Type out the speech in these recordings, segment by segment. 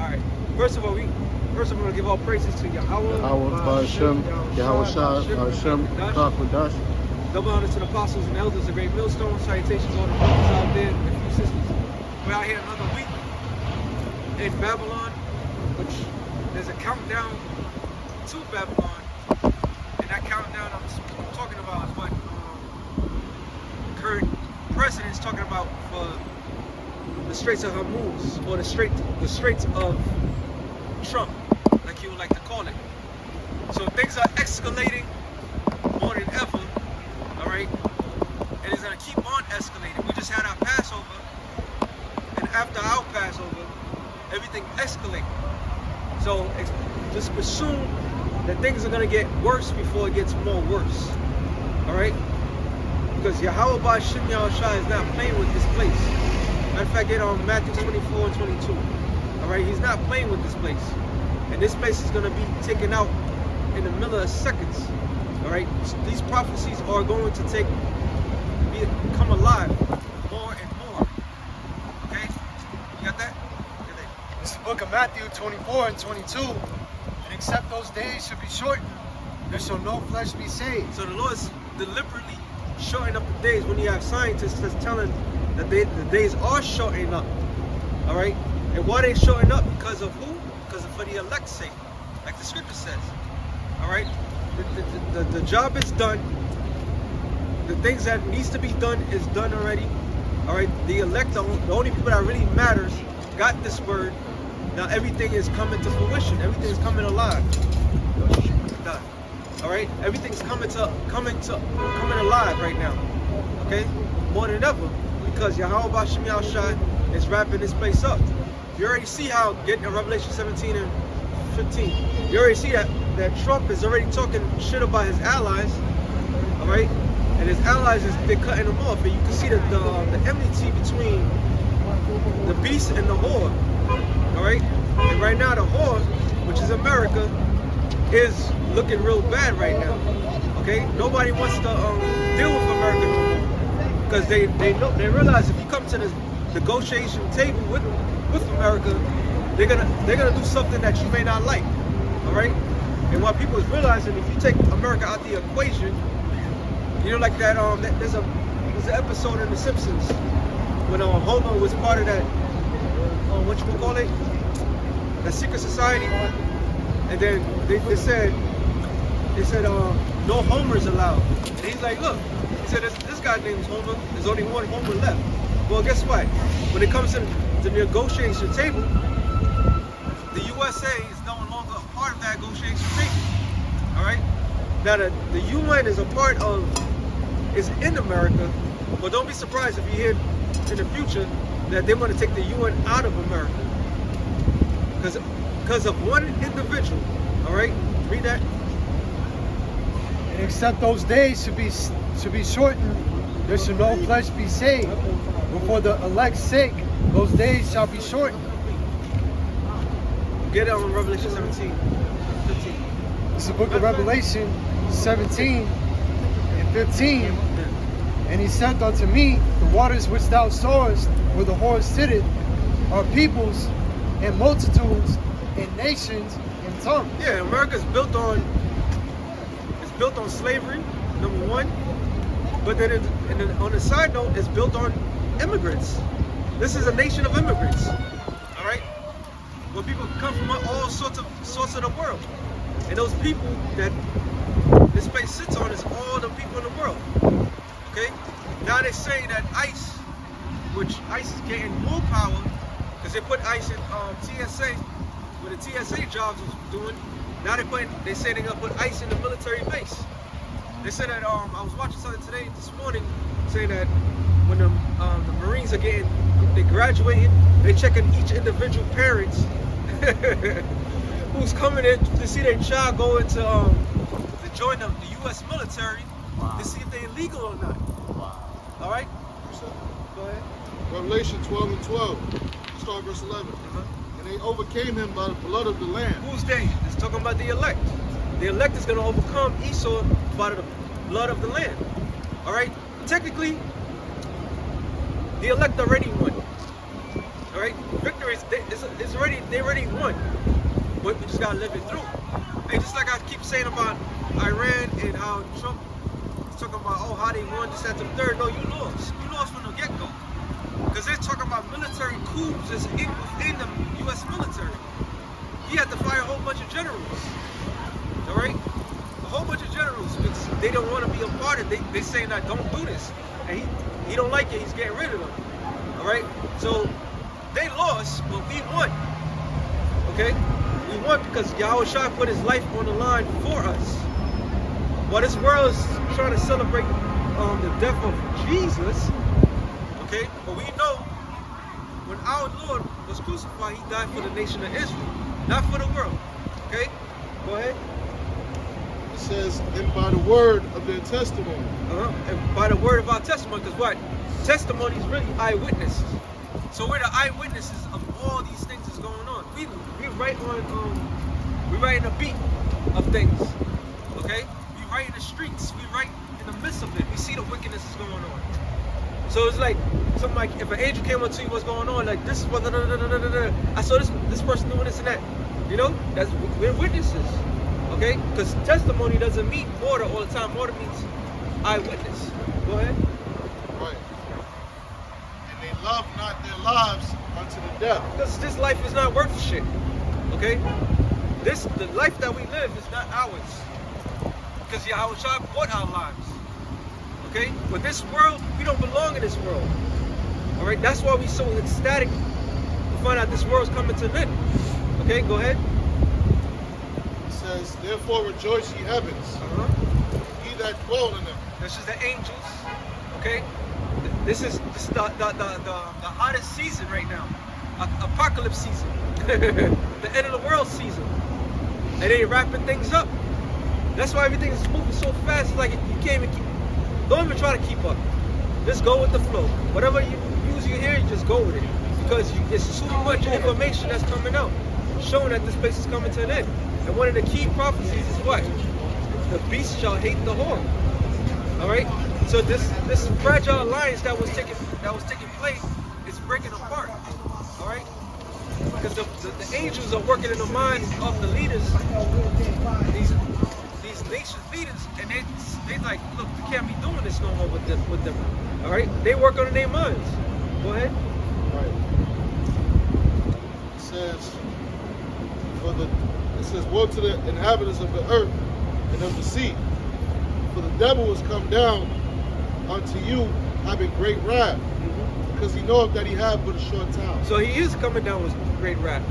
Alright. First of all, we want to give all praises to Yahweh. Double honor to the apostles and elders, the great millstone. Salutations all the brothers out there and a few sisters. We're out here another week in Babylon, which there's a countdown to Babylon. And that countdown I'm talking about is what the current president is talking about for the Straits of Hormuz, or the Straits of Trump, like you would like to call it. So things are escalating more than ever. Alright? And it's going to keep on escalating. We just had our Passover, and after our Passover, everything escalated. So just assume that things are going to get worse before it gets more worse. Alright? Because Yahweh Ba'Shem Yahushua is not playing with this place. Matter of fact, get on Matthew 24 and 22. Alright? He's not playing with this place. And this place is going to be taken out in the middle of seconds. Alright, these prophecies are going to become alive more and more. Okay? You got that? It's the book of Matthew 24 and 22. And except those days should be shortened, there shall no flesh be saved. So the Lord is deliberately shortening up the days when you have scientists that's telling that the days are shortening up. Alright? And why they shortening up? Because of who? Because of for the elect's sake. Like the scripture says. Alright? The job is done. The things that needs to be done is done already. Alright, the elect, the only people that really matters got this word. Now everything is coming to fruition. Everything is coming alive. Done. Alright, everything's coming alive right now. Okay, more than ever, because Yahweh Ba'Shem Yahushua is wrapping this place up. You already see how getting in Revelation 17 and 15. You already see that Trump is already talking shit about his allies, all right? And his allies they're cutting them off, and you can see the enmity between the beast and the whore, all right? And right now the whore, which is America, is looking real bad right now. Okay, nobody wants to deal with America no more, because they realize if you come to this negotiation table with America, they're gonna do something that you may not like. All right. And what people is realizing, if you take America out the equation, you know, like that there's an episode in The Simpsons when Homer was part of that what you call it, that secret society, and then they said no Homers allowed. And he's like, look, he said this guy named Homer. There's only one Homer left. Well, guess what? When it comes to the negotiation table, the USA is no longer a part of that negotiation table. All right. Now the UN is is in America, but don't be surprised if you hear in the future that they want to take the UN out of America because of one individual. All right. Read that. And except those days should be shortened, there shall no flesh be saved. But for the elect's sake, those days shall be shortened. Get it on Revelation 17, 15. It's the book of Revelation 17 and 15. And he said unto me, the waters which thou sawest, where the whore sitteth, are peoples and multitudes and nations and tongues. Yeah, America's built on slavery, number one. But then on the side note, it's built on immigrants. This is a nation of immigrants. All right? Where people come from all sorts of the world. And those people that this place sits on is all the people in the world. Okay? Now they say that ICE, which ICE is getting more power, because they put ICE in TSA, where the TSA jobs was doing. Now they say they're gonna put ICE in the military base. They said that I was watching something this morning, saying that when the Marines are they're graduating, they're checking each individual parents who's coming in to see their child go into to join the U.S. military. Wow. To see if they're illegal or not. Wow. All right. Go ahead. Revelation 12 and 12. Start verse 11. And they overcame him by the blood of the Lamb. Who's they? It's talking about the elect. The elect is going to overcome Esau by the blood of the Lamb. All right. Technically, the elect already won. All right, victory is it's already they already won, but we just gotta live it through. And just like I keep saying about Iran and how Trump is talking about how they won just after the third. No, you lost. You lost from the get-go. Because they're talking about military coups that's within the U.S. military. He had to fire a whole bunch of generals. All right, a whole bunch of generals because they don't want to be a part of it. They saying that don't do this, and he don't like it. He's getting rid of them. All right, so they lost, but we won. Okay, we won because Yahweh Shah put his life on the line for us. While this world is trying to celebrate the death of Jesus, okay, but we know when our Lord was crucified, he died for the nation of Israel, not for the world. Okay, go ahead. It says, and by the word of their testimony. And by the word of our testimony, because what? Testimony is really eyewitnesses. So we're the eyewitnesses of all these things that's going on. We write on we write in the beat of things. Okay? We write in the streets. We write in the midst of it. We see the wickedness that's going on. So it's like something like if an angel came up to you, what's going on? Like this is what I saw this person doing this and that. You know? We're witnesses. Okay? Because testimony doesn't mean order all the time. Order means eyewitness. Go ahead. Right. And they love not their lives unto the death. Because this life is not worth shit. Okay? The life that we live is not ours. Because Yahweh Shah bought our lives. Okay? But this world, we don't belong in this world. Alright? That's why we're so ecstatic to find out this world's coming to an end. Okay, go ahead. It says, therefore rejoice ye heavens, ye that dwell in them. This is the angels. Okay? This is the hottest season right now. Apocalypse season. The end of the world season. And they wrapping things up. That's why everything is moving so fast. It's like you can't even don't even try to keep up. Just go with the flow. Whatever news you hear, you just go with it. Because it's too much information that's coming out, showing that this place is coming to an end. And one of the key prophecies is what? The beast shall hate the whore. All right. So this fragile alliance that was taking place is breaking apart. All right. Because the angels are working in the minds of the leaders, these nation leaders, and they like, look, we can't be doing this no more with them. All right. They work on their minds. Go ahead. Right. It says, woe to the inhabitants of the earth and of the sea, for the devil is come down unto you having great wrath, because he knoweth that he hath but a short time. So he is coming down with great wrath.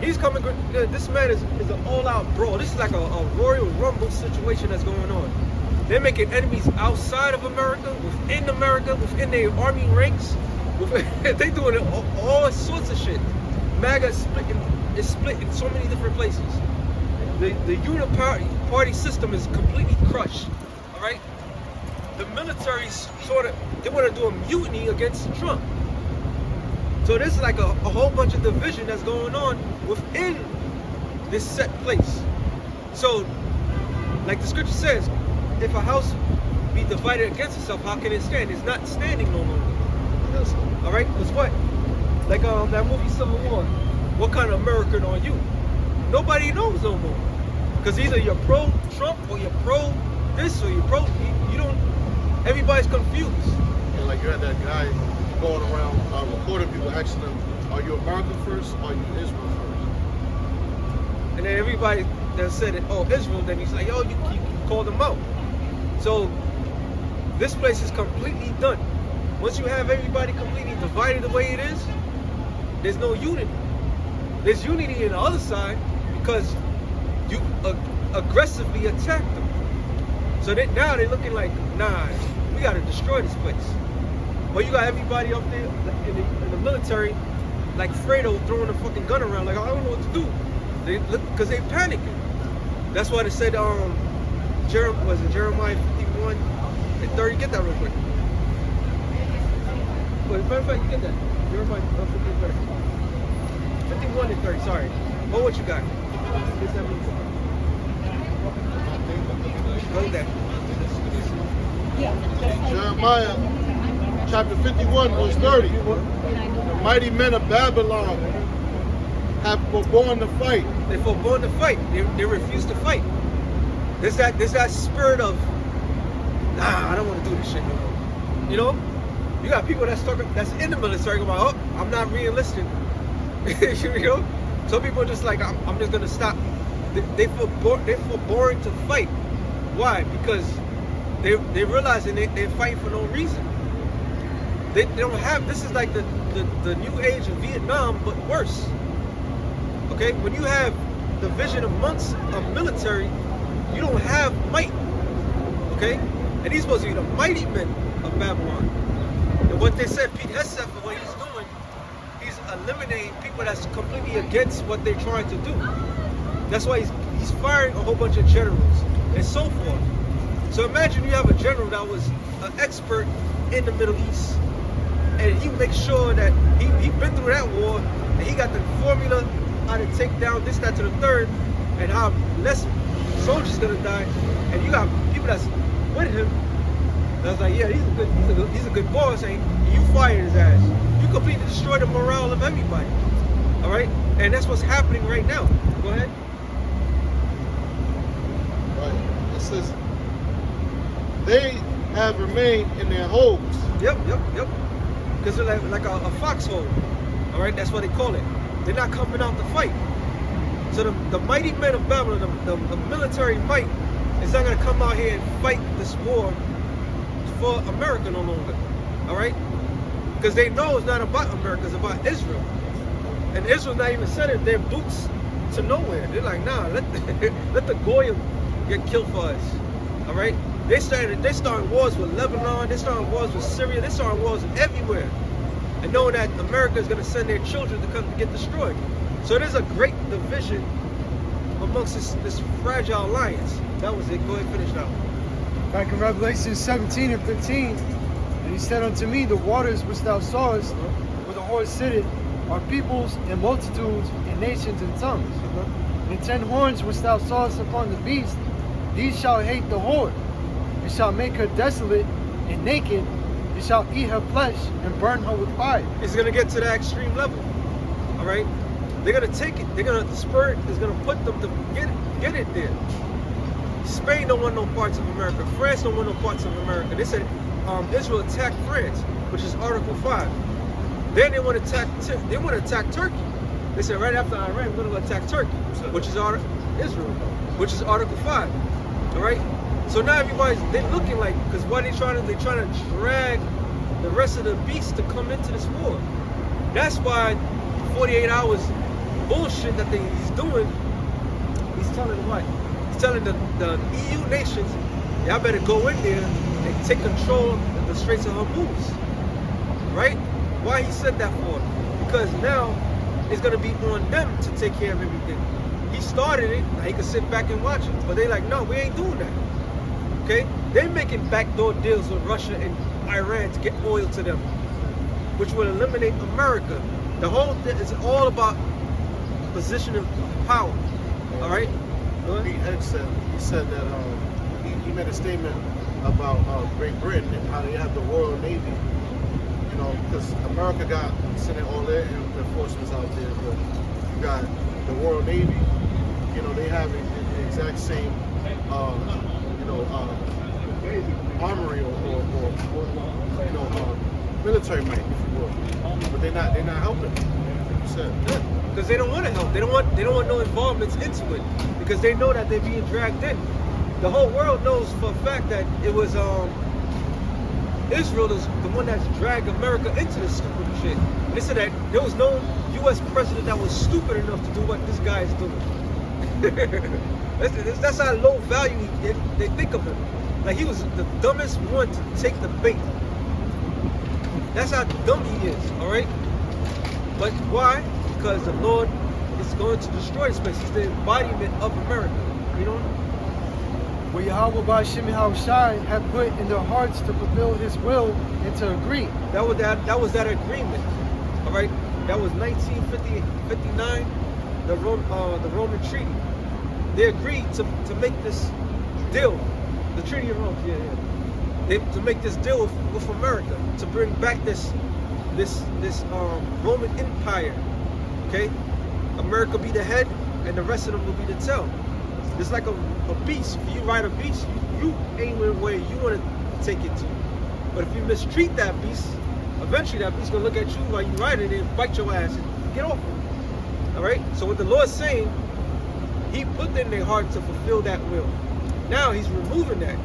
He's coming. This man is an all-out brawl. This is like a Royal Rumble situation that's going on. They're making enemies outside of America, within their army ranks. They doing all sorts of shit. MAGA is split in so many different places. The unipart system is completely crushed. All right. The military's they want to do a mutiny against Trump. So there's like a whole bunch of division that's going on within this set place. So, like the scripture says, if a house be divided against itself, how can it stand? It's not standing no longer. All right, because what? Like that movie Civil War. What kind of American are you? Nobody knows no more. Because either you're pro-Trump or you're pro this or you're pro. You don't. Everybody's confused. And like you had that guy going around recording people, asking them, "Are you America first? Or are you Israel first?" And then everybody that said it, oh, Israel. Then he's like, yo, you called them out. So this place is completely done. Once you have everybody completely divided the way it is, there's no unity. There's unity on the other side because you aggressively attack them. So now they're looking like, nah, we got to destroy this place. But you got everybody up there in the military, like Fredo, throwing a fucking gun around, like, I don't know what to do. Because they panicking. That's why they said, Jeremiah 51 and 30? Get that real quick. Well, as a matter of fact, you get that. Jeremiah 51 and 30, sorry. Hold what you got. Get that real quick. Hold that. Jeremiah chapter 51, verse 30. mighty men of Babylon have forborne to fight. They forborne to fight. They refuse to fight. There's that spirit of, nah, I don't want to do this shit no more. You know? You got people that's in the military going, oh, I'm not re-enlisting. You know? Some people are just like, I'm just gonna stop. They're forborne to fight. Why? Because they realizing they're fighting for no reason. They don't have, this is like the new age of Vietnam, but worse. Okay? When you have division amongst a military, you don't have might. Okay? And he's supposed to be the mighty men of Babylon. And what they said, Pete Hesef, what he's doing, he's eliminating people that's completely against what they're trying to do. That's why he's firing a whole bunch of generals and so forth. So imagine you have a general that was an expert in the Middle East, and he makes sure that he been through that war, and he got the formula how to take down this, that, to the third, and how less soldiers gonna die. And you got people that's with him. That's like, yeah, he's a good boss, and you fired his ass. You completely destroyed the morale of everybody. All right, and that's what's happening right now. Go ahead. Right. It says they have remained in their holes. Yep. Because they're like a foxhole. All right, that's what they call it. They're not coming out to fight. So the mighty men of Babylon, the military might, is not going to come out here and fight this war for America no longer. All right? Because they know it's not about America, it's about Israel. And Israel's not even sending their boots to nowhere. They're like, nah, let the Goyim get killed for us. All right? They're starting wars with Lebanon, they're starting wars with Syria, they're starting wars everywhere. And knowing that America is going to send their children to come to get destroyed. So there's a great division amongst this fragile alliance. That was it. Go ahead and finish now. Back in Revelation 17 and 15, and he said unto me, the waters which thou sawest, where the horse sitteth, are peoples and multitudes and nations and tongues. And 10 horns which thou sawest upon the beast, these shall hate the whore, and shall make her desolate and naked, and shall eat her flesh and burn her with fire. It's gonna get to that extreme level. All right, they're gonna take it. The spirit is gonna put them to get it there. Spain don't want no parts of America. France don't want no parts of America. They said Israel attacked France, which is Article 5. Then they want to attack Turkey. They said right after Iran, we're gonna attack Turkey, which is Israel, which is Article 5. All right. So now they're looking like, because what they're trying to drag the rest of the beasts to come into this war. That's why 48 hours bullshit that he's doing. He's telling what? He's telling the EU nations, y'all better go in there and take control of the Straits of Hormuz. Right? Why he said that for? Because now it's gonna be on them to take care of everything. He started it, now he can sit back and watch it. But they like, no, we ain't doing that. Okay? They're making backdoor deals with Russia and Iran to get oil to them, which will eliminate America. The whole thing is all about position of power. All right? He said that he made a statement about Great Britain and how they have the Royal Navy. You know, because America sending all their forces out there, but you got the Royal Navy. You know, they have the exact same armory or military might, if you will, but they're not helping. Because they don't want to help. They don't want no involvements into it, because they know that they're being dragged in. The whole world knows for a fact that it was Israel is the one that's dragged America into this stupid shit. And they said that there was no U.S. president that was stupid enough to do what this guy is doing. That's how low value they think of him. Like he was the dumbest one to take the bait. That's how dumb he is, all right? But why? Because the Lord is going to destroy this place. He's the embodiment of America, you know? Where Yahweh Ba'Shem Yahushai had put in their hearts to fulfill his will and to agree. That was that agreement, all right? That was 1959, the Roman Treaty. They agreed to make this deal, the Treaty of Rome, to make this deal with America, to bring back this this Roman Empire. Okay, America be the head, and the rest of them will be the tail. It's like a beast. If you ride a beast, you aim it where you want to take it to. But if you mistreat that beast, eventually that beast gonna look at you while you ride it and bite your ass and get off it. All right. So what the Lord's saying, He put in their heart to fulfill that will. Now He's removing that.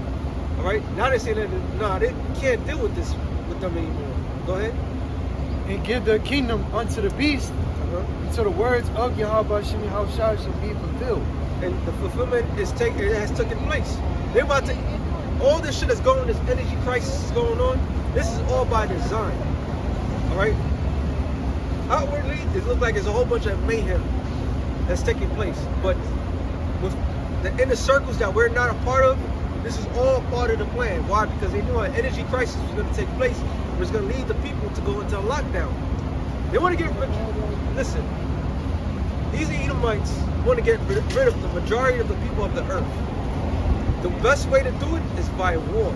All right. Now they're saying that no, they can't deal with this with them anymore. Go ahead. And give the kingdom unto the beast, until the words of Yahweh Shemi Haushai shall be fulfilled. And the fulfillment it has taken place. They're about to, all this shit that's going, this energy crisis is going on, this is all by design. All right? Outwardly, it looks like there's a whole bunch of mayhem that's taking place. But with the inner circles that we're not a part of, this is all part of the plan. Why? Because they knew an energy crisis was going to take place. It was going to lead the people to go into a lockdown. They want to get rid. Listen, these Edomites want to get rid of the majority of the people of the earth. The best way to do it is by war.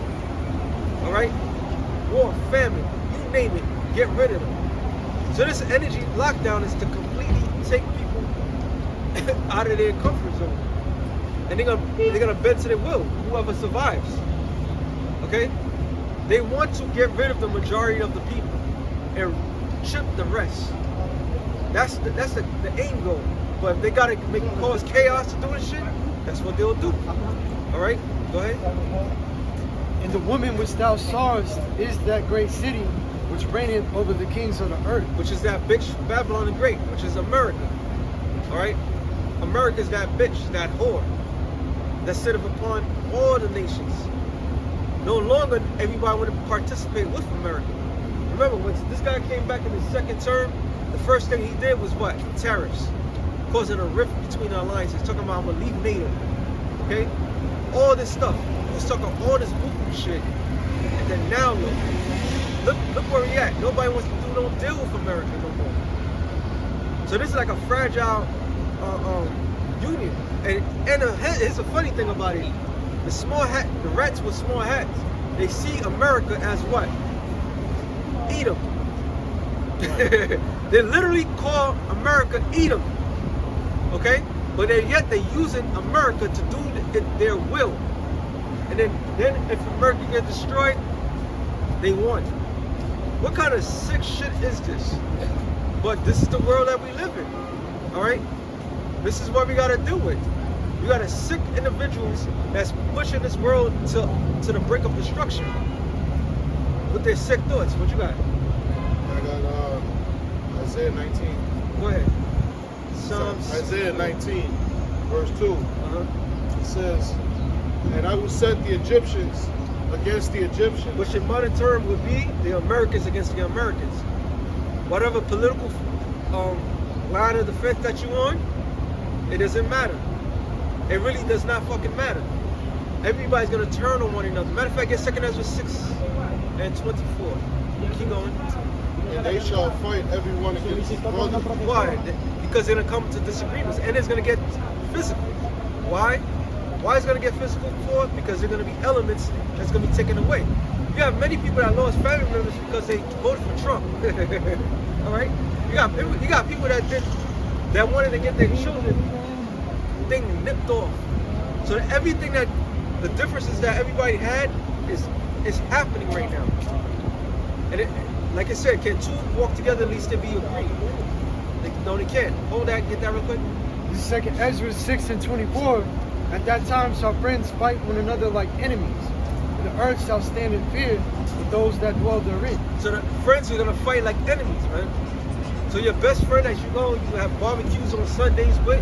All right? War, famine, you name it, get rid of them. So this energy lockdown is to completely take people out of their comfort zone. And they're gonna bend to their will, whoever survives. Okay? They want to get rid of the majority of the people and chip the rest. That's the aim goal. But if they gotta cause chaos to do this shit, that's what they'll do. All right, go ahead. And the woman which thou sawest is that great city which reigneth over the kings of the earth. Which is that bitch Babylon the Great, which is America. All right, America is that bitch, that whore that sitteth upon all the nations. No longer everybody want to participate with America. Remember, when this guy came back in his second term, the first thing he did was what? Tariffs. Causing a rift between the alliances. Talking about, I'm going to leave NATO. Okay? All this stuff. He was talking all this buku shit. And then now look where we at. Nobody wants to do no deal with America no more. So this is like a fragile union. And here's a funny thing about it. The rats with small hats, they see America as what? Edom. They literally call America Edom. Okay? But yet they're using America to do their will. And then if America gets destroyed, they won. What kind of sick shit is this? But this is the world that we live in. Alright? This is what we gotta do with. You got sick individuals that's pushing this world to the brink of destruction with their sick thoughts. What you got? I got Isaiah 19. Go ahead. Psalms. Isaiah 19, verse 2. It says, and I will set the Egyptians against the Egyptians. Which in modern term would be the Americans against the Americans. Whatever political line of defense that you're on, it doesn't matter. It really does not fucking matter. Everybody's gonna turn on one another. Matter of fact, get 2 Ezra 6 and 24. Keep going. And they shall fight everyone against his brother. Why? Because they're gonna come to disagreements, and it's gonna get physical. Why? Why is it gonna get physical for? Because there are gonna be elements that's gonna be taken away. You have many people that lost family members because they voted for Trump. All right. You got people that wanted to get their children thing nipped off. So that everything that the differences that everybody had is happening right now. And it, like I said, can two walk together at least to be agreed? No, they can't. Hold that, get that real quick. This is 2 Ezra 6 and 24. At that time shall friends fight one another like enemies. And the earth shall stand in fear of those that dwell therein. So the friends are gonna fight like enemies, man. So your best friend that you go, you have barbecues on Sundays with,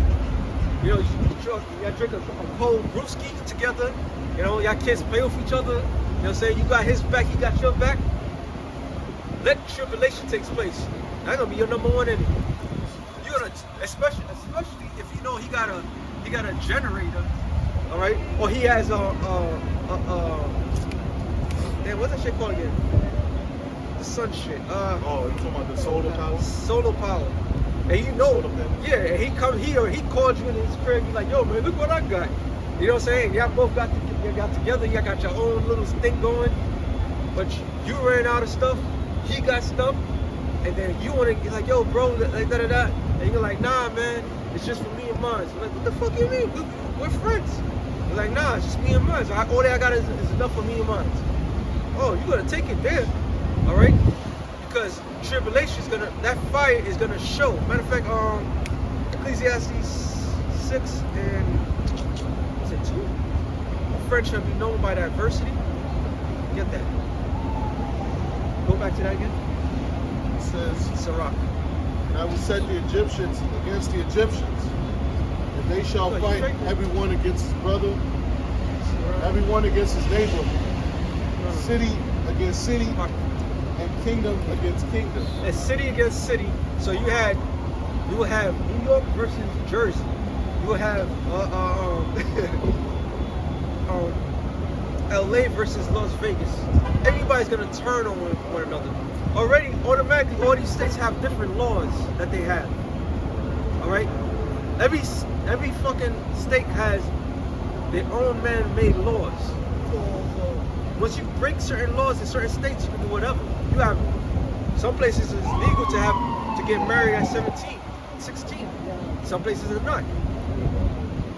you know, y'all drink a cold brewski together, you know, y'all kids play with each other, you know what I'm saying? You got his back, he got your back. Let tribulation take place. That's gonna be your number one enemy. You're gonna, especially if you know he got a generator, all right, or he has damn, what's that shit called again? The sun shit. Oh, you talking about the solar power? Solar power. And you know, yeah, and he come here, he called you in his crib, he's like, yo man, look what I got. You know what I'm saying? Y'all both got together, y'all got your own little thing going, but you ran out of stuff, he got stuff. and then you want to be like, yo, bro, like da da da, and you're like, nah, man, it's just for me and mine. So like, what the fuck you mean? We're friends. You're like, nah, it's just me and mine. So all that I got is enough for me and mine. Oh, you gotta take it there, all right? Because tribulation is gonna, that fire is gonna show. Matter of fact, Ecclesiastes 6 and is it 2? A friend shall be known by diversity. Get that. Go back to that again. It says, Sirach. and I will set the Egyptians against the Egyptians, and they shall fight everyone against his brother, everyone against his neighbor, city against city, and kingdom against kingdom. And city against city. So you will have New York versus Jersey. You will have LA versus Las Vegas. Everybody's gonna turn on one another. Already, automatically, all these states have different laws that they have. All right, every fucking state has their own man-made laws. Once you break certain laws in certain states, you can do whatever. You have some places it's legal to get married at 17, 16. Some places it's not.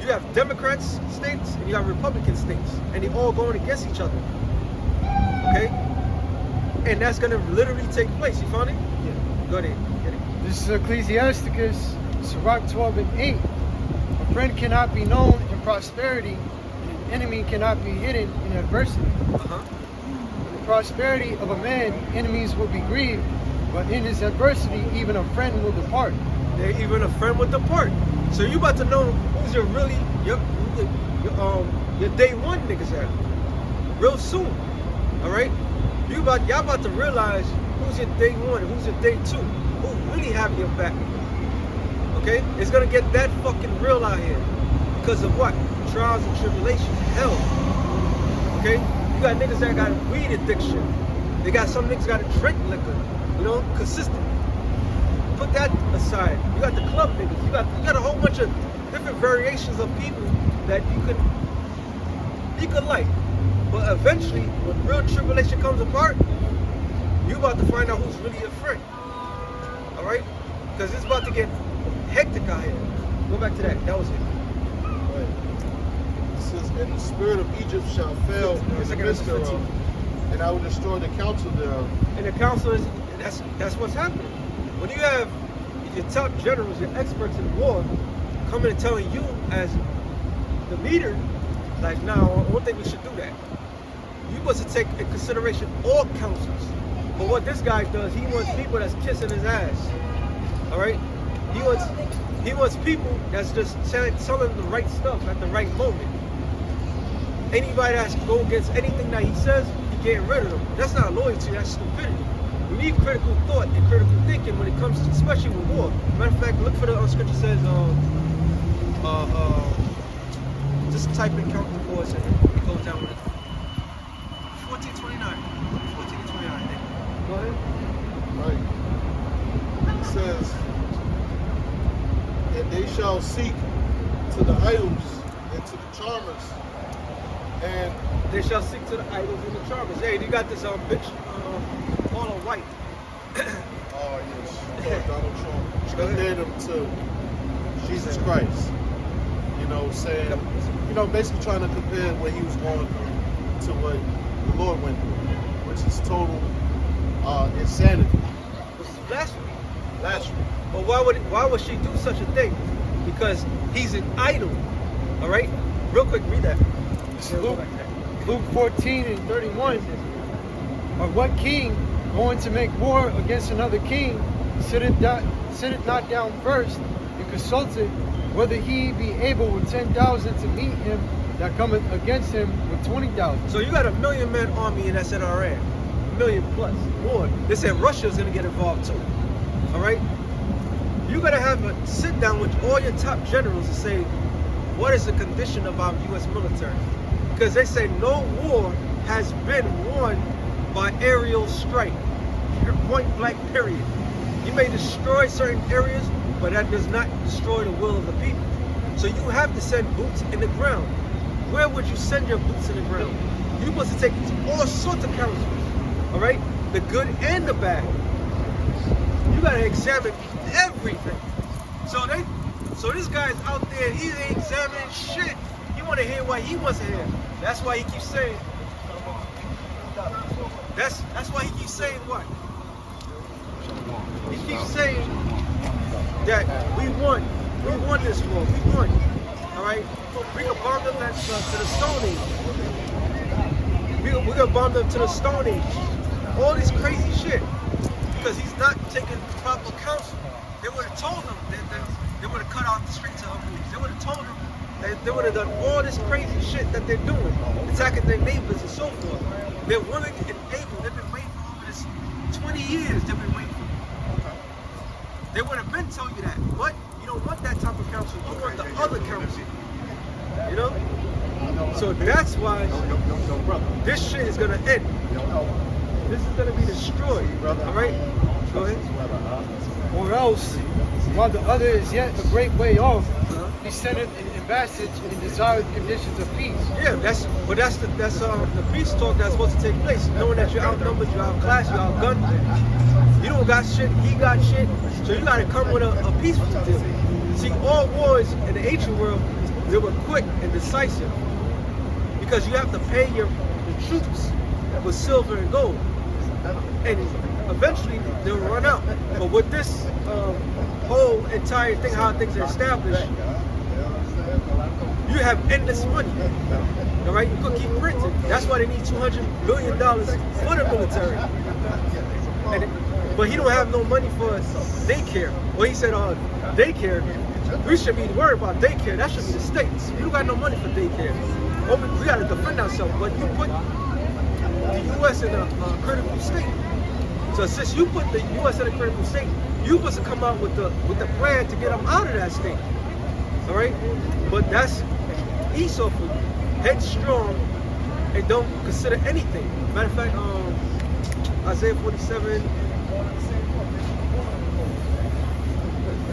You have Democrats states and you have Republican states, and they all going against each other. Okay? And that's gonna literally take place. You found it? Yeah. Go ahead. Get it. This is Ecclesiasticus, Sirach 12 and 8. A friend cannot be known in prosperity, and an enemy cannot be hidden in adversity. In the prosperity of a man, enemies will be grieved, but in his adversity, even a friend will depart. Even a friend will depart. So you about to know who's your day one niggas at real soon. All right, y'all about to realize who's your day one, who's your day two, who really have your back. Okay, it's gonna get that fucking real out here because of what? Trials and tribulations, hell. Okay, you got niggas that got weed addiction. They got some niggas got to drink liquor, you know, consistently. Put that aside. You got the club niggas. You got a whole bunch of different variations of people that you could like. But eventually, when real tribulation comes apart, you about to find out who's really your friend. All right? Because it's about to get hectic out here. Go back to that. That was it. Right. It says, and the spirit of Egypt shall fail in the midst thereof, and I will destroy the counsel thereof. And the counsel is, that's what's happening. When you have your top generals, your experts in war, coming and telling you as the leader, like, nah, I don't think we should do that. You must take in consideration all counsels. But what this guy does, he wants people that's kissing his ass. All right? He wants people that's just telling the right stuff at the right moment. Anybody that's go against anything that he says, he getting rid of them. That's not loyalty, that's stupidity. We need critical thought and critical thinking when it comes to, especially with war. Matter of fact, look for the scripture says, just type in count the force and it goes down with it. 1429. 1429, I think. Go ahead. Right. It says, and they shall seek to the idols and to the charmers. And they shall seek to the idols and the charmers. Hey, you got this bitch, all in white. Oh yes, Donald Trump compared him to Jesus Christ. You know, saying, you know, basically trying to compare what he was going through to what the Lord went through, which is total insanity. Which is blasphemy. Blasphemy. But why would she do such a thing? Because he's an idol. All right. Real quick, read that. Luke 14 and 31. Or what king going to make war against another king sitteth not down first and consulted whether he be able with 10,000 to meet him that cometh against him with 20,000. So you got a 1,000,000-man army in SNRN, 1,000,000 plus more. They said Russia's gonna get involved too. All right, you gotta have a sit down with all your top generals and say, what is the condition of our U.S. military? Because they say no war has been won by aerial strike, point blank period. You may destroy certain areas, but that does not destroy the will of the people. So you have to send boots in the ground. Where would you send your boots in the ground? You're supposed to take all sorts of counsels, all right? The good and the bad. You gotta examine everything. So this guy's out there, he ain't examining shit. He wanna hear what he wants to hear. That's why he keeps saying. That's why he keeps saying what? He keeps saying that we won this war. We won. All right. We can bomb them to the Stone Age. We can bomb them to the Stone Age. All this crazy shit because he's not taking proper counsel. They would have told him that they would have cut out the streets of Hercules. They would have told him that they would have done all this crazy shit that they're doing, attacking their neighbors and so forth. They're willing and able. They've been waiting for over this 20 years. They've been waiting for. They would have been telling you that, but you don't want that type of counsel. You want the other counsel. You know? So that's why this shit is gonna end. This is gonna be destroyed, brother. All right? Go ahead. Or else, while the other is yet a great way off, he sent an ambassador in desired conditions of peace. Yeah, that's the peace talk that's supposed to take place. Knowing that you're outnumbered, you're outclassed, you're outgunned. You don't got shit, he got shit. So you gotta come with a peaceful deal. See, all wars in the ancient world, they were quick and decisive because you have to pay the troops with silver and gold, and eventually they'll run out. But with this whole entire thing, how things are established, you have endless money. All right, you could keep printing. That's why they need $200 billion for the military. But he don't have no money for daycare. Well, he said, daycare. We should be worried about daycare. That should be the states. We don't got no money for daycare. We got to defend ourselves. But you put the U.S. in a critical state. So since you put the U.S. in a critical state, you supposed to come out with the plan to get them out of that state. All right? But that's Esau for you. Headstrong and don't consider anything. Matter of fact, Isaiah 47,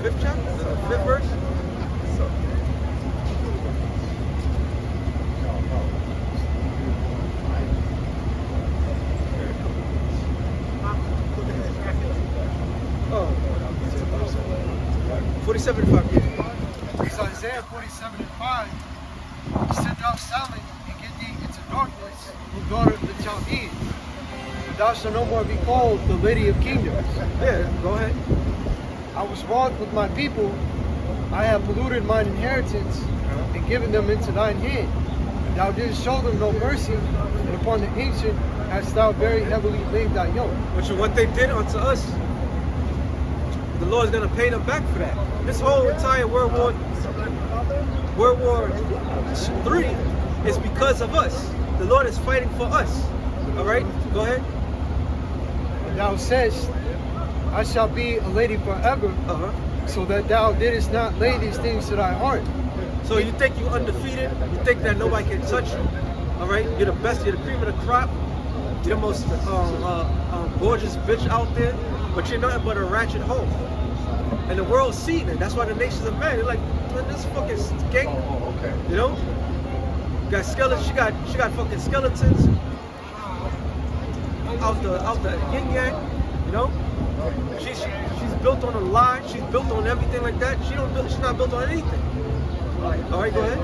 5th chapter, 5th verse. Oh, 47:5. It's Isaiah 47:5. Send out silent and get thee into darkness, O daughter of the Chaldeans. Thou shalt no more be called the Lady of Kingdoms. Yeah, go ahead. I was wroth with my people. I have polluted mine inheritance and given them into thine hand. Thou didst show them no mercy, and upon the ancient hast thou very heavily laid thy yoke. Which is what they did unto us. The Lord is going to pay them back for that. This whole entire World War III is because of us. The Lord is fighting for us. All right, go ahead. And thou sayest, I shall be a lady forever, so that thou didst not lay these things to thy heart. So you think you're undefeated? You think that nobody can touch you? All right, you're the best. You're the cream of the crop. You're the most gorgeous bitch out there, but you're nothing but a ratchet hoe. And the world's seeing it. That's why the nations are mad. They're like, man, this fucking skank. You know? Got skeletons. She got fucking skeletons out the yin yang. You know? She's built on a lie. She's built on everything like that. She's not built on anything. All right, go ahead.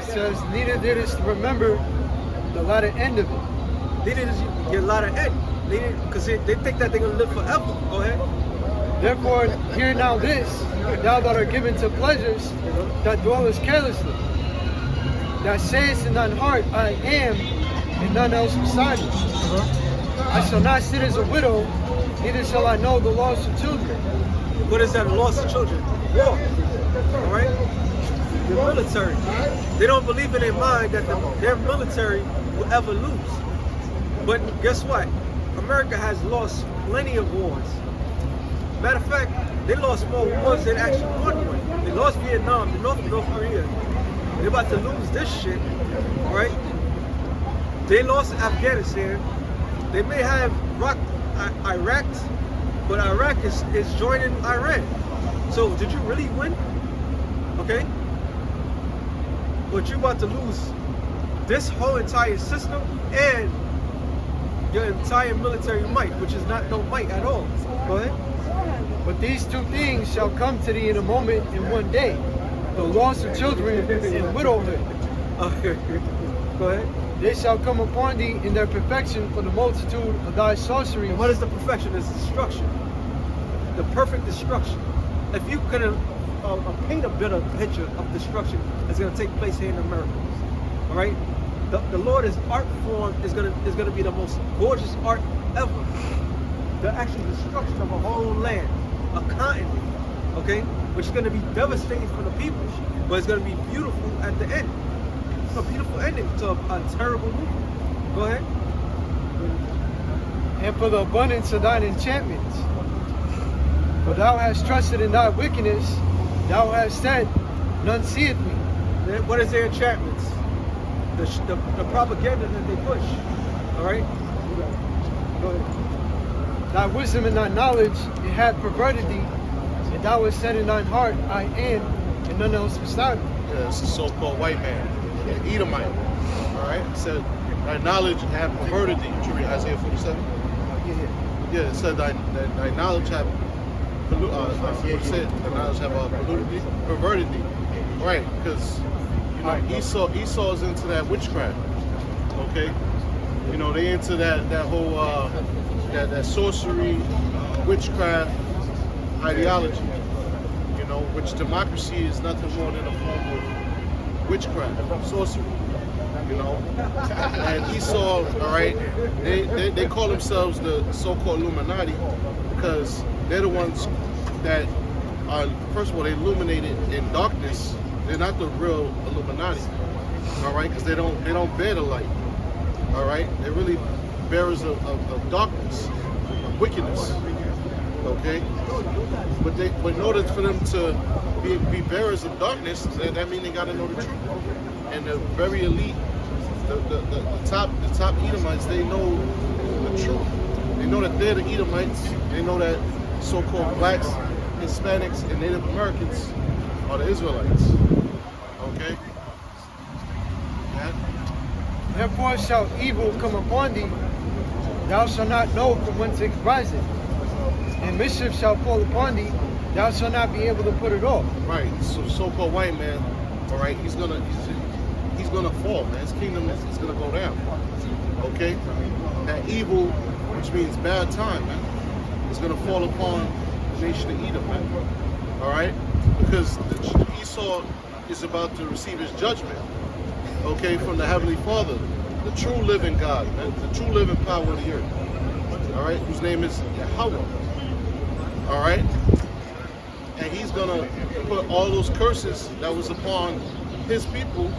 It says, neither didst remember the latter end of it. Neither is your latter end. Because they think that they're gonna live forever. Go ahead. Therefore, hear now this, thou that art given to pleasures, that dwellest carelessly, that sayest in thine heart, I am, and none else beside me. I shall not sit as a widow, neither shall I know the loss of children. What is that, a loss of children? War. All right? The military. They don't believe in their mind that their military will ever lose. But guess what? America has lost plenty of wars. Matter of fact, they lost more wars than actually won one. They lost Vietnam, North Korea. They're about to lose this shit, right? They lost Afghanistan. They may have Iraq, but Iraq is joining Iran. So did you really win? Okay? But you're about to lose this whole entire system and your entire military might, which is not no might at all. Go ahead. But these two things shall come to thee in a moment in one day: the loss of children and widowhood. Okay. Go ahead. They shall come upon thee in their perfection for the multitude of thy sorceries. And what is the perfection? It's destruction. The perfect destruction. If you could paint a better picture of destruction that's going to take place here in America, all right? The Lord's art form is gonna be the most gorgeous art ever. The actual destruction of a whole land, a continent, okay, which is going to be devastating for the people, but it's going to be beautiful at the end. It's a beautiful ending to a terrible movie. Go ahead. And for the abundance of thine enchantments. For thou hast trusted in thy wickedness, thou hast said, none seeth me. What is their enchantments? The propaganda that they push. All right? Go ahead. Thy wisdom and thy knowledge, it hath perverted thee, and thou hast said in thine heart, I am, and none else beside me. Yeah, it's a so-called white man, an Edomite. All right, it said, thy knowledge hath perverted thee. Did you read Isaiah 47? Yeah, it said thy knowledge hath polluted thee, perverted thee. Right, because you know Esau's into that witchcraft. Okay, you know they into that whole that sorcery, witchcraft ideology. You know, which democracy is nothing more than a form of witchcraft, sorcery. You know, and Esau, all right, they call themselves the so-called Illuminati because they're the ones that are, first of all, they illuminated in darkness. They're not the real Illuminati, all right, because they don't bear the light, all right. They're really bearers of darkness, of wickedness, okay. But in order for them to be bearers of darkness, that means they got to know the truth. And the very elite, the top Edomites, they know the truth. They know that they're the Edomites. They know that so-called blacks, Hispanics, and Native Americans are the Israelites. Okay? Yeah. Therefore shall evil come upon thee, thou shalt not know from whence it riseth. And mischief shall fall upon thee, thou shalt not be able to put it off. Right. So-called white man, all right, he's gonna fall, man. His kingdom is gonna go down. Okay? That evil, which means bad time, man, is gonna fall upon the nation of Edom, man. All right? Because Esau is about to receive his judgment, okay, from the Heavenly Father, the true living God, man, the true living power of the earth, all right, whose name is Yahweh, all right? And he's gonna put all those curses that was upon his people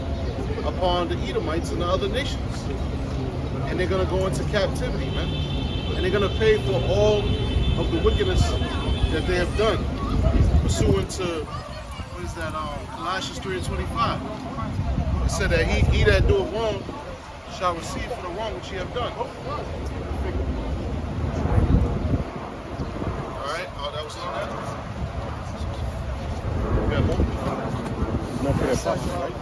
upon the Edomites and the other nations. And they're gonna go into captivity, man. And they're gonna pay for all of the wickedness that they have done, pursuant to, what is that, Colossians 3:25. It said that he that doeth wrong shall receive for the wrong which he have done. Alright, that was on that. You got more? No for that part, right?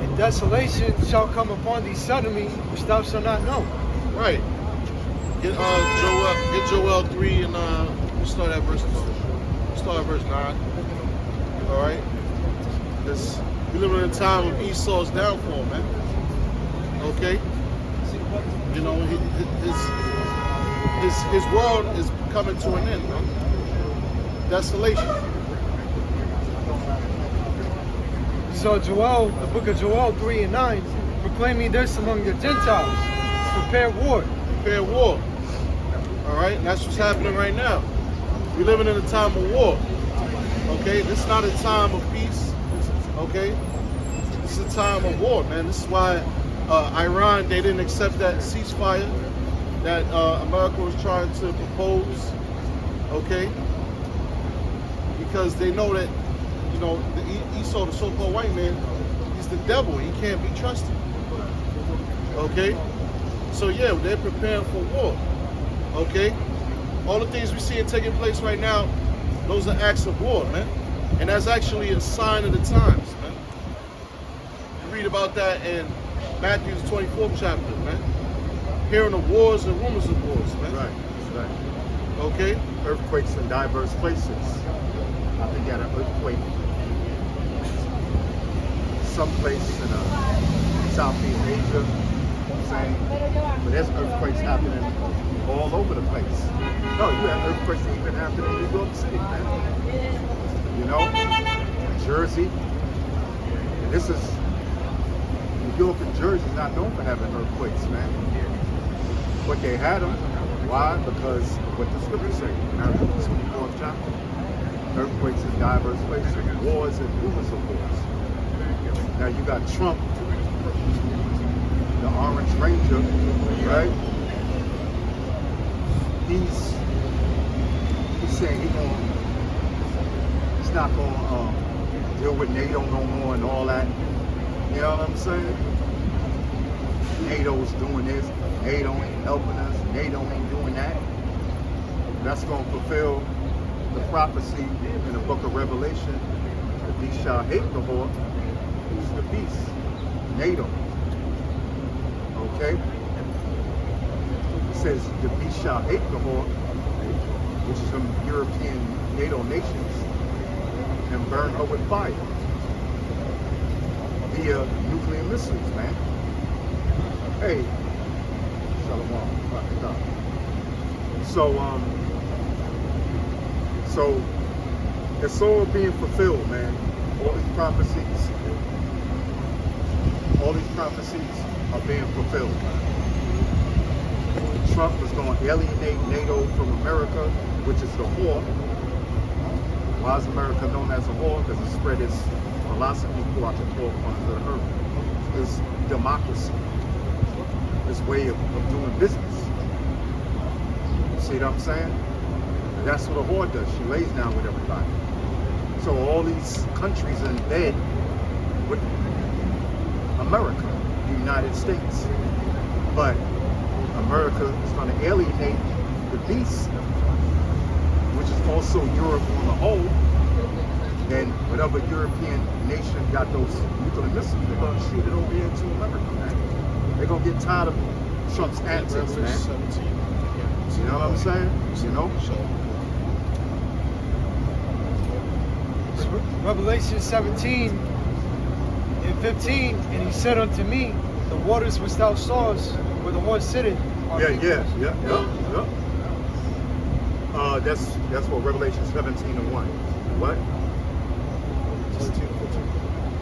And desolation shall come upon thee suddenly, which thou shalt not know. Right. Get Joel 3 and we'll start at verse 9. All right. Because we live in a time of Esau's downfall, man. Okay. You know, his world is coming to an end, man. Desolation. So Joel, the book of Joel 3 and 9, proclaiming this among the Gentiles, prepare war. Prepare war. All right, and that's what's happening right now. We're living in a time of war. Okay, this is not a time of peace. Okay, this is a time of war, man. This is why Iran, they didn't accept that ceasefire that America was trying to propose. Okay, because they know that, you know, Esau, the so-called white man, he's the devil. He can't be trusted. Okay? So yeah, they're preparing for war. Okay? All the things we see taking place right now, those are acts of war, man. And that's actually a sign of the times, man. You read about that in Matthew's 24th chapter, man. Hearing of wars and rumors of wars, man. Right, that's right. Okay? Earthquakes in diverse places. I think you had an earthquake someplace in Southeast Asia, saying, but there's earthquakes happening all over the place. No, you have earthquakes that even happening in New York City, man. You know, Jersey. And this is, New York and Jersey is not known for having earthquakes, man. But they had them. Why? Because of what the scriptures say. Matthew 24th chapter. Earthquakes in diverse places, wars and rumors of wars. Now you got Trump, the Orange Ranger, right? He's saying he's not gonna deal with NATO no more and all that. You know what I'm saying? NATO's doing this, NATO ain't helping us, NATO ain't doing that. That's gonna fulfill the prophecy in the book of Revelation. The beast shall hate the whore. Who's the beast? NATO. Okay? It says the beast shall hate the whore, which is from European NATO nations, and burn her with fire via nuclear missiles, man. Hey, shalom. So it's all being fulfilled, man. All these prophecies are being fulfilled. Trump is going to alienate NATO from America, which is the whore. Why is America known as a whore? Because it spread its philosophy throughout the 12 corners of the earth. It's democracy. This way of doing business. See what I'm saying? That's what a whore does. She lays down with everybody. So all these countries are in bed with America, the United States. But America is going to alienate the beast, which is also Europe on the whole. And whatever European nation got those nuclear missiles, they're going to shoot it over here into America, man. They're going to get tired of Trump's antics, man. You know what I'm saying? You know? Revelation 17 and 15, and he said unto me, the waters which thou sawest, where the horse sitteth, are Yeah. That's what Revelation 17 and 1. What?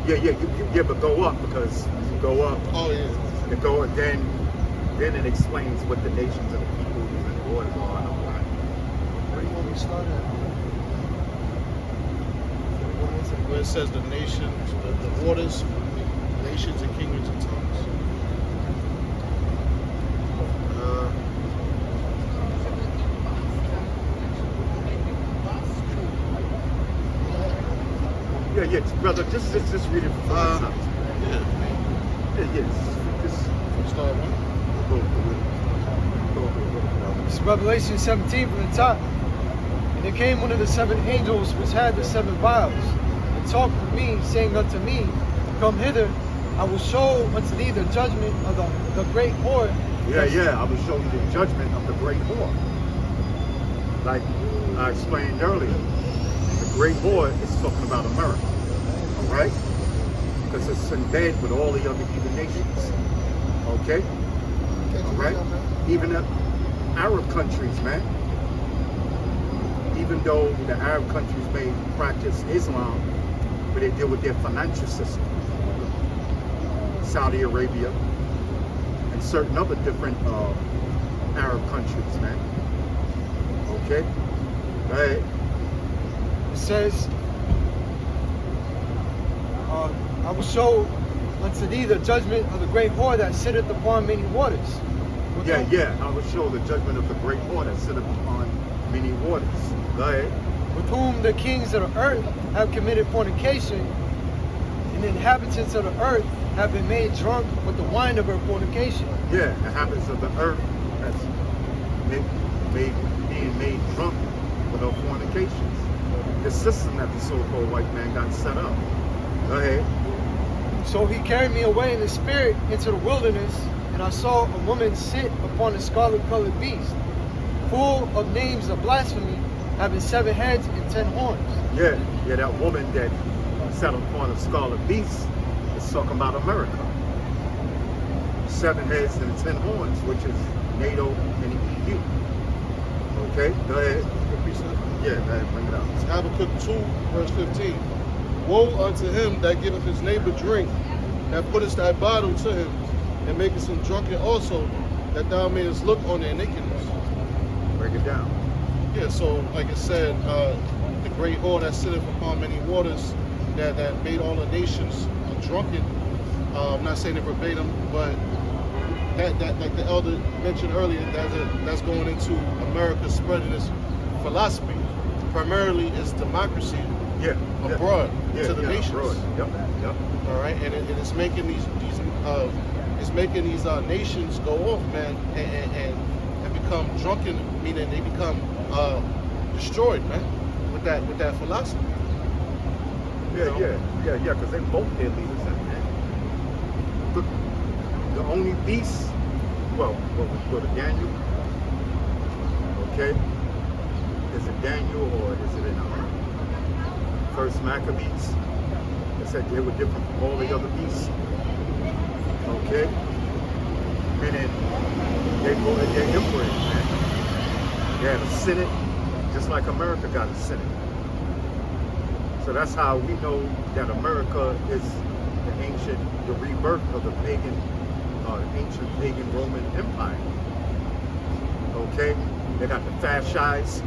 14. Yeah, but go up, because you go up. Oh, yeah. You go, and then it explains what the nations and the people and the waters are and all that. Where do you want me to start at? Where it says the nations, the waters, nations and kingdoms and tongues. Yeah, brother, just read it from the top. Just start one. It's Revelation 17 from the top. And there came one of the 7 angels which had the 7 vials, and talked with me, saying unto me, come hither, I will show unto thee the judgment of the great whore. I will show you the judgment of the great whore. Like I explained earlier, the great whore is talking about America, all right? Because it's in bed with all the other heathen nations, okay? All right? Even the Arab countries, man. Even though the Arab countries may practice Islam, but they deal with their financial system. Saudi Arabia and certain other different Arab countries, man. Okay? Right. It says, I will show unto thee the judgment of the great whore that sitteth upon many waters. I will show the judgment of the great whore that sitteth upon many waters. Go ahead. With whom the kings of the earth have committed fornication, and the inhabitants of the earth have been made drunk with the wine of her fornication. Yeah, the inhabitants of the earth that's being made drunk with her fornications. The system that the so-called white man got set up. Go ahead. So he carried me away in the spirit into the wilderness, and I saw a woman sit upon a scarlet-colored beast, full of names of blasphemy, having 7 heads and 10 horns. Yeah, that woman that sat upon a scarlet beast is talking about America. 7 heads and 10 horns, which is NATO and the EU. Okay, go ahead. Yeah, go ahead, bring it out. It's Habakkuk 2, verse 15. Woe unto him that giveth his neighbor drink, that puttest thy bottle to him, and makest him drunken also, that thou mayest look on their nakedness. Break it down. Yeah, so like it said, the great whore that sitteth upon many waters, that made all the nations drunken. I'm not saying it verbatim, but that like the elder mentioned earlier, that's going into America spreading this philosophy. Primarily, it's democracy abroad to the nations. Abroad. Yep. All right, and it's making these nations go off, man, and become drunken, meaning they become destroyed, man, with that philosophy. Yeah, because they both their leaders in there. The only beast, well, we go to Daniel, okay? Is it Daniel or is it in First Maccabees? It said they were different from all the other beasts, okay? Meaning they voted their emperor, man. They had a senate, just like America got a senate. So that's how we know that America is the rebirth of the ancient pagan Roman Empire. Okay? They got the fascists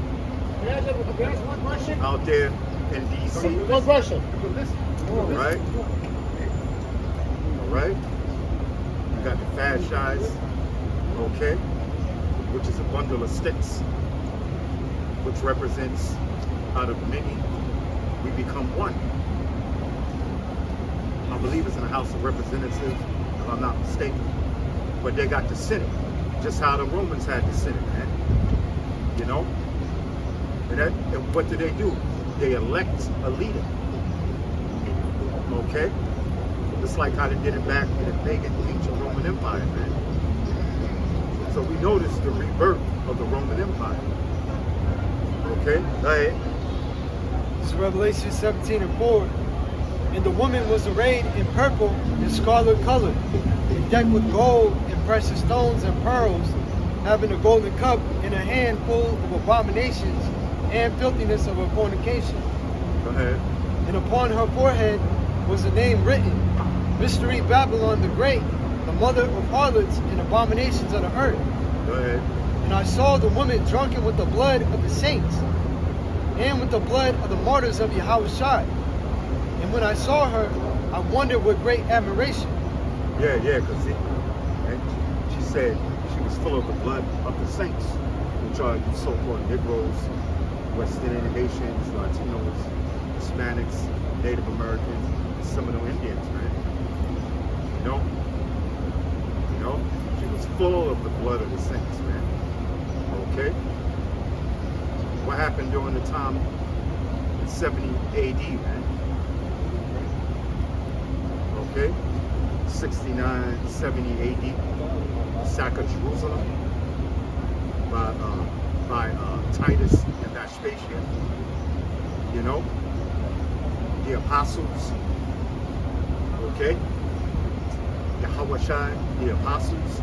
out there in DC. No question. Right? Alright? You got the fascists, okay? Which is a bundle of sticks, which represents out of many we become one. I believe it's in the House of Representatives, if I'm not mistaken. But they got the Senate, just how the Romans had the Senate, man. You know? And what do? They elect a leader. Okay? Just like how they did it back in the pagan ancient Roman Empire, man. So we notice the rebirth of the Roman Empire. Okay? Go ahead. This is Revelation 17:4. And the woman was arrayed in purple and scarlet color, and decked with gold and precious stones and pearls, having a golden cup in her hand full of abominations and filthiness of her fornication. Go ahead. And upon her forehead was a name written, Mystery Babylon the Great, the mother of harlots and abominations of the earth. Go ahead. And I saw the woman drunken with the blood of the saints, and with the blood of the martyrs of Yahushua. And when I saw her, I wondered with great admiration. Yeah, because she said she was full of the blood of the saints, which are so-called Negroes, West Indian Haitians, Latinos, Hispanics, Native Americans, Seminole Indians, man. You know, she was full of the blood of the saints, man. Okay? What happened during the time in 70 AD, man? Okay? 69, 70 AD, sack of Jerusalem by Titus and Vespasian. You know? The apostles. Okay? Yahushua, the apostles.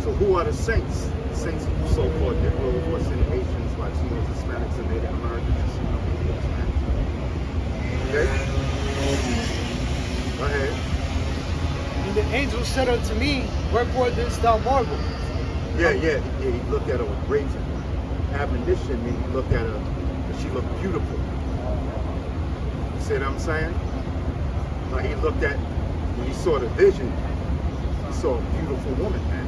So who are the saints? The saints are so-called Negroes, West Indian Haitians, Latinos, Hispanics, and Native Americans, and Seminole Indians, man. Okay? Go ahead. And the angel said unto me, wherefore didst thou marvel? Yeah, he looked at her with great admonition, and he looked at her, and she looked beautiful. You see what I'm saying? Like he looked at, when he saw the vision, he saw a beautiful woman, man.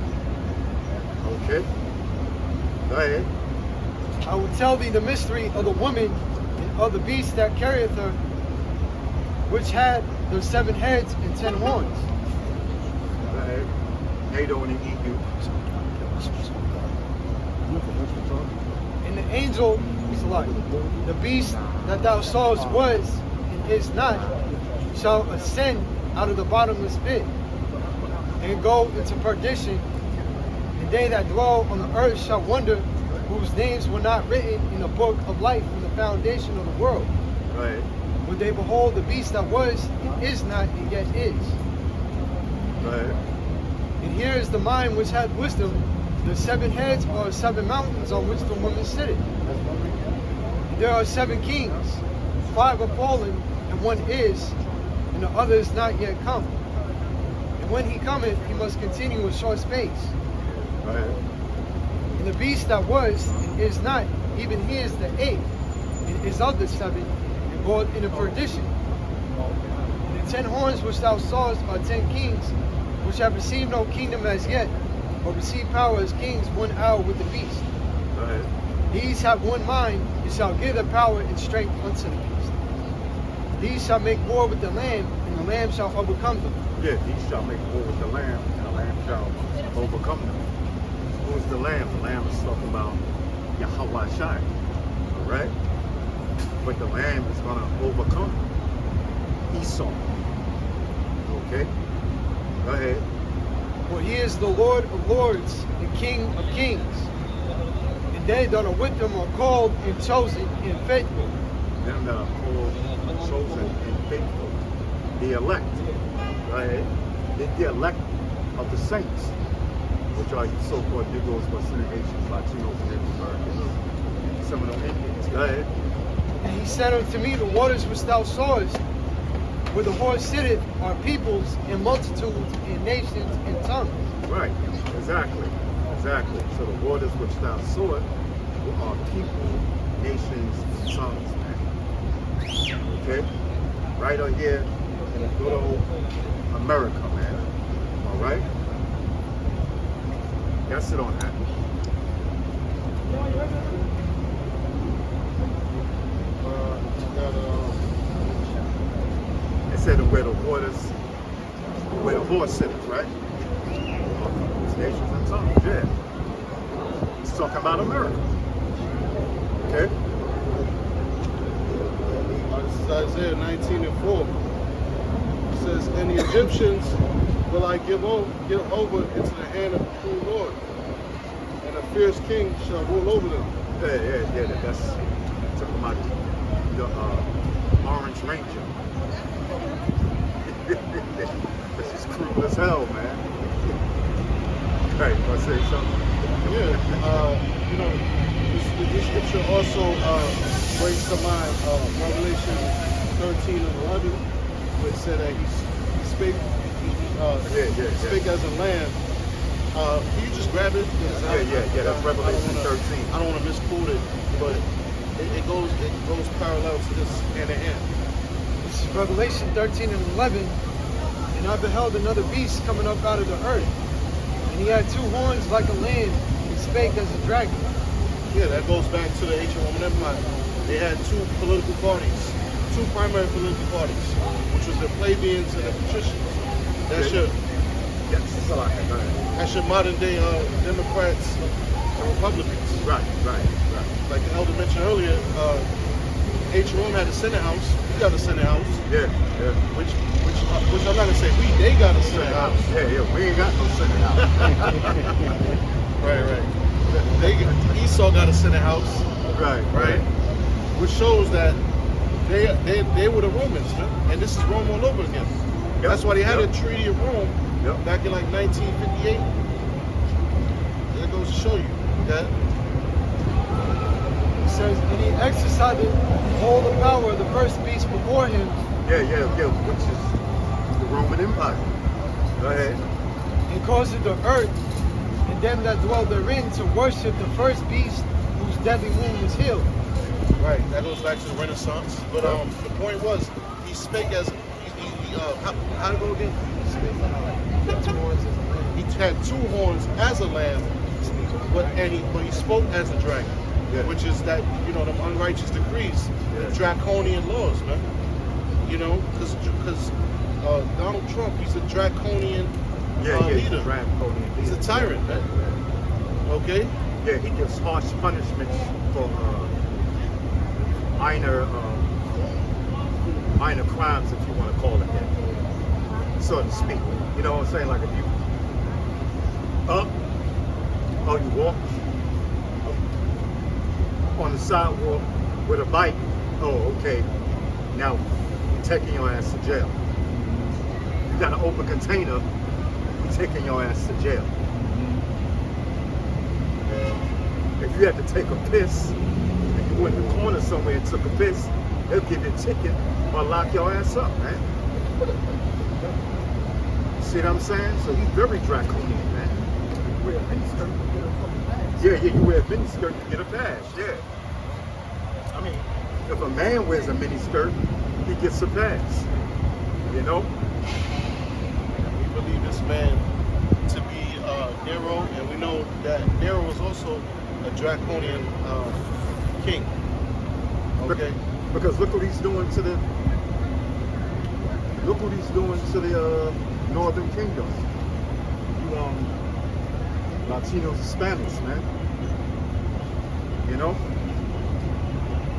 Okay? Go ahead. I will tell thee the mystery of the woman and of the beast that carrieth her, which had the 7 heads and 10 horns. Go ahead. NATO and the EU. And the angel was like, the beast that thou sawest was and is not, shall ascend out of the bottomless pit and go into perdition. And they that dwell on the earth shall wonder, whose names were not written in the book of life from the foundation of the world. Right. When they behold the beast that was, and is not, and yet is. Right. And here is the mind which hath wisdom. The 7 heads are 7 mountains on which the woman sitteth. There are 7 kings, 5 are fallen, and 1 is, and the other is not yet come. And when he cometh, he must continue a short space. Right. And the beast that was, and is not, even he is the 8th, and is of the 7, and goeth into perdition. And the 10 horns which thou sawest are 10 kings, which have received no kingdom as yet, but receive power as kings 1 hour with the beast. Right. These have 1 mind, and shall give the power and strength unto the beast. These shall make war with the Lamb, and the Lamb shall overcome them. Yeah, these shall make war with the Lamb, and the Lamb shall overcome them. Who is the Lamb? The Lamb is talking about Yahweh Shai. All right? But the Lamb is going to overcome Esau. Okay? Go ahead. For he is the Lord of lords, and King of kings. And they that are with him are called and chosen and faithful. Them that are called, chosen, and faithful. The elect. Go ahead. The elect of the saints, which are so-called Negroes, Western Asians, Latinos, Native Americans, Seminole Indians. Go ahead. And he said unto me, the waters which thou sawest, where the horse sitteth, are peoples and multitudes and nations and tongues. Right. Exactly. Exactly. So the waters which thou sawest are people, nations, and tongues, man. Okay? Right on here in good old America, man. All right? That's it on that. It said where the waters, where the horse sitteth, right? It's nations and tongues, yeah. It's talking about America. Okay? This is Isaiah 19:4. It says, and the Egyptians will I give over into the hand of the true Lord, and a fierce king shall rule over them. Yeah. That's talking about the Orange Ranger. This is cruel as hell, man. Right, want to say something? Yeah, you know, this scripture also brings to mind Revelation 13 and 11, where it said that he spake, spake as a lamb. Can you just grab it? Yeah, that's Revelation 13. I don't want to misquote it, but it goes parallel to this hand in hand. This is Revelation 13 and 11. And I beheld another beast coming up out of the earth. And he had 2 horns like a lamb, and spake as a dragon. Yeah, that goes back to the ancient Roman Empire. They had 2 political parties, 2 primary political parties, which was the plebeians and the patricians. That's your modern day Democrats and Republicans. Right. Like the elder mentioned earlier, H. Rome had a Senate House. We got a Senate House. Yeah. Which I'm not gonna say they got a Senate House. Yeah, we ain't got no Senate House. Right. Esau got a Senate House. Right. Which shows that they were the Romans, man. And this is Rome all over again. Yep. That's why they had a Treaty of Rome back in like 1958. That goes to show you, okay? It says, and he exercised all the power of the first beast before him. Yeah, which is the Roman Empire. Go ahead. And caused the earth and them that dwell therein to worship the first beast whose deadly wound was healed. Right, that goes back to the Renaissance. But the point was, he spake as how to go again? He had 2 horns as a lamb, but he spoke as a dragon, which is that them unrighteous decrees, the draconian laws, man. Because Donald Trump, he's a draconian leader. Draconian. He's a tyrant, man. Okay. Yeah, he gives harsh punishments for minor crimes, if you want to call it that. so to speak. You know what I'm saying? Like if you up, or you walk on the sidewalk with a bike, oh, okay, now we're taking your ass to jail. You got an open container, we're taking your ass to jail. If you had to take a piss, and you went in the corner somewhere and took a piss, they'll give you a ticket or lock your ass up, man. See what I'm saying? So he's very draconian, man. You wear a miniskirt, you get a fucking pass. Yeah, you wear a miniskirt, you get a pass, yeah. I mean, if a man wears a miniskirt, he gets a pass. You know? We believe this man to be Nero, and we know that Nero was also a draconian king. Okay? Because look what he's doing to the Northern Kingdom. You Latinos and Spanish, man. You know?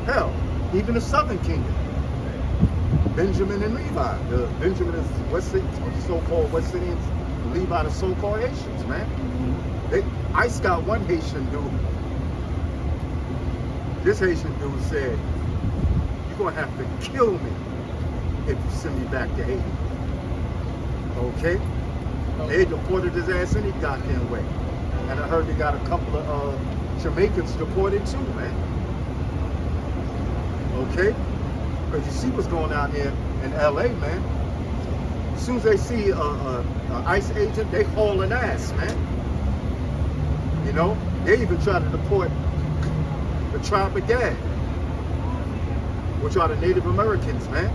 Hell, even the Southern Kingdom. Benjamin and Levi. Benjamin is so-called West Indians, Levi the so-called Haitians, man. ICE got one Haitian dude. This Haitian dude said, "You're gonna have to kill me if you send me back to Haiti." Okay? They deported his ass any goddamn way. And I heard they got a couple of Jamaicans deported too, man. Okay? Because you see what's going on here in LA, man. As soon as they see a ICE agent, they hauling ass, man. You know? They even try to deport the tribe of Gad, which are the Native Americans, man.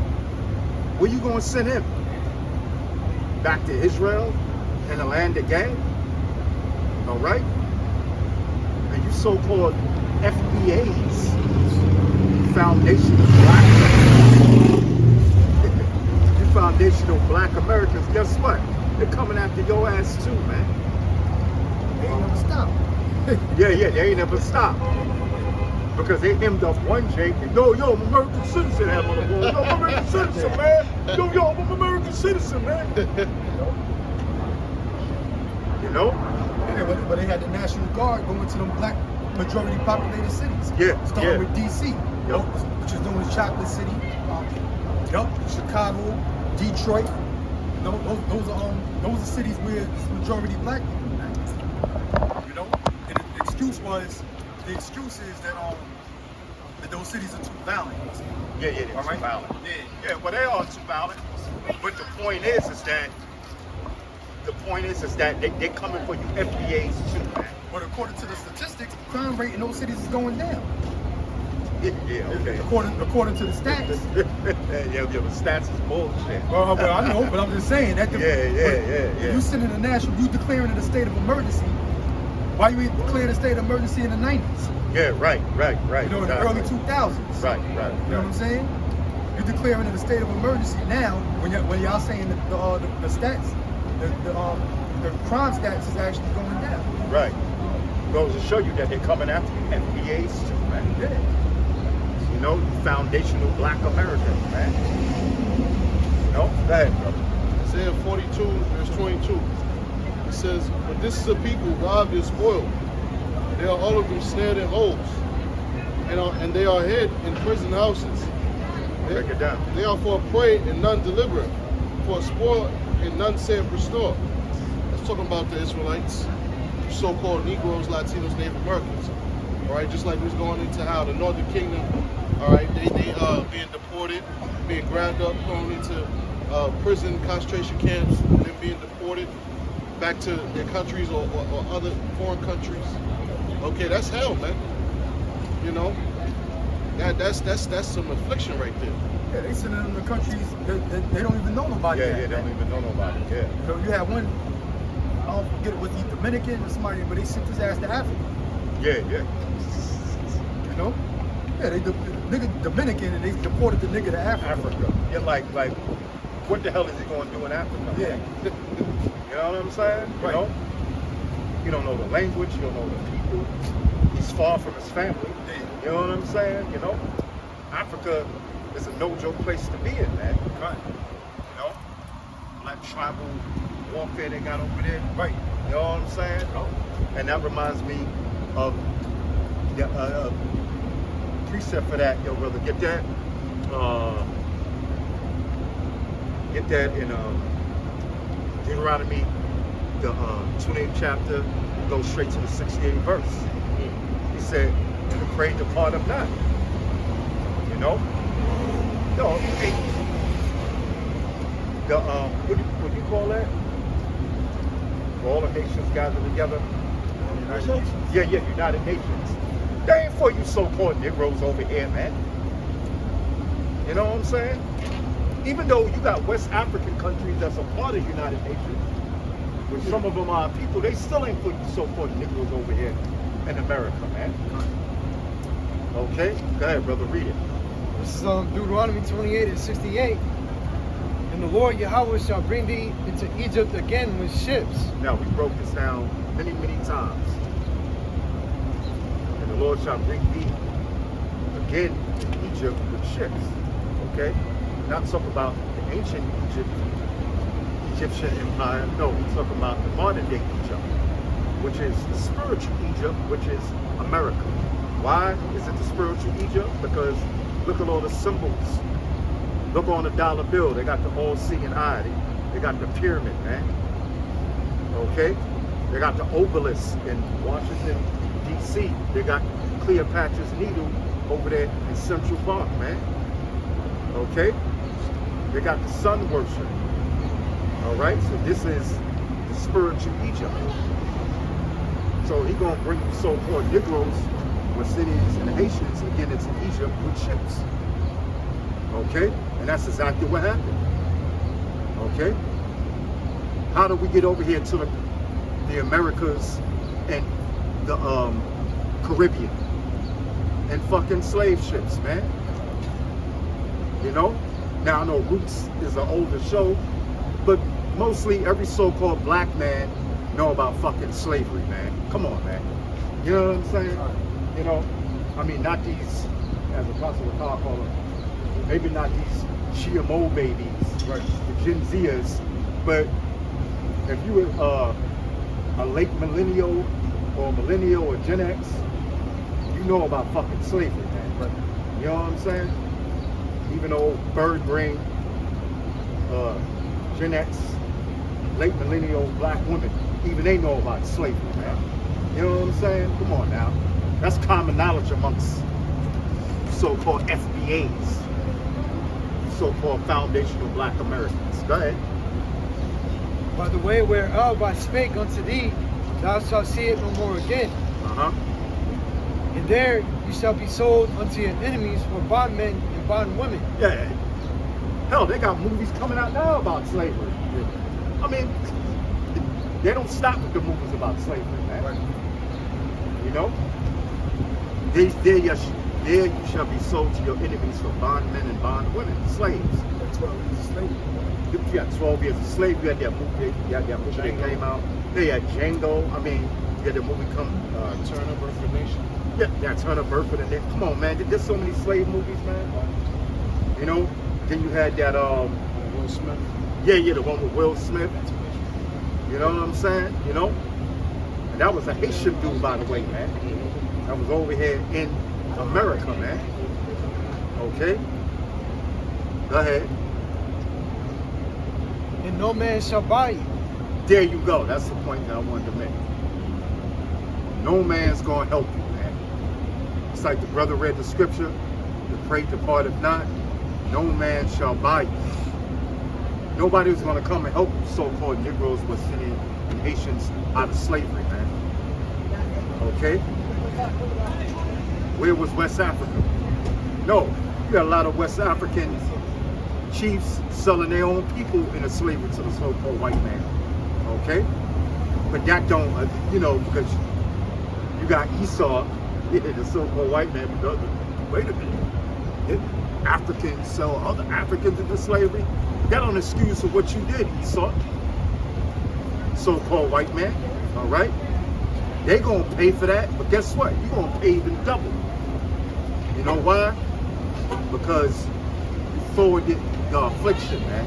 Where you gonna send him? Back to Israel and the land of Gad? All right? And you so-called FBAs, foundational black Americans, guess what? They're coming after your ass too, man. They ain't never stop. Yeah, they ain't never stopped. Because they hemmed up one Jake and yo, I'm an American citizen, that on the wall. Yo, I'm an American citizen, man. Yo, I'm an American citizen, man. You know? Yeah, but they had the National Guard going to them black majority populated cities. Yeah, Starting with DC, Yep. which is known as Chocolate City. Chicago, Detroit. Those are cities where it's majority black people now. You know, and the excuse is that those cities are too violent. Yeah, they're All too right. violent. Yeah. Yeah, well, they are too violent. But the point is that they're coming for you FBAs too, man. But according to the statistics, crime rate in those cities is going down. Yeah, okay. According to the stats. yeah, but stats is bullshit. Well, I know, but I'm just saying that. Yeah. If you sitting in a national, you declaring it a state of emergency. Why you ain't declaring a state of emergency in the 90s? Yeah, right. You know, in the early 2000s. Right. You know what I'm saying? You're declaring it a state of emergency now when y'all saying that the stats, the crime stats is actually going down. Right. Goes to show you that they're coming after you FBAs too, man. Yeah. You know, foundational black Americans, man. You know, go ahead, brother. Isaiah 42, verse 22. It says, "But this is a people robbed and spoiled. They are all of them snared in holes, and they are hid in prison houses. Break it down. They are for a prey and none deliver, for a spoil and none saith restore." That's talking about the Israelites, so-called Negroes, Latinos, Native Americans. All right, just like we was going into how the Northern Kingdom, all right, they being deported, being grabbed up, thrown into prison, concentration camps, then being deported back to their countries or other foreign countries. Okay, that's hell, man. You know, that's some affliction right there. Yeah, they sending them to countries that they don't even know nobody. Yeah, they don't even know nobody. Yeah. So you have one, I don't forget it was the Dominican or somebody, but they sent his ass to Africa. Yeah. You know? Yeah, the nigga Dominican and they deported the nigga to Africa. Yeah, like, what the hell is he going to do in Africa? Yeah. You know what I'm saying? Right. You know? You don't know the language, you don't know the people. He's far from his family. Yeah. You know what I'm saying? You know? Africa is a no-joke place to be in, man. Right. You know? black tribal warfare they got over there. Right. You know what I'm saying? And that reminds me of the precept for that. Yo, brother, get that. Get that in Deuteronomy, the 28th chapter, go straight to the 68th verse. He said, and pray depart of not. You know? No, the what do you call that? All the nations gathered together. Yeah, United Nations. They ain't for you so-called Negroes over here, man. You know what I'm saying? Even though you got West African countries that's a part of United Nations, which some of them are people, they still ain't for you so-called Negroes over here in America, man. Okay? Go ahead, brother, read it. This is Deuteronomy 28 and 68. And the Lord Yahweh shall bring thee into Egypt again with ships. Now, we broke this down many, many times. And the Lord shall bring thee again in Egypt with ships. Okay? Not talking about the ancient Egyptian empire. No, we're talking about the modern day Egypt, which is the spiritual Egypt, which is America. Why is it the spiritual Egypt? Because look at all the symbols. Look on the dollar bill. They got the all-seeing eye. They got the pyramid, man. Okay? They got the obelisk in Washington, D.C. They got Cleopatra's Needle over there in Central Park, man. Okay? They got the sun worship. All right? So this is the spiritual Egypt. So he gonna bring you so-called Negroes with cities and Haitians again into Egypt with ships. Okay? And that's exactly what happened. Okay? How do we get over here to the Americas and the Caribbean? And fucking slave ships, man. You know? Now I know Roots is an older show, but mostly every so-called black man know about fucking slavery, man. Come on, man. You know what I'm saying? You know, I mean, not these, as Apostle McCall call them, maybe not these GMO babies, right? The Gen Zers, but if you were a late millennial or Gen X, you know about fucking slavery, man. Right? You know what I'm saying? Even old bird brain, Gen X, late millennial black women, even they know about slavery, man. You know what I'm saying? Come on now. That's common knowledge amongst so-called FBAs, so-called foundational black Americans. Go ahead. By the way whereof I spake unto thee, thou shalt see it no more again. And there you shall be sold unto your enemies for bondmen and bondwomen. Yeah. Hell, they got movies coming out now about slavery. I mean, they don't stop with the movies about slavery, man. Right. You know? There you shall be sold to your enemies for bondmen and bondwomen, slaves. 12 years of slavery. You got 12 years of slavery. You had that movie, that came out. They had Django. I mean, you had the movie come. Turn of Birth of a Nation. Yeah, Turn of Birth of a Nation. Come on, man. There's so many slave movies, man. You know? Then you had that, Will Smith. Yeah, the one with Will Smith. You know what I'm saying? You know? And that was a Haitian dude, by the way, man. That was over here in America, man. Okay? Go ahead. And no man shall buy you. There you go. That's the point that I wanted to make. No man's going to help you, man. It's like the brother read the scripture, the pray departeth not. No man shall buy you. Nobody was going to come and help so-called Negroes, West Indian, and Haitians out of slavery, man. Okay? Where was West Africa? No, you got a lot of West African chiefs selling their own people into slavery to the so-called white man. Okay? But that don't, you know, because you got Esau, the so-called white man, but wait a minute. Africans sell other Africans into slavery. That don't excuse for what you did, Esau. So-called white man, all right? They gonna pay for that, but guess what? You're gonna pay even double. You know why? Because you forwarded the affliction, man.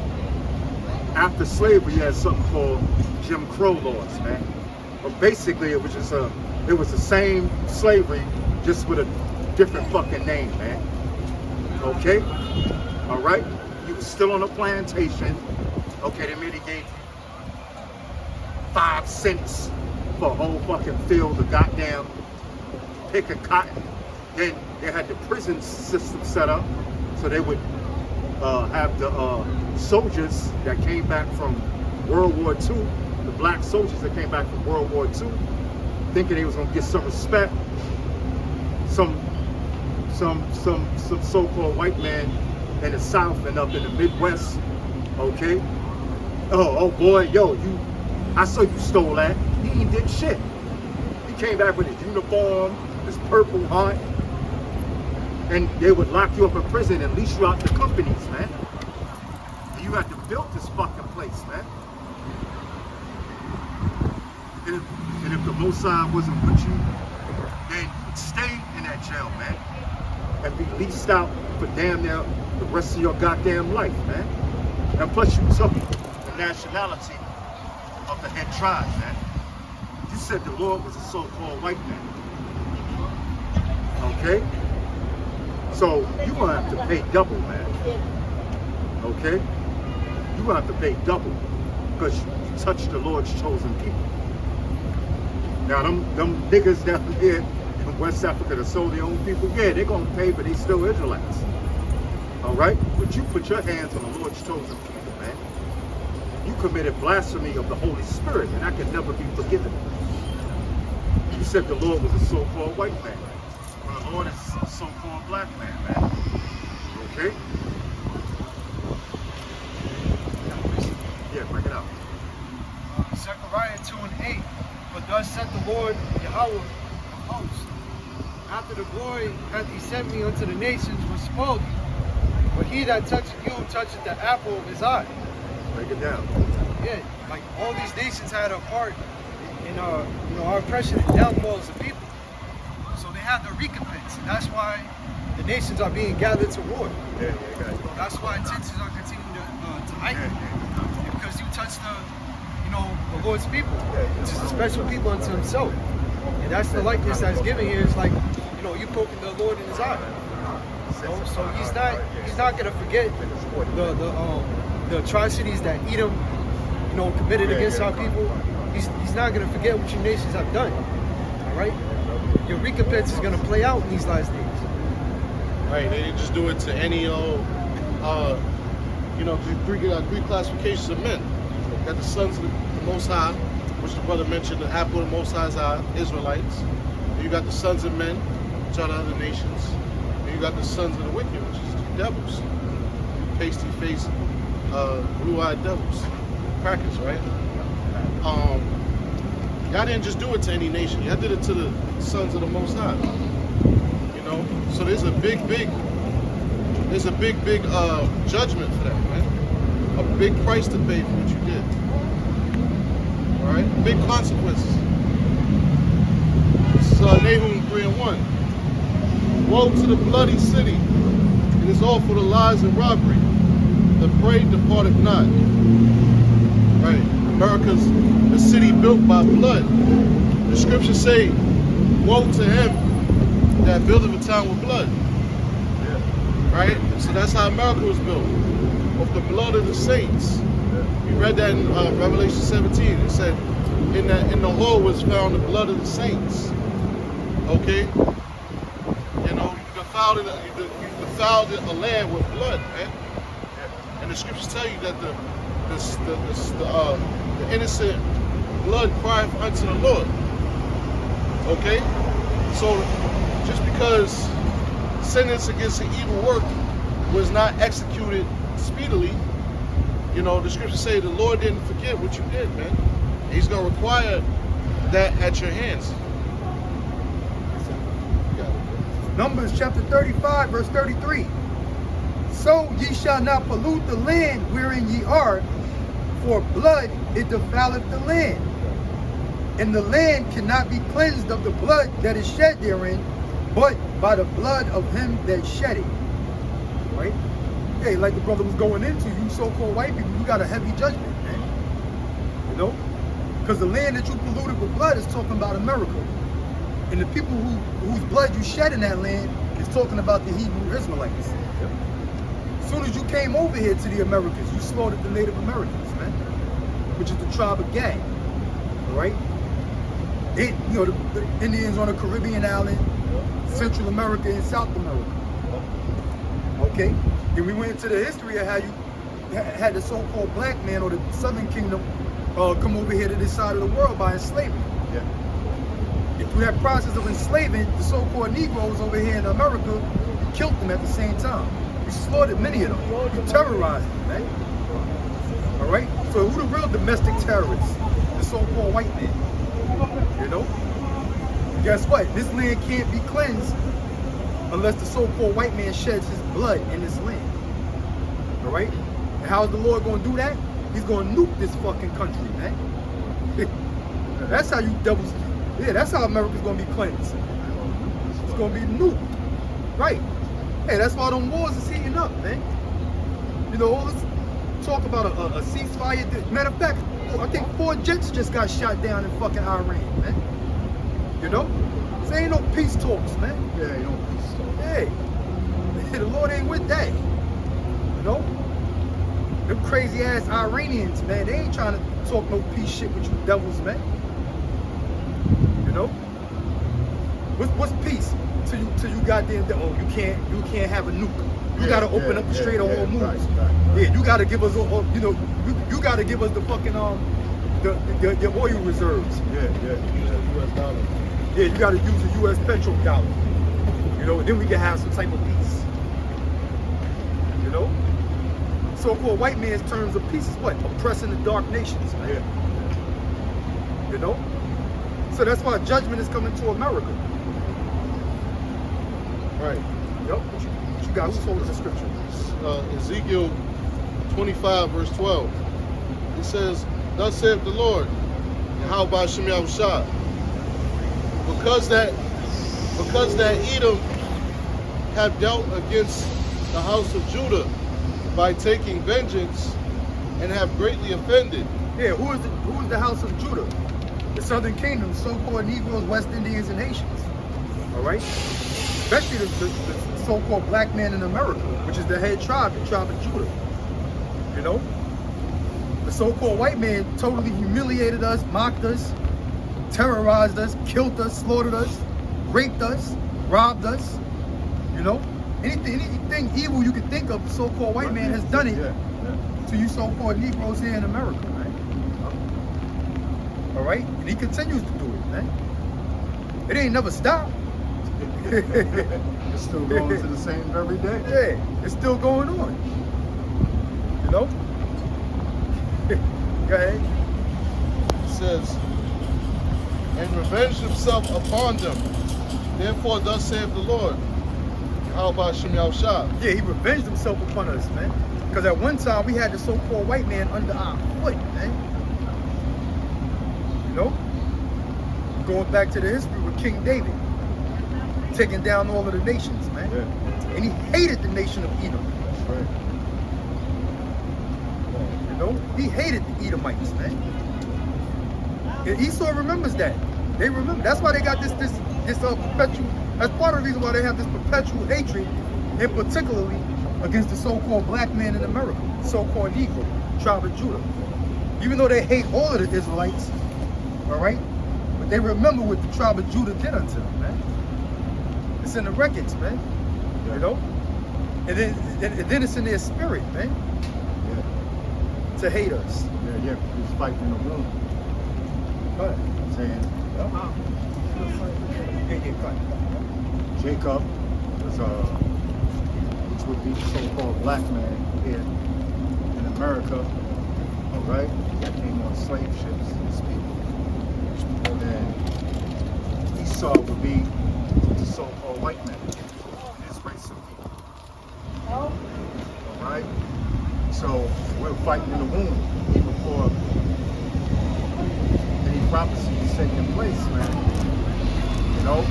after slavery, you had something called Jim Crow laws, man. But basically, it was the same slavery, just with a different fucking name, man. Okay? All right? You was still on a plantation. Okay, they maybe gave 5 cents for a whole fucking field of goddamn pick of cotton. Then they had the prison system set up, so they would have the soldiers that came back from World War II, the black soldiers that came back from World War II, thinking they was gonna get some respect. Some so-called white man in the South and up in the Midwest, okay? Oh boy, yo, I saw you stole that. He ain't did shit. He came back with his uniform, his purple heart, and they would lock you up in prison and lease you out to companies, man. And you had to build this fucking place, man. And if the Mossad wasn't with you, then you'd stay in that jail, man. And be leased out for damn near the rest of your goddamn life, man. And plus you took the nationality of the head tribe, man. You said the Lord was a so-called white man. Okay? So you're gonna have to pay double, man. Okay? You're gonna have to pay double because you touched the Lord's chosen people. Now them niggas down here in West Africa that sold their own people, yeah, they're gonna pay, but they still Israelites. All right? But you put your hands on the Lord's chosen people, man. You committed blasphemy of the Holy Spirit, and that can never be forgiven. You said the Lord was a so-called white man. Well, the Lord is a so-called black man, man. Okay? Yeah, bring it out. Zechariah 2:8. But thus said the Lord Yahweh of hosts, after the glory hath he sent me unto the nations was spoiled you. But he that toucheth you toucheth the apple of his eye. Break it down. Yeah, like all these nations had a part in our oppression and downfall as a people. So they have the recompense, and that's why the nations are being gathered to war. Yeah, got it. That's why tensions are continuing to heighten. Because you touch the Lord's people, which is a special people unto himself. And that's the likeness that's given here. It's like, you poking the Lord in his eye. So he's not gonna forget the atrocities that Edom, committed against our people. He's not gonna forget what your nations have done. All right? Your recompense is gonna play out in these last days. Right, they didn't just do it to any three classifications of men. Got the sons of the Most High, which the brother mentioned, the apple of the Most High's eye, Israelites. And you got the sons of men, which are the other nations. And you got the sons of the wicked, which is the devils. Pasty-faced, blue-eyed devils. Crackers, right? Y'all didn't just do it to any nation. Y'all did it to the sons of the Most High. So there's a big judgment for that, man. A big price to pay for what you did. All right, big consequences. This is Nahum 3:1. Woe to the bloody city! It is all for the lies and robbery. The prey departed not. Right, America's the city built by blood. The scriptures say, "Woe to him that buildeth a town with blood." Right, so that's how America was built. Of the blood of the saints. We read that in Revelation 17. It said, in the hole was found the blood of the saints. Okay? You defiled the land with blood, man. And the scriptures tell you that the innocent blood crieth unto the Lord. Okay? So just because sentence against an evil work was not executed speedily, the scriptures say the Lord didn't forget what you did, man. He's going to require that at your hands. Numbers chapter 35, verse 33. So ye shall not pollute the land wherein ye are, for blood it defileth the land. And the land cannot be cleansed of the blood that is shed therein, but by the blood of him that shed it. Right? hey, like the brother was going into, you so-called white people, you got a heavy judgment, man. You know? Because the land that you polluted with blood is talking about America. And the people whose blood you shed in that land is talking about the Hebrew Israelites. As soon as you came over here to the Americas, you slaughtered the Native Americans, man, which is the tribe of Gad, all right? You know, the Indians on the Caribbean island, Central America and South America. Okay? Then we went into the history of how you had the so-called black man or the Southern Kingdom come over here to this side of the world by enslavement. Yeah. And through that process of enslaving the so-called Negroes over here in America, you killed them at the same time. You slaughtered many of them. You terrorized them, man. All right? So who the real domestic terrorists? The so-called white man. You know? Guess what? This land can't be cleansed unless the so-called white man sheds his blood in this land. All right? And how's the Lord going to do that? He's going to nuke this fucking country, man. That's how you devils... Yeah, that's how America's going to be cleansed. It's going to be nuked. Right. Hey, that's why them wars is heating up, man. You know, all this talk about a ceasefire. Matter of fact, I think 4 jets just got shot down in fucking Iran, man. You know? So ain't no peace talks, man. Yeah, ain't no peace talks. Hey, the Lord ain't with that. You know? Them crazy ass Iranians, man, they ain't trying to talk no peace shit with you devils, man. You know? What's peace? Till you goddamn, oh, you can't have a nuke. You gotta open up the Strait of Hormuz. Right. Yeah, you gotta give us, you know, you gotta give us the fucking the oil reserves. Yeah. US dollar. Yeah, you gotta use the U.S. petrol dollar. You know, then we can have some type of peace. You know, so-called white man's terms of peace is what? Oppressing the dark nations, man. Yeah. You know, so that's why judgment is coming to America. Right. Yep. What you got? Who told us the scripture? Ezekiel 25 verse 12. It says, "Thus saith the Lord, how by Shem Yahushua, because that Edom have dealt against the house of Judah by taking vengeance and have greatly offended." Yeah, who is the house of Judah? The Southern Kingdom, so-called Negroes, West Indians, and Haitians. All right, especially the so-called black man in America, which is the head tribe, the tribe of Judah. You know, the so-called white man totally humiliated us, mocked us, terrorized us, killed us, slaughtered us, raped us, robbed us. You know, anything evil you can think of, the so-called white man has done it to you so-called Negroes here in America, man. All right, and he continues to do it, man. It ain't never stopped. It's still going to the same every day. Yeah, it's still going on. You know? Go ahead. It says, "And revenge himself upon them. Therefore thus saith the Lord, how by Shem Yahushua." Yeah, he revenged himself upon us, man. Because at one time we had the so-called white man under our foot, man. You know? Going back to the history with King David, taking down all of the nations, man. Yeah. And he hated the nation of Edom. That's right. You know? He hated the Edomites, man. And Esau remembers that. They remember. That's why they got this perpetual. That's part of the reason why they have this perpetual hatred, and particularly against the so-called black man in America, so-called Negro, tribe of Judah. Even though they hate all of the Israelites, all right, but they remember what the tribe of Judah did unto them, man. It's in the records, man. You know, and then it's in their spirit, man, to hate us. Yeah. He was fighting in the room. Go ahead. Saying Jacob was which would be the so-called black man here in America, all right, that came on slave ships and people. And then Esau would be the so-called white man, his race of people. All right? So we're fighting in the womb before any prophecy is taking place, man. You know,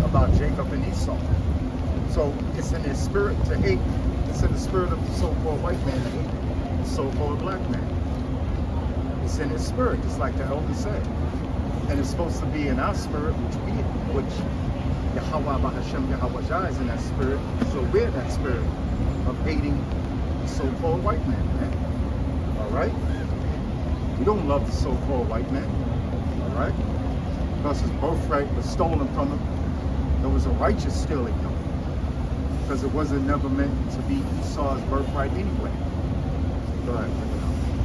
about Jacob and Esau. So it's in their spirit to hate. It's in the spirit of the so-called white man to hate the so-called black man. It's in his spirit, just like the elder said. And it's supposed to be in our spirit, which Yahweh Bahashem Yahweh Jah is in that spirit. So we're that spirit of hating the so-called white man. All right? We don't love the so-called white man. All right? Because his birthright was stolen from him. There was a righteous stealing him. Because it wasn't never meant to be Esau's birthright anyway. Go ahead.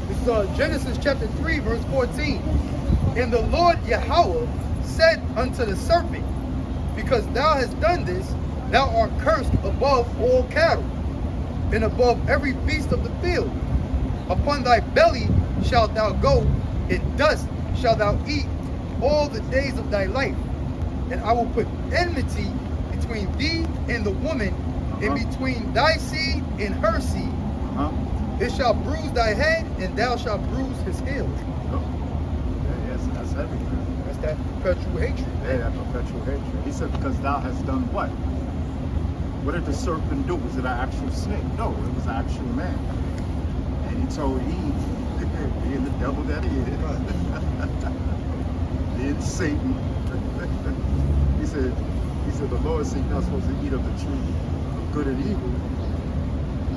This is Genesis chapter 3, verse 14. And the Lord Yahweh said unto the serpent, because thou hast done this, thou art cursed above all cattle, and above every beast of the field. Upon thy belly shalt thou go, and dust shalt thou eat all the days of thy life. And I will put enmity between thee and the woman, and between thy seed and her seed. It shall bruise thy head, and thou shalt bruise his heel. Yes, that's everything. That's that perpetual hatred. Yeah, that perpetual hatred. He said, because thou hast done what? What did the serpent do? Was it an actual snake? No, it was an actual man. And he told Eve, being the devil that he is, being Satan, he said, the Lord said, you're not supposed to eat of the tree of good and evil.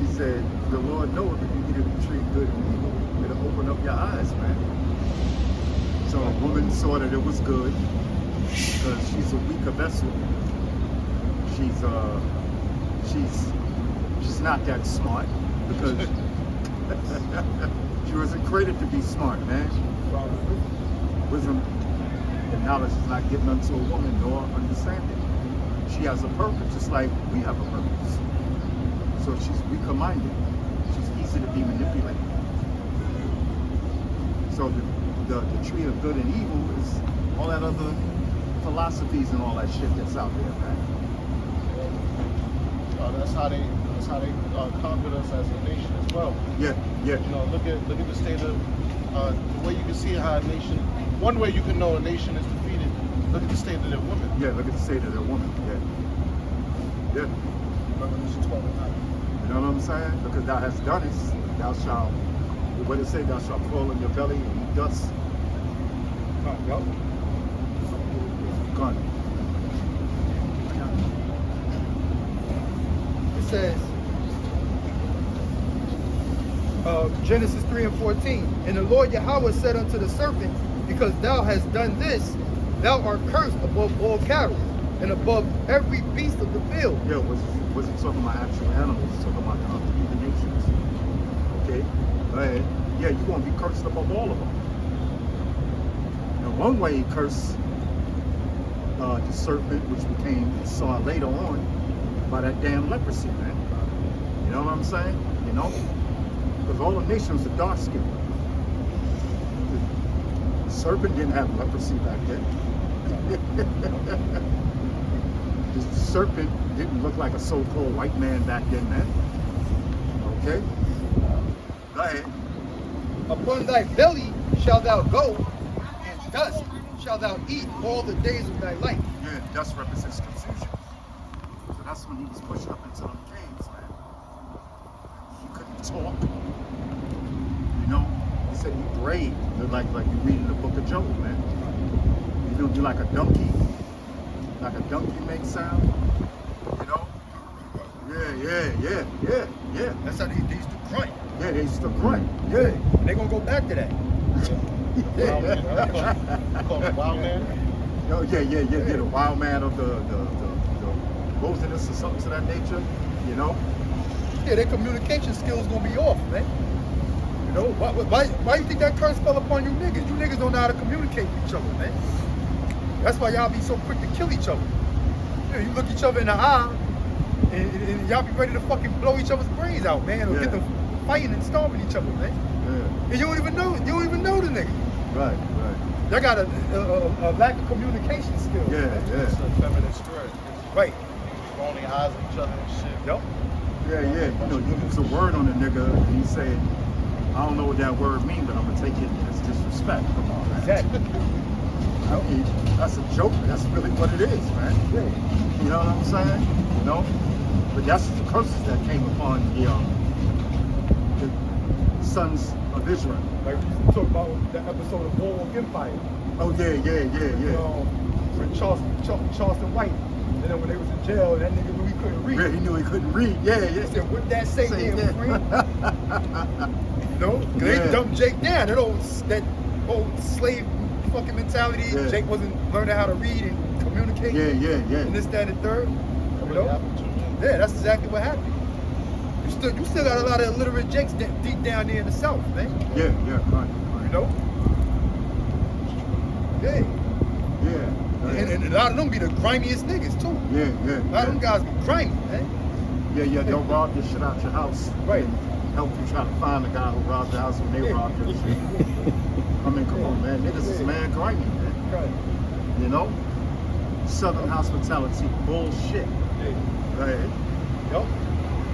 He said, the Lord knows if you eat of the tree of good and evil, it'll open up your eyes, man. So a woman saw that it was good because she's a weaker vessel. She's not that smart because she wasn't created to be smart, man. Wisdom and knowledge is not given unto a woman nor understanding. She has a purpose, just like we have a purpose. So she's weaker-minded. She's easy to be manipulated. So the tree of good and evil is all that other philosophies and all that shit that's out there, man. That's how they conquered us as a nation as well. Yeah. You know, look at the state of the way you can see how a nation. One way you can know a nation is defeated. Look at the state of their women. Yeah, look at the state of their woman. Yeah. Revelation 12 and 9. You know what I'm saying? Because thou hast done it, thou shalt. What did it say? Thou shalt crawl in your belly and eat dust. Gone. It says, Genesis 3 and 14. And the Lord Yahweh said unto the serpent, because thou hast done this, thou art cursed above all cattle, and above every beast of the field. Yeah, wasn't talking about actual animals, it's talking about the nations. Okay? Go ahead. Yeah, you're going to be cursed above all of them. And one way he cursed the serpent, which became Esau later on, by that damn leprosy, man. You know what I'm saying? You know? Because all the nations are dark skinned. The serpent didn't have leprosy back then. The serpent didn't look like a so-called white man back then, man. Okay? Go ahead. Upon thy belly shalt thou go, and dust shalt thou eat all the days of thy life. Yeah, dust represents confusion. So that's when he was pushed up into them caves, man. He couldn't talk. You know, he said he brayed, like you read in the book of Job, man. You know, you like a donkey. Like a donkey makes sound. You know? Yeah. That's how they used to grunt. Yeah, they used to grunt. Yeah, and they're gonna go back to that. Called the wild man. Oh, yeah. The wild man of the wilderness or something to that nature, you know? Yeah, their communication skills gonna be off, man. You know, why you think that curse fell upon you niggas? You niggas don't know how to communicate with each other, man. That's why y'all be so quick to kill each other. You know, you look each other in the eye, and y'all be ready to fucking blow each other's brains out, man, or get them fighting and storming each other, man. Yeah. And you don't even know the nigga. Right. They got a lack of communication skills. Yeah. It's a feminine spirit. Right. Rolling eyes at each other and shit. Yup. Yeah. You know, you use a word on a nigga, and he said, I don't know what that word means, but I'm gonna take it as disrespect. Come on, man. Exactly. I mean, that's a joke. That's really what it is, man. You know what I'm saying? You know? But that's the curses that came upon the sons of Israel. Like we used to talk about the episode of Boardwalk Empire. Oh, yeah. With Charleston White. And then when they was in jail, that nigga knew he couldn't read. Yeah, he knew he couldn't read. Yeah. He said, what that say there, that. friend? You know? 'Cause they dumped Jake down. That old slave fucking mentality. Yeah. Jake wasn't learning how to read and communicate. Yeah. And this, that, and the third. You know? Yeah, that's exactly what happened. You still got a lot of illiterate Jakes deep down there in the South, man. Yeah, right. You know? Yeah. And a lot of them be the grimiest niggas too. Yeah. A lot of them guys be grimy, man. Yeah, they'll rob your shit out your house. Right. And help you try to find the guy who robbed the house when they robbed your shit. I mean, come on, man. Niggas is man grimy, man. Right. You know? Southern hospitality bullshit. Go ahead. Yup.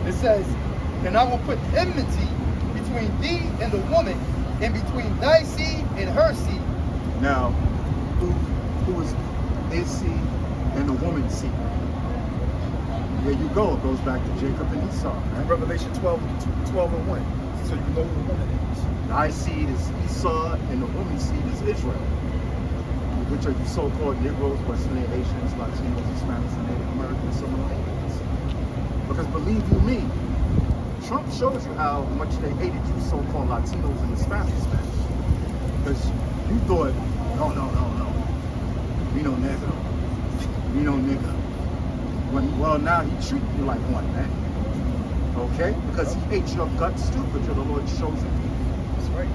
It says, and I will put enmity between thee and the woman, and between thy seed and her seed. Now, who is his seed and the woman's seed? There you go. It goes back to Jacob and Esau, man. Revelation 12 and 1. So you know who the woman is. Thy seed is Esau and the woman's seed is Israel, which are the so-called Negroes, West Indian Haitians, Latinos, Hispanics, and Native Americans, some of them. Because believe you me, Trump shows you how much they hated you so-called Latinos and Hispanics, man. Because you thought, no. We no nigga. Well, now he treating you like one, man. Okay? Because he hates your guts too, but you're the Lord's chosen people. That's right.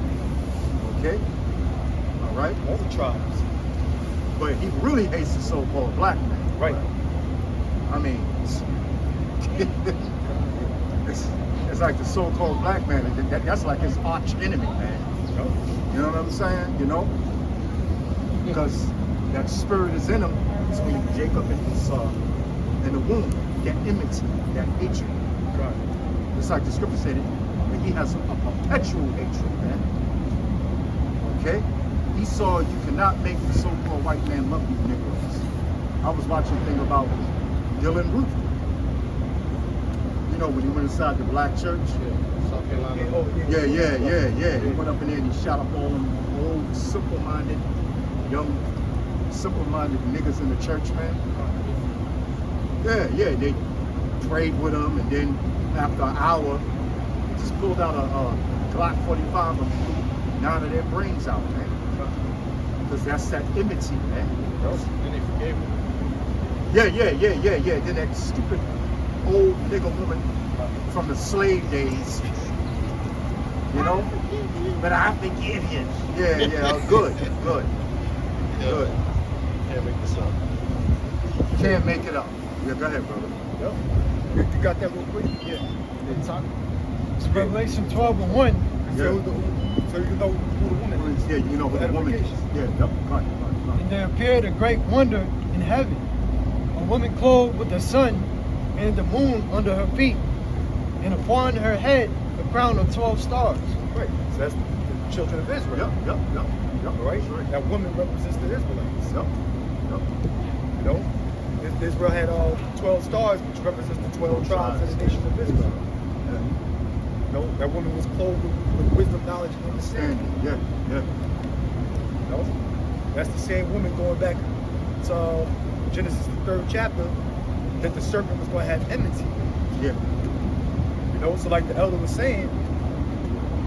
Okay? All right? All the tribes. But he really hates the so-called black man. Right. I mean, it's like the so-called black man. That's like his arch enemy, man. You know what I'm saying? You know? Because that spirit is in him between Jacob and Esau and the womb. That enmity, that hatred. Right. It's like the scripture said it, that he has a perpetual hatred, man. Okay? Esau, you cannot make the so-called white man love you Negroes. I was watching a thing about Dylan Roof. You know, when he went inside the black church. Yeah. He went up in there and he shot up all them old, simple-minded niggas in the church, man. Yeah, they prayed with him, and then after an hour, he just pulled out a Glock 45 and blew 9 of their brains out, man. Because that's that enmity, man. And they forgave him. Yeah. Then that stupid old nigga woman from the slave days, you know? But I forgive you. Yeah, good. Can't make this up. Can't make it up. Yeah, go ahead, brother. Yep. You got that real quick? Yeah. It's Revelation 12 and 1. So you know who the woman is. Yeah, you know who the woman is. Yeah, yep. Right. And there appeared a great wonder in heaven, a woman clothed with the sun and the moon under her feet, and upon her head a crown of 12 stars. Right. So that's the children of Israel. Yep. Right? That woman represents the Israelites. Yep. You know? Israel had all 12 stars, which represents the 12 tribes of the nation of Israel. You know, that woman was clothed with wisdom, knowledge, and understanding. Yeah. You know? That's the same woman going back to Genesis, the 3rd chapter, that the serpent was going to have enmity. Yeah. You know, so like the elder was saying,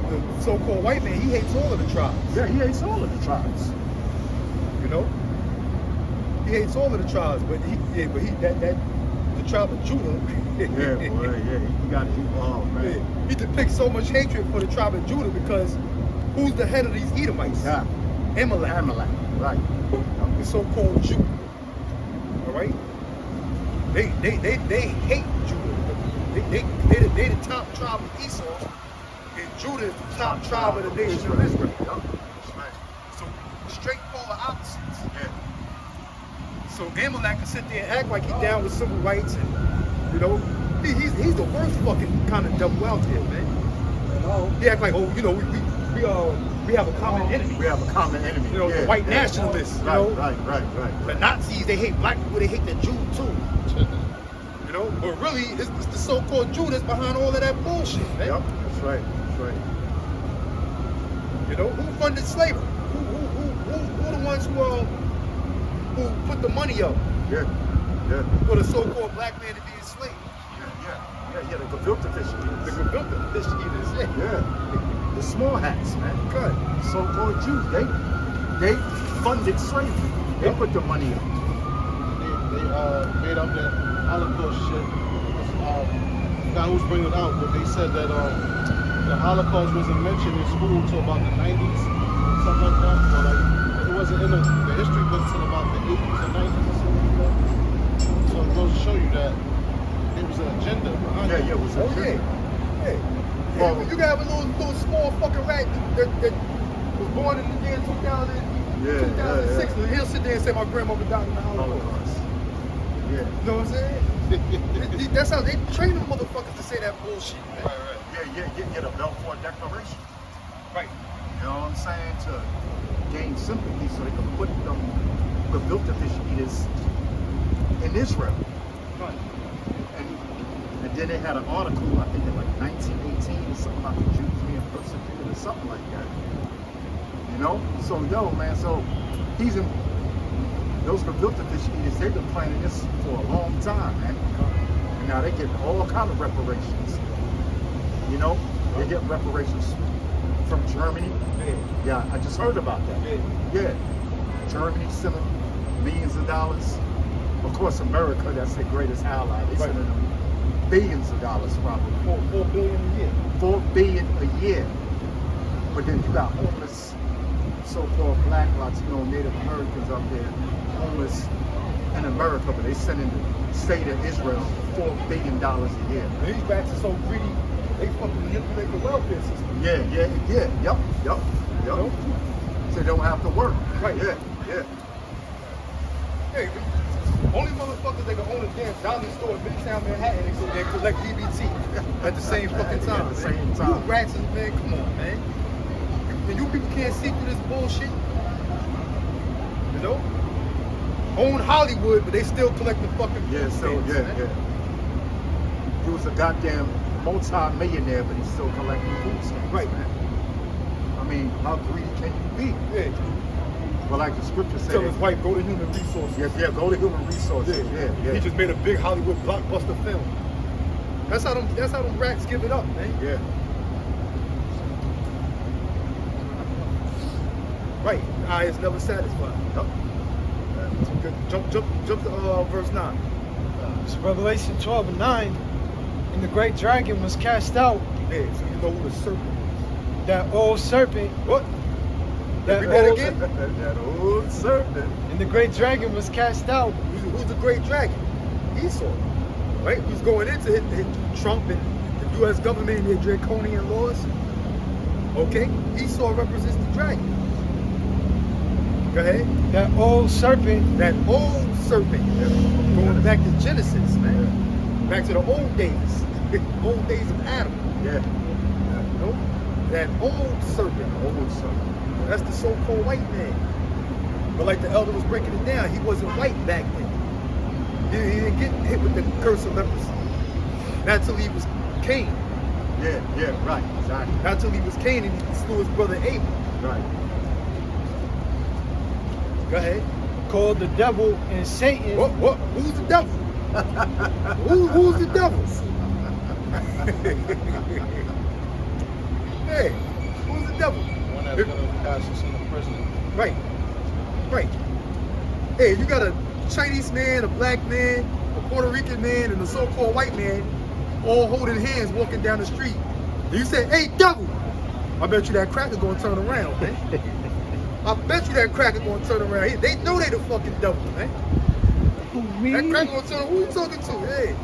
the so-called white man, he hates all of the tribes. Yeah, he hates all of the tribes. You know? He hates all of the tribes, but the tribe of Judah. He got it. Oh, man. He depicts so much hatred for the tribe of Judah because who's the head of these Edomites? Yeah. Amalek. Right. The so-called Jew. All right? They hate Judah. They the top tribe of Esau, and Judah is the top tribe of the nation of Israel. So straight polar opposites. Yeah. So Amalek can sit there and act like he's down with civil rights, and you know, he's the worst fucking kind of devil out there, man. He act like, oh, you know, we have a common enemy. We have a common enemy. You know, yeah, the white yeah. nationalists. You Right, know, right. the Nazis, they hate black people. They hate the Jew too. You know, but really, it's the so-called Jew that's behind all of that bullshit. Man. Yep, that's right. You know, who funded slavery? Who the ones who put the money up Yeah. for the so-called black man to be enslaved? Yeah, the gefilte fish The eaters. gefilte fish eaters. Yeah. The small hats, man. Good. So-called Jews, they funded slavery. They put the money up. They made up that Holocaust shit. Guy who's bringing it out, but they said that the Holocaust wasn't mentioned in school until about the 90s, something like that. Or like it wasn't in the history books until about the 80s or 90s or something like that. So it goes to show you that there was an agenda behind it. Yeah, it was a Yeah. Well, you can have a little small fucking rat that was born in the year 2000, 2006. And he'll sit there and say my grandmother died in the Holocaust. Holocaust. Yeah. You know what I'm saying? That's how they train them motherfuckers to say that bullshit. Man. Right. Yeah, the Balfour Declaration. Right. You know what I'm saying? To gain sympathy so they can put them gefilte fish eaters in Israel. Right. And then they had an article, I think in like 1918 or something about the Jews being persecuted or something like that. You know? So he's in those gefilte fish eaters, they've been planning this for a long time, man. And now they get all kind of reparations. You know? They get reparations from Germany. Yeah, I just heard about that. Yeah. Germany sending millions of dollars. Of course, America, that's their greatest ally. They sending them billions of dollars probably. $4 billion a year. $4 billion a year. But then you got homeless, so-called black, Latino, Native Americans up there, homeless in America, but they sending the state of Israel $4 billion a year. And these rats are so greedy, they fucking manipulate the welfare system. Yep. know? So they don't have to work. Right. Yeah. Hey, only motherfuckers that can own a damn dollar store in Midtown Manhattan and collect DBT at the same fucking time. At the same time. You rats, man, come on, man. And you people can't see through this bullshit. You know? Own Hollywood, but they still collect the fucking Yeah, so, stamps, man. yeah. He was a goddamn multi-millionaire, but he's still collecting food stamps. Right. Man. I mean, how greedy can you be? Yeah. Well, like the scripture said. Tell his wife, go to human resources. Yeah, go to human resources. Yeah. He just made a big Hollywood blockbuster film. That's how them rats give it up, man. Yeah. Right. The eye is never satisfied. Yep. Good. Jump to verse 9. It's Revelation 12 and 9. And the great dragon was cast out, Yeah, so you know who the serpent is. that old serpent. What? That Read that old, again? That old serpent. and the great dragon was cast out. Who's the great dragon? Esau. Right? Who's going into hit Trump and the U.S. government and their draconian laws. Okay? Esau represents the dragon. Go ahead. That old serpent, That old serpent. Going back to Genesis, man. Back to the old days. Old days of Adam. Yeah. You know? That old serpent. Old serpent. That's the so-called white man. But like the elder was breaking it down, he wasn't white back then. He didn't get hit with the curse of leprosy. Not till he was Cain. Yeah, right, exactly. Not till he was Cain and he slew his brother Abel. Right. Go ahead. called the devil and Satan. What? Who's the devil? Who's the devil? Hey, who's the devil? One that's gonna pass us in the prison. Right. Hey, you got a Chinese man, a black man, a Puerto Rican man, and a so-called white man all holding hands walking down the street. And you say, hey, devil! I bet you that cracker gonna turn around, man. I bet you that cracker gonna turn around. They know they the fucking devil, man. Me? That cracker gonna turn around. Who you talking to? Hey,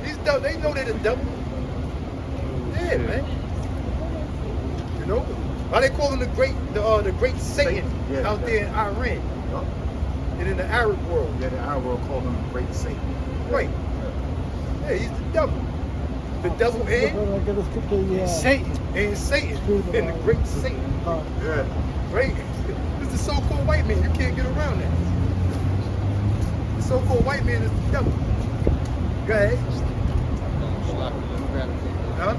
these devil, they know they the devil. Yeah, man. You know? Why they call him the great Satan out there in Iran and in the Arab world? Yeah, the Arab world called him the Great Satan. Right. Yeah, he's the devil. the devil and Satan. And the great Satan. Yeah. Right? It's the so-called white man. You can't get around that. The so-called white man is the devil. Go ahead. Huh?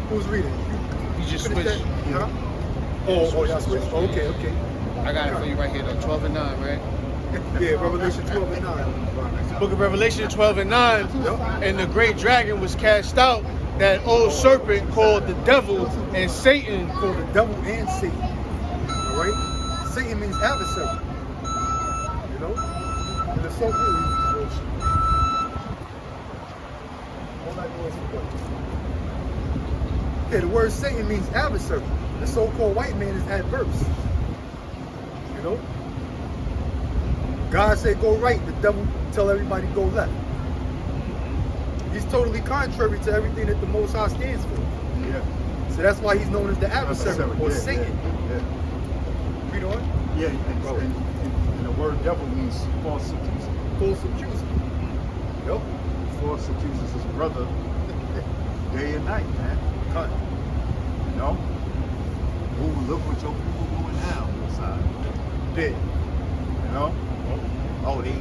Who's reading? You just Finish switched. that? Huh? Oh, y'all switched? Oh, okay. I got it for you right here, though. 12 and 9, right? Yeah, Revelation 12 and 9. Book of Revelation 12 and 9. And the great dragon was cast out, that old serpent called the devil and Satan. Called the devil and Satan. All right? Satan means adversary. You know? And the so-called. Yeah, the word Satan means adversary. The so-called white man is adverse. You know? God said go right, the devil tell everybody go left. He's totally contrary to everything that the Most High stands for. Yeah. So that's why he's known as the adversary or Yeah, Satan. Yeah. Read on. Yeah, and the word devil means false accuser. False accuser. Yep. False accusers his brother day and night, man. Cut. You know? Ooh, look what your people doing now on the side. Dead. You know? Oh, they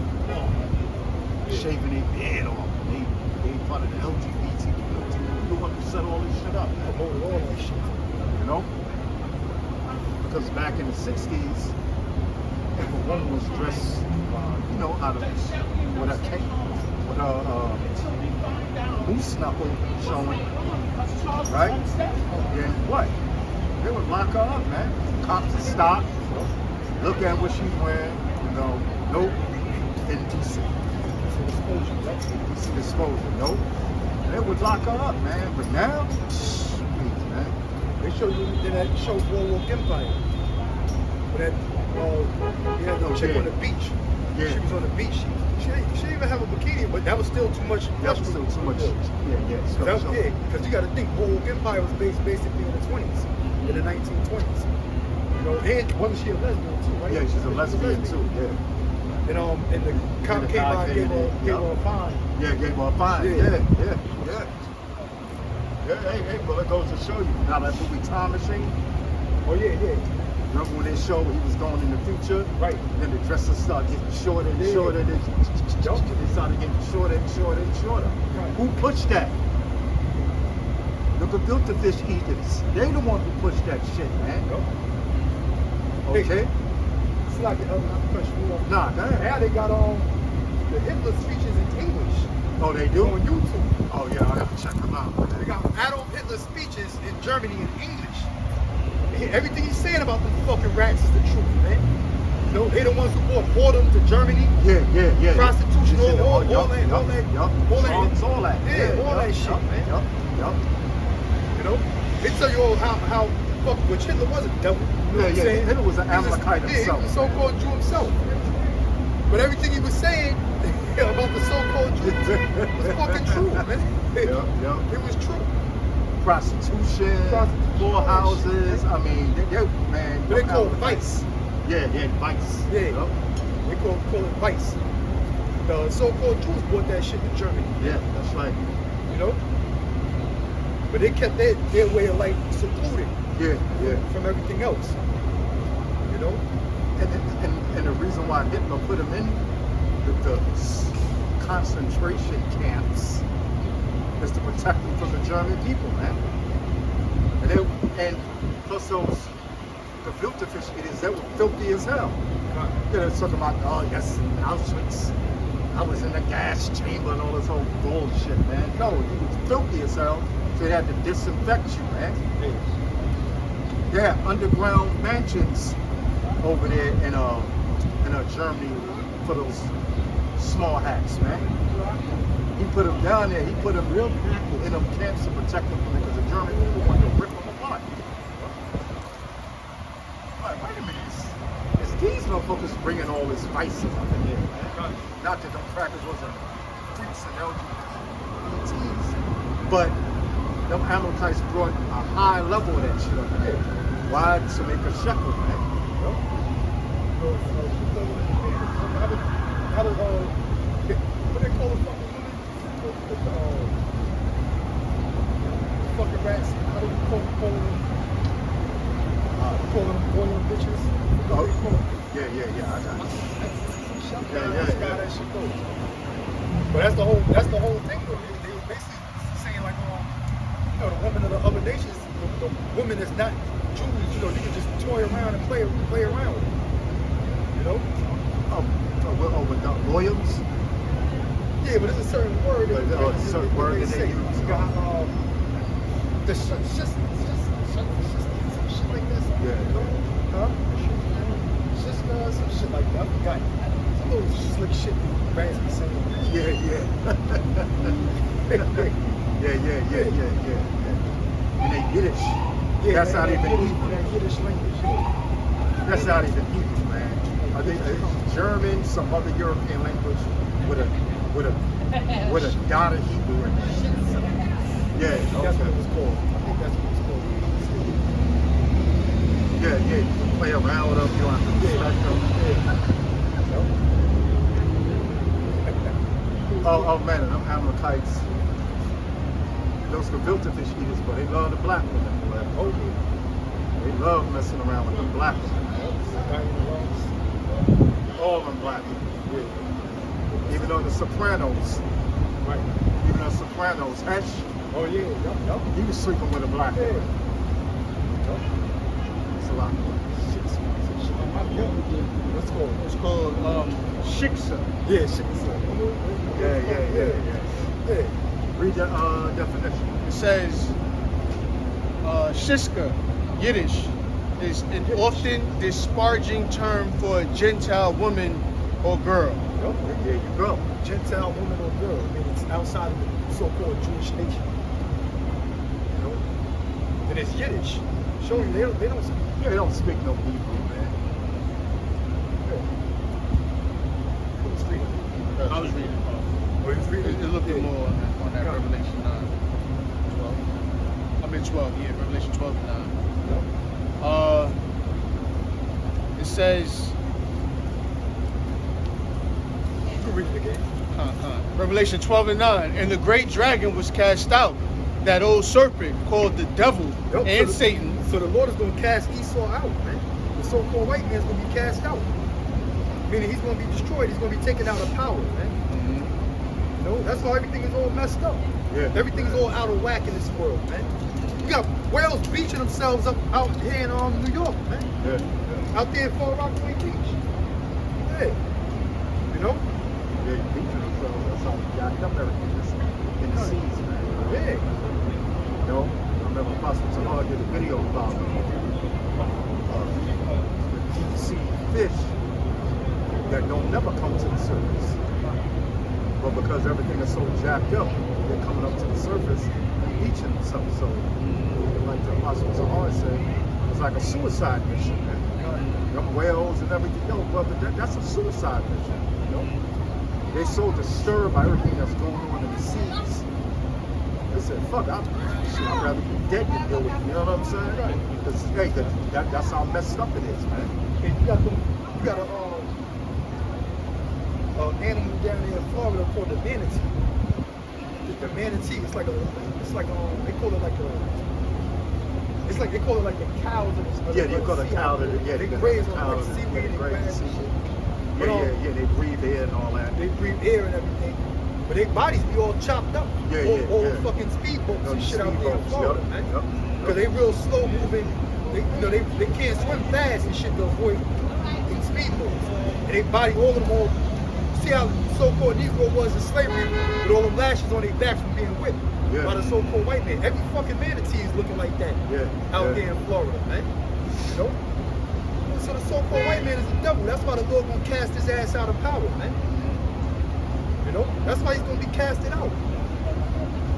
shaving their beard off. They part of the LGBT community. You want to set all this shit up. Promoted all that shit. You know? Because back in the 60s, if a woman was dressed, you know, out of with a cape, with a moose knuckle showing, right? Then what? They would lock her up, man. Cops would stop, look at what she's wearing, you know, nope, indecent. Indecent exposure, nope. They would lock her up, man. But now, please, man. They show you in that show Boardwalk Empire. When that you had no chick on the beach. Yeah. She was on the beach. She didn't even have a bikini, but that was still too much. That was still too much. Yeah. Because you got to think Boardwalk Empire was based basically in the 20s, in the 1920s. You know, and wasn't she a lesbian too, right? Yeah, she's a lesbian too. Yeah. And the cop came out and gave her a fine. Yeah, gave her a fine. Yeah. Yeah, hey, well, it goes to show you. Now that movie Time Machine. Oh yeah. Remember when they showed he was going in the future? Right. Then the dresses started getting shorter and shorter. They started getting shorter and shorter and shorter. Right. Who pushed that? The gefilte fish eaters. They the one who pushed that shit, man. Hey, Okay? it's like another question. Nah, go ahead. Now they got the Hitler speeches in English. Oh, they do? On YouTube. Oh, yeah, I have to check them out. They got Adolf Hitler speeches in Germany in English. Everything he's saying about them fucking rats is the truth, man. You know, they the ones who brought them to Germany. Yeah. Prostitution, all that. Yeah, all that shit, man. Yup. You know, they tell you all how fucking, which Hitler was a devil. You know what I'm saying? Hitler was an Amalekite He himself. was a so-called Jew himself. But everything he was saying about the so-called Jews was fucking true, man. Yup. It was true. Prostitution, whorehouses. I mean, man. They call it vice. Yeah, vice. Yeah. Yup. They call it vice. The so-called Jews brought that shit to Germany. Yeah, that's right. You know? But they kept their way of life secluded from everything else. You know? And the reason why Hitler put them in the concentration camps is to protect them from the German people, man. And plus those gefilte fish eaters, they were filthy as hell. You know, talking about, oh yes, in Auschwitz, I was in the gas chamber and all this whole bullshit, man. No, he was filthy as hell, so they had to disinfect you, man. Yeah, underground mansions over there in Germany for those small hats, man. He put them down there. He put them real in them camps to protect them from it because the German people wanted to rip them apart. Wait a minute. It's these motherfuckers bringing all this vice up in here, man. Not that them crackers wasn't freaks and LGBTs, but them Amalekites brought a high level of that shit up in here. Why? To make a shekel, man. What they call the fucking women? The rats. How do we call them? Call them boiling bitches. What do they call them? Yeah, I got it. How that shit goes. But that's the whole thing though. They were basically saying like, you know, the women of the other nations, the women that's not Jews, you know, they can just toy around and play around with it. You know? With Williams? Yeah, but it's a certain word. But a certain word that they use. You got the shit like this. Yeah. You know? Huh? Some shit like that. I forgot. Some little slick shit that Rance be saying. Yeah. And they Yiddish. Yeah, That's not even Yiddish, evil. that Yiddish language. Yeah. That's not even evil, man. I think German, some other European language with a dot of Hebrew in it. Yeah, That's what it was called. I think that's what it's called. Yeah, you can play around with them, you don't have to respect them. Oh man, and them Amalekites, those gefilte fish eaters, but they love the black women. Boy. Oh yeah. They love messing around with them black women. All of them black women. Yeah. Even though the Sopranos, Right. even the Sopranos, Ash, Oh yeah. Yup. he was sleeping with a black Yeah. woman. It's a lot. What's it called? It's called shiksa. Yeah, shit. Yeah. Read the definition. It says shishka, Yiddish, is an often disparaging term for a Gentile woman or girl. There you go. Gentile woman or girl. I mean, it's outside of the so-called Jewish nation. You know? And it's Yiddish. Show you they don't speak. They don't speak no Hebrew, man. Who's reading? I was reading. Oh, you was reading? It looked more on that Revelation 9, 12. I mean 12, yeah, Revelation 12 and 9. It says, You can read it again. Revelation 12 and 9, and the great dragon was cast out, that old serpent called the devil Yup, and Satan. So the Lord is going to cast Esau out, man. The so-called white man is going to be cast out. Meaning he's going to be destroyed. He's going to be taken out of power, man. You know, that's why everything is all messed up. Yeah. Everything is all out of whack in this world, man. You got whales beaching themselves up out here in New York, man. Yeah. Out there in Far Rockaway Beach. Yeah. You know? Yeah, you beat themselves. That's how they jacked up everything in the seas, man. Yeah. You know? I remember Apostle Tamar did a video about the deep sea fish that don't never come to the surface. But because everything is so jacked up, they're coming up to the surface and beaching themselves. So, like the Apostle Tamar said, it's like a suicide mission, man. Them whales and everything. Yo, brother, that's a suicide mission, you know? They're so disturbed by everything that's going on in the seas. They said, fuck, I'd rather be dead than deal with it. You know what I'm saying? Because, hey, that's how messed up it is, man. And you got a animal down there in Florida called the manatee. The manatee, it's like they call it like they call it like the cows of the Yeah, they call it cows. Yeah, they graze on like seaweed and graze grass and shit. Yeah, they breathe air and all that. They breathe air and everything. But their bodies be all chopped up. All the fucking speedboats and shit out there in Florida, man. Because they real slow moving. They can't swim fast and shit to avoid these speedboats. And they body all of them all. See how so-called Negro was in slavery with all them lashes on their backs from being whipped by the so-called white man. Every fucking manatee is looking like that out there in Florida, man. You know? So the so-called white man is the devil. That's why the Lord gonna cast his ass out of power, man. You know? That's why he's gonna be casted out.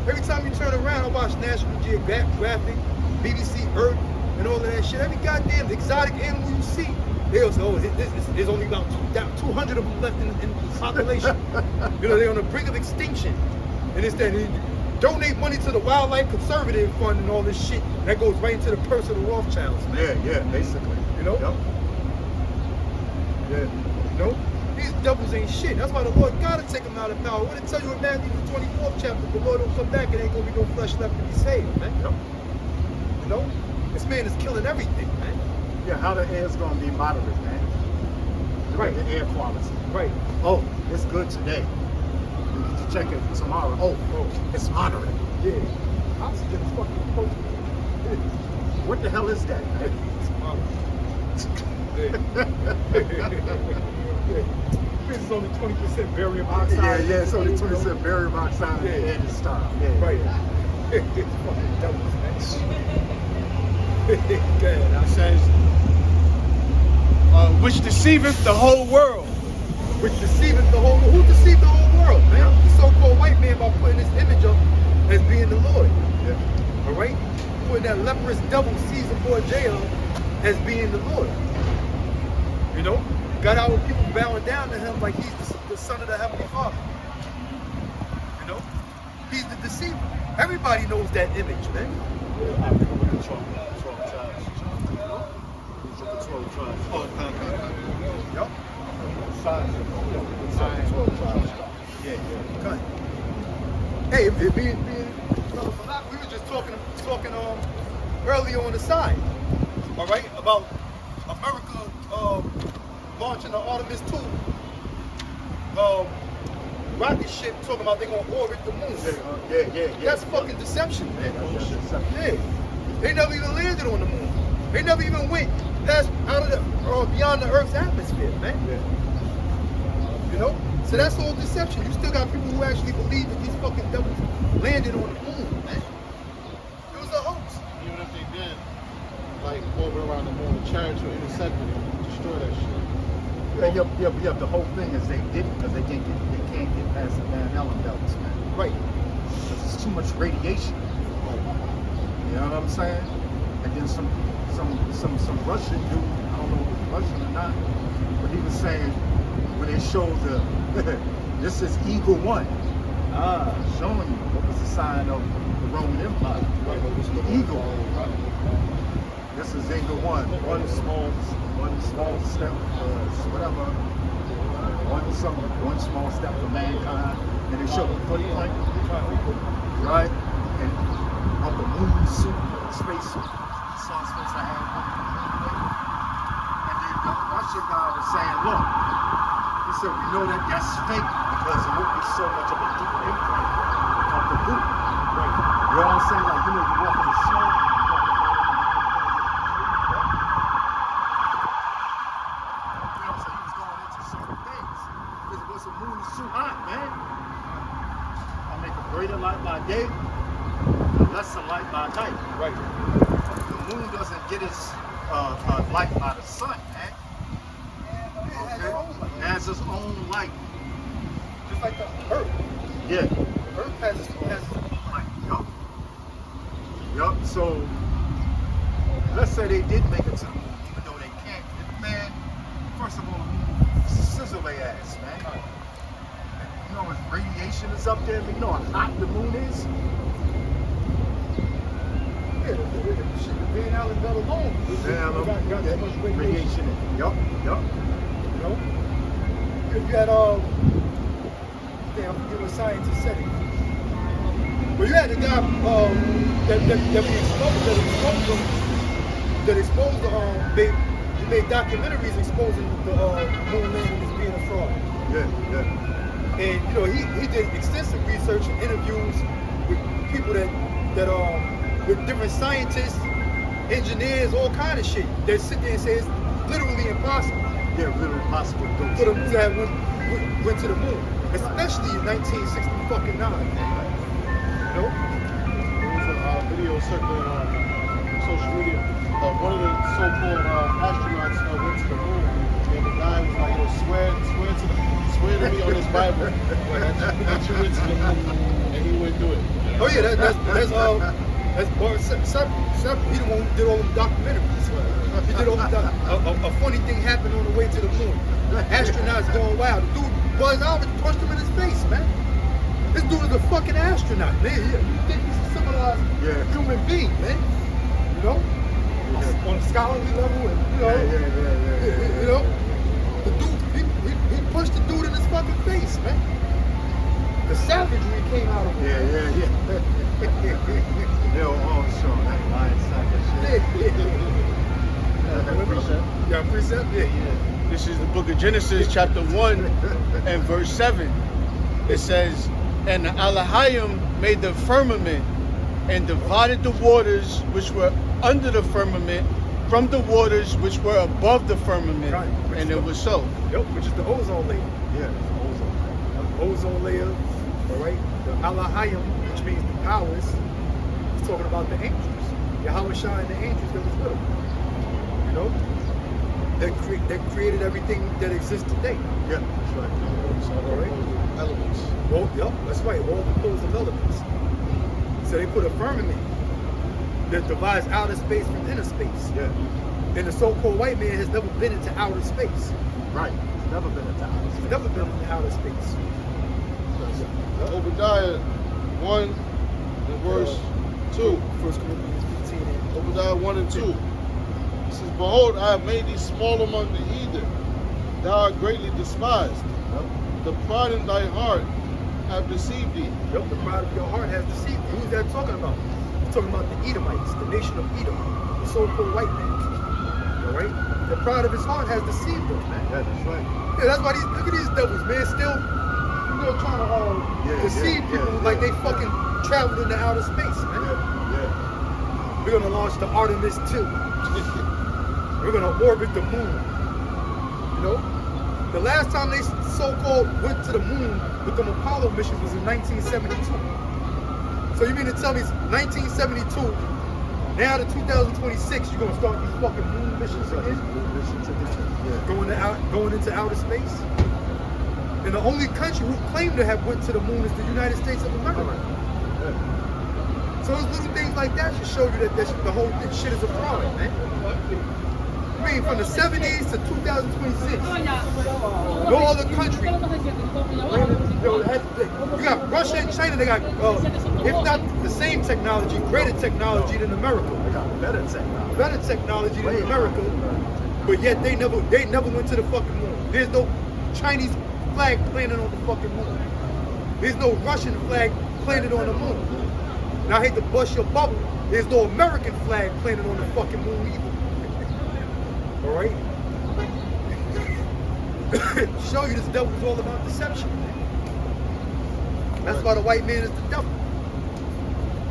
Every time you turn around, I watch National Geographic, BBC Earth, and all of that shit. Every goddamn exotic animal you see, they'll say, oh, there's only about 200 of them left in the population. You know, they're on the brink of extinction. And it's that, donate money to the Wildlife Conservative Fund and all this shit. That goes right into the purse of the Rothschilds, man. Yeah, basically. You know? Yep. Yeah. You know? These devils ain't shit. That's why the Lord gotta take them out of power. What did it tell you in Matthew the 24th chapter? The Lord will come back and ain't gonna be no flesh left to be saved, man. Yep. know, this man is killing everything, man. Yeah, how the air's gonna be moderate, man? Look Right. at the air quality. Right. Oh, it's good today. You need to check it tomorrow. Oh, it's moderate. Yeah. Oxygen is fucking close. What the hell is that, man? This is only 20% barium oxide. Yeah, it's only 20% barium oxide in the air this time. Yeah. Right. It's fucking devils, man. It says, which deceiveth the whole world. Which deceiveth the whole world. Who deceived the whole world, man? Yeah. The so-called white man by putting his image up as being the Lord. Yeah. All right? Putting that leprous devil Caesar Borgia as being the Lord. You know? Got our people bowing down to him like he's the son of the Heavenly Father. You know? He's the deceiver. Everybody knows that image, man. Yup. Cut. Hey, we were just talking earlier on the side, all right, about America launching the Artemis 2 rocket ship, talking about they're gonna orbit the moon. Yeah. That's fucking deception, man. Yeah, they never even landed on the moon. They never even went past out of the beyond the Earth's atmosphere, man. Yeah. You know? So that's all deception. You still got people who actually believe that these fucking devils landed on the moon, man. It was a hoax. Even if they did, like orbit around the moon, the chariots will intercept it and destroy that shit. Yeah. The whole thing is they didn't because they can't get past the Van Allen belts, man. Right. Because it's too much radiation. You know what I'm saying? And then some Russian dude, I don't know if it's Russian or not, but he was saying when they showed the this is Eagle 1. Showing you what was the sign of the Roman Empire. The eagle. This is Eagle 1. One small step for whatever. One small step for mankind. And they showed the footprint. Right? And of the moon suit, space suit. So it's supposed to have. And then the Russian guy was saying, look, he said, we know that that's fake because it won't be so much of a deep imprint of the boot. Right. You know what I'm saying? Like, you know, you walk in the snow. Greater light by day, lesser light by night. Right. The moon doesn't get its light by the sun, man. Okay? It has its own light. Just like the Earth. Yeah. The Earth has its own light. Yup. So let's say they did make it to the moon, even though they can't. Man, first of all, sizzle their ass, man. You know, if radiation is up there, you know how hot the moon is? Yeah, the Van Allen belt alone. Got so much radiation. Yup. You know? If you had, damn, I forget what scientist said it. But you had the guy that exposed he made documentaries exposing the moon landing as being a fraud. Yeah. And you know, he did extensive research and interviews with people that with different scientists, engineers, all kind of shit that sit there and say it's literally impossible. Yeah, literally impossible to go for them to have went to the moon, especially in 1960 fucking 9. You know? There was a video circulating on social media of one of the so-called astronauts went to the moon, and the guy was like, swear to me on this Bible that you went to the moon, and he wouldn't do it. Oh yeah, that's Sepp. He the one who did all them documentaries. He did all the a funny thing happened on the way to the moon. Astronauts going wild. The dude Buzz Aldrin punched him in his face, man. This dude is a fucking astronaut, man. You think he's a civilized human being, man? You know, on a scholarly level, and you know, the dude he punched the dude in his fucking face, man. The savagery came out of Yeah, them. yeah. Yo, Armstrong, that lion sack and shit. That precept. Yeah, precept. Yeah. This is the book of Genesis, chapter 1 and verse 7. It says, and Elohim made the firmament and divided the waters which were under the firmament from the waters which were above the firmament. Right. And it was so. Yep, which is the ozone layer. Yeah, Ozone layer, all right? The Elohim, which means the powers, is talking about the angels. Yahweh Shah and the angels that was with them. You know? That created everything that exists today. yeah, that's right. All right? Elements. Well, yep, that's right. All composed of elements. So they put a firmament that divides outer space from inner space. Yeah, And the so-called white man has never been into outer space. right. It's never been a time. He's never been into outer space. Obadiah 1 and verse 2. 1 Corinthians 15 and Obadiah 1 and 2. It says, behold, I have made thee small among the heathen. Thou art greatly despised. The pride in thy heart have deceived thee. Yep, the pride of your heart has deceived you. Who's that talking about? He's talking about the Edomites, the nation of Edom, the so-called white man. All right? The pride of his heart has deceived him. Yeah, that's right. Yeah, that's why look at these devils, man. Still trying to deceive people like they fucking traveled into outer space, man. Yeah, We're gonna launch the Artemis 2. We're gonna orbit the moon. You know? The last time they so-called went to the moon with them Apollo missions was in 1972. So you mean to tell me 1972, now to 2026, you're gonna start these fucking moon missions again? yeah. Going into outer space? And the only country who claimed to have went to the moon is the United States of America. So those little things like that should show you that the whole shit is a fraud, man. I mean, from the 70s to 2026, no other country. You got Russia and China, they got, if not the same technology, greater technology than America. They got better technology. Better technology than America, but yet they never went to the fucking moon. There's no Chinese flag planted on the fucking moon. There's no Russian flag planted on the moon. And I hate to bust your bubble, there's no American flag planted on the fucking moon either. All right? Show you this devil is all about deception. That's why the white man is the devil.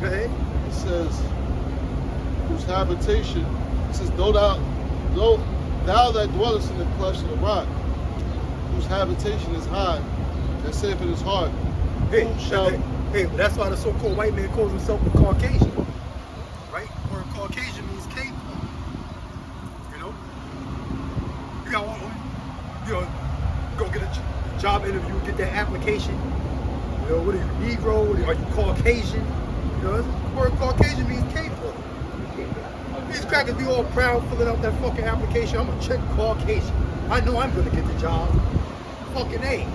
Go ahead. It says, whose habitation, it says, though thou that dwellest in the cleft of the rock, whose habitation is high, and saith in his heart, Hey, who shall... hey, that's why the so-called white man calls himself a Caucasian. Right? The word Caucasian means cave. You know? You got one, go get a job interview, get that application. You know, what are you, Negro? Are you Caucasian? You know, the word Caucasian means cave dweller. These crackers be all proud filling out that fucking application. I'm gonna check Caucasian. I know I'm gonna get the job. Fucking A.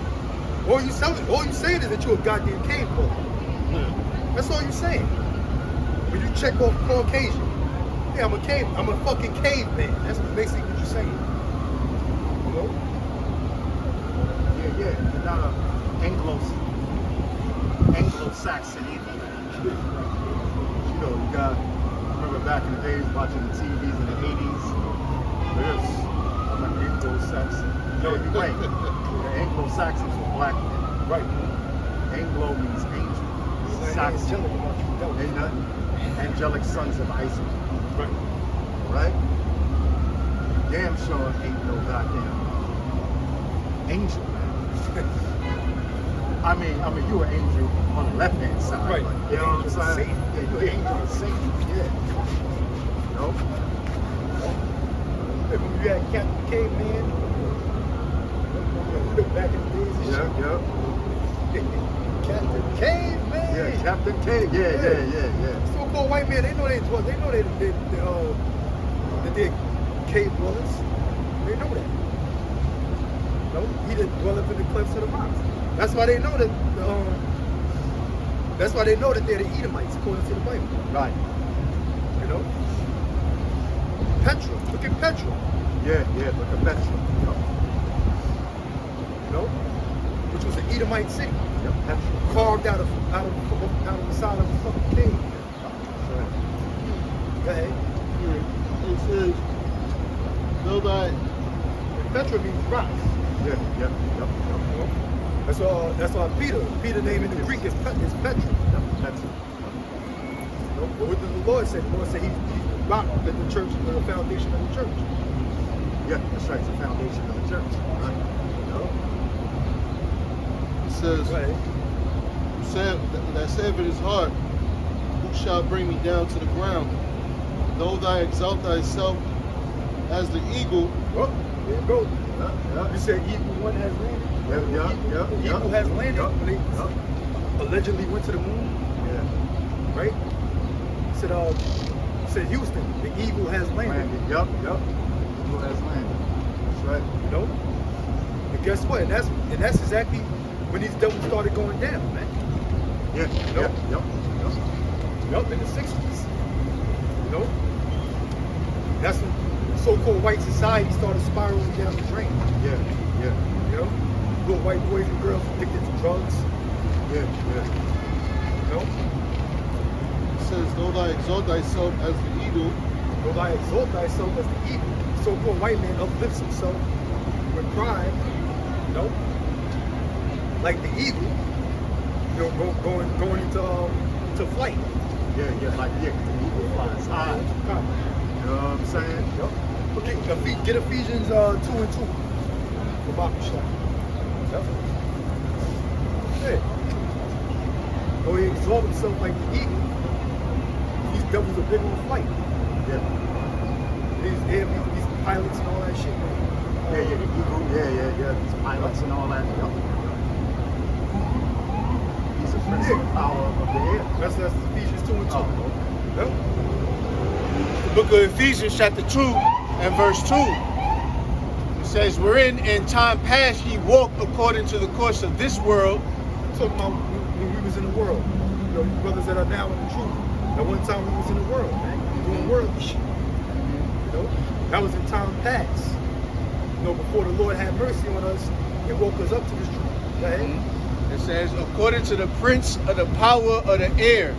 All you saying is that you're a goddamn cave dweller. That's all you saying. When you check off Caucasian, yeah, I'm a fucking caveman. That's basically what you're saying. You know? Yeah, you're not a Anglo-Saxon either. You know, you got, remember back in the days watching the TVs in the 80s? I'm an Anglo-Saxon. No, you're right. The Anglo-Saxons were black men. Right. Anglo means angel. Saxon. Ain't nothing. Angelic sons of Isaac. Right. Right? Damn sure ain't no goddamn angel, man. I mean, you're an angel on the left-hand side. Right. But, you know what I'm saying? Yeah, you're an angel of Satan. Yeah. No? When you had Captain Caveman, back in the days. Yeah. Captain Caveman. Yeah, Captain K. Yeah. So-called white men, they know they're cave dwellers. They know that. No, he didn't dwell up in the cliffs of the mountains. That's why they know that. That's why they know that they're the Edomites, according to the Bible. Right. You know. Petra. Look at Petra. Yeah, look at Petra. You know. which was an Edomite city, Yep, Petra. carved out of the side of a fucking cave. Go ahead. It says, though thy And Petra means rock. Yep. That's why Peter name in the Greek is Petra. Yep, Petra. But what did the Lord say? The Lord said he rocked the church, the foundation of the church. Yeah, that's right. It's the foundation of the church. Right. it says, Go ahead. that saith in his heart, who shall bring me down to the ground? Though thou exalt thyself as the eagle, Well, there you go. Yeah. You said evil one has landed. Evil has landed when they allegedly went to the moon, Yeah. right? Said Houston, the eagle has landed. Landed. Yep. Eagle has landed. That's right. You know? And guess what? And that's exactly when these devils started going down, man. Yeah. Yep. Yep. In the 60s. You know? That's when so-called white society started spiraling down the drain. Yeah. You know? Little white boys and girls addicted to drugs. Yeah. You know? it says, though thou exalt thyself as the eagle, Though thou exalt thyself as the eagle, the so-called white man uplifts himself with pride, you know, like the eagle, you know, going into flight. Yeah. Like the eagle flies high. You know what I'm saying? Yep. Okay, get Ephesians 2 and 2 for Bible shot. Yep. Hey. Though he exalt himself like the eagle, these devils are big on flight. Yeah. These pilots and all that shit, man. The eagle. Yeah. These pilots and all that. Yep. He's a prince of the power of the air. That's Ephesians 2 and 2. Yep. The book of Ephesians chapter 2 and verse 2. It says, wherein in time past ye walked according to the course of this world. I'm talking about when we was in the world. You know, you brothers that are now in the truth. At one time we was in the world, man. Doing worldly shit. You know? That was in time past. You know, before the Lord had mercy on us and woke us up to this truth. Go ahead. It says, according to the prince of the power of the air.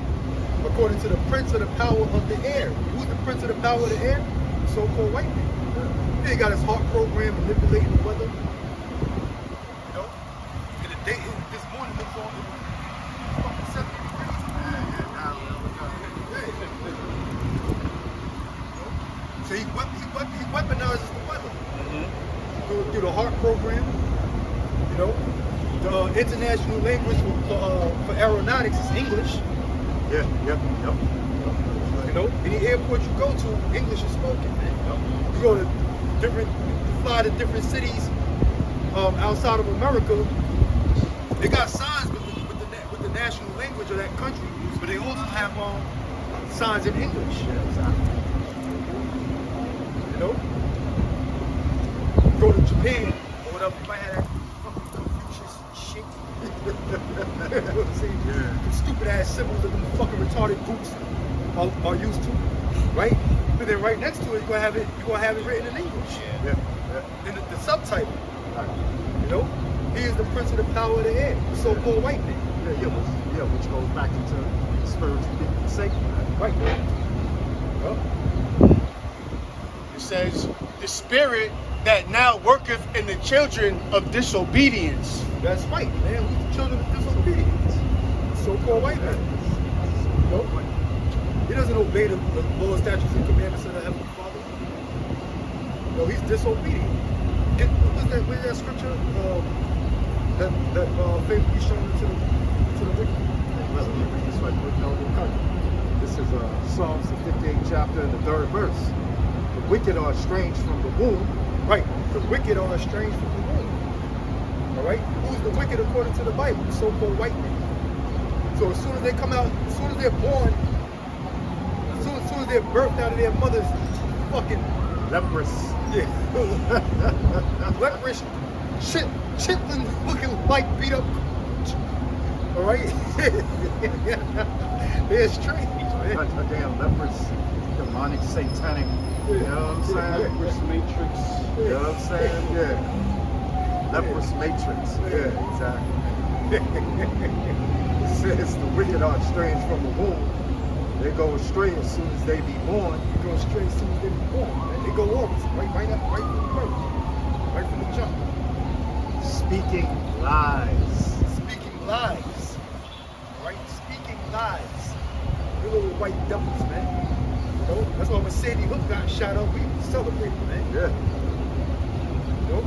According to the prince of the power of the air. Who's the prince of the power of the air? The so-called white man. He got his heart program manipulating the weather. You know? And the day this morning it was on fucking 70 degrees. So he weaponizes the weather. Through the heart program. You know? The international language for aeronautics is English. Yep. You know, any airport you go to, English is spoken, man. You go to fly to different cities outside of America. They got signs with the national language of that country, but they also have signs in English. You know, go to Japan or whatever, you might have that fucking Confucius shit. You know what I'm saying? Yeah. The stupid ass symbols that them fucking retarded groups are used to, right? But then right next to it, you're gonna have it written in English. Yeah. In the subtitle. Right. You know, he is the prince of the power of the air, the so-called white man. Which goes back into the spiritual gift of Satan. Right. It says, the spirit that now worketh in the children of disobedience. That's right, man. We're the children of disobedience. The so-called white man. You know? He doesn't obey the law, statutes, and commandments of the Heavenly Father. No, he's disobedient. Where's that scripture? That faith be shown to the wicked. This is Psalms, the 58th chapter, and the 3rd verse. The wicked are estranged from the womb. Right. The wicked are estranged from the womb. All right. Who's the wicked according to the Bible? The so-called white man. So as soon as they come out, as soon as they're born, as soon as they're birthed out of their mother's fucking Leprous. leprous, chitlin looking like beat up. All right. They're strange, man. A damn leprous, demonic, satanic. You know what I'm saying? Leprous matrix. You know what I'm saying? Yeah. leprous matrix. Yeah, exactly. It says the wicked are estranged from the womb. They go astray as soon as they be born. You go straight as soon as they be born. Man. They go off right from the birth, right from the jump. Speaking lies. Speaking lies. Right? Speaking lies. You little white devils, man. You know? That's why when Sadie Hook got shot up, we celebrated, man. Yeah. You know?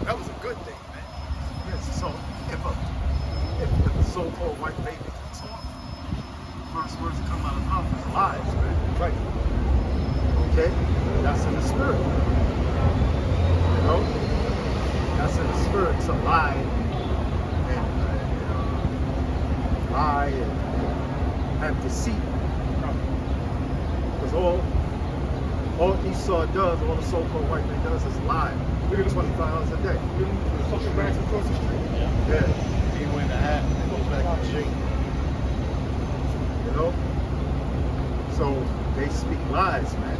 That was a good thing, man. Yes. So if a so-called white baby can talk, first words that come out of his mouth is lies, man. Right. Okay? That's in the spirit. You know? That's in the spirit to lie and have deceit. Because all Esau does, all the so-called white man does is lie. Look at 25 hours a day. Fucking rats across the street. Yeah. He went to hat and goes back to jail. You know? So they speak lies, man.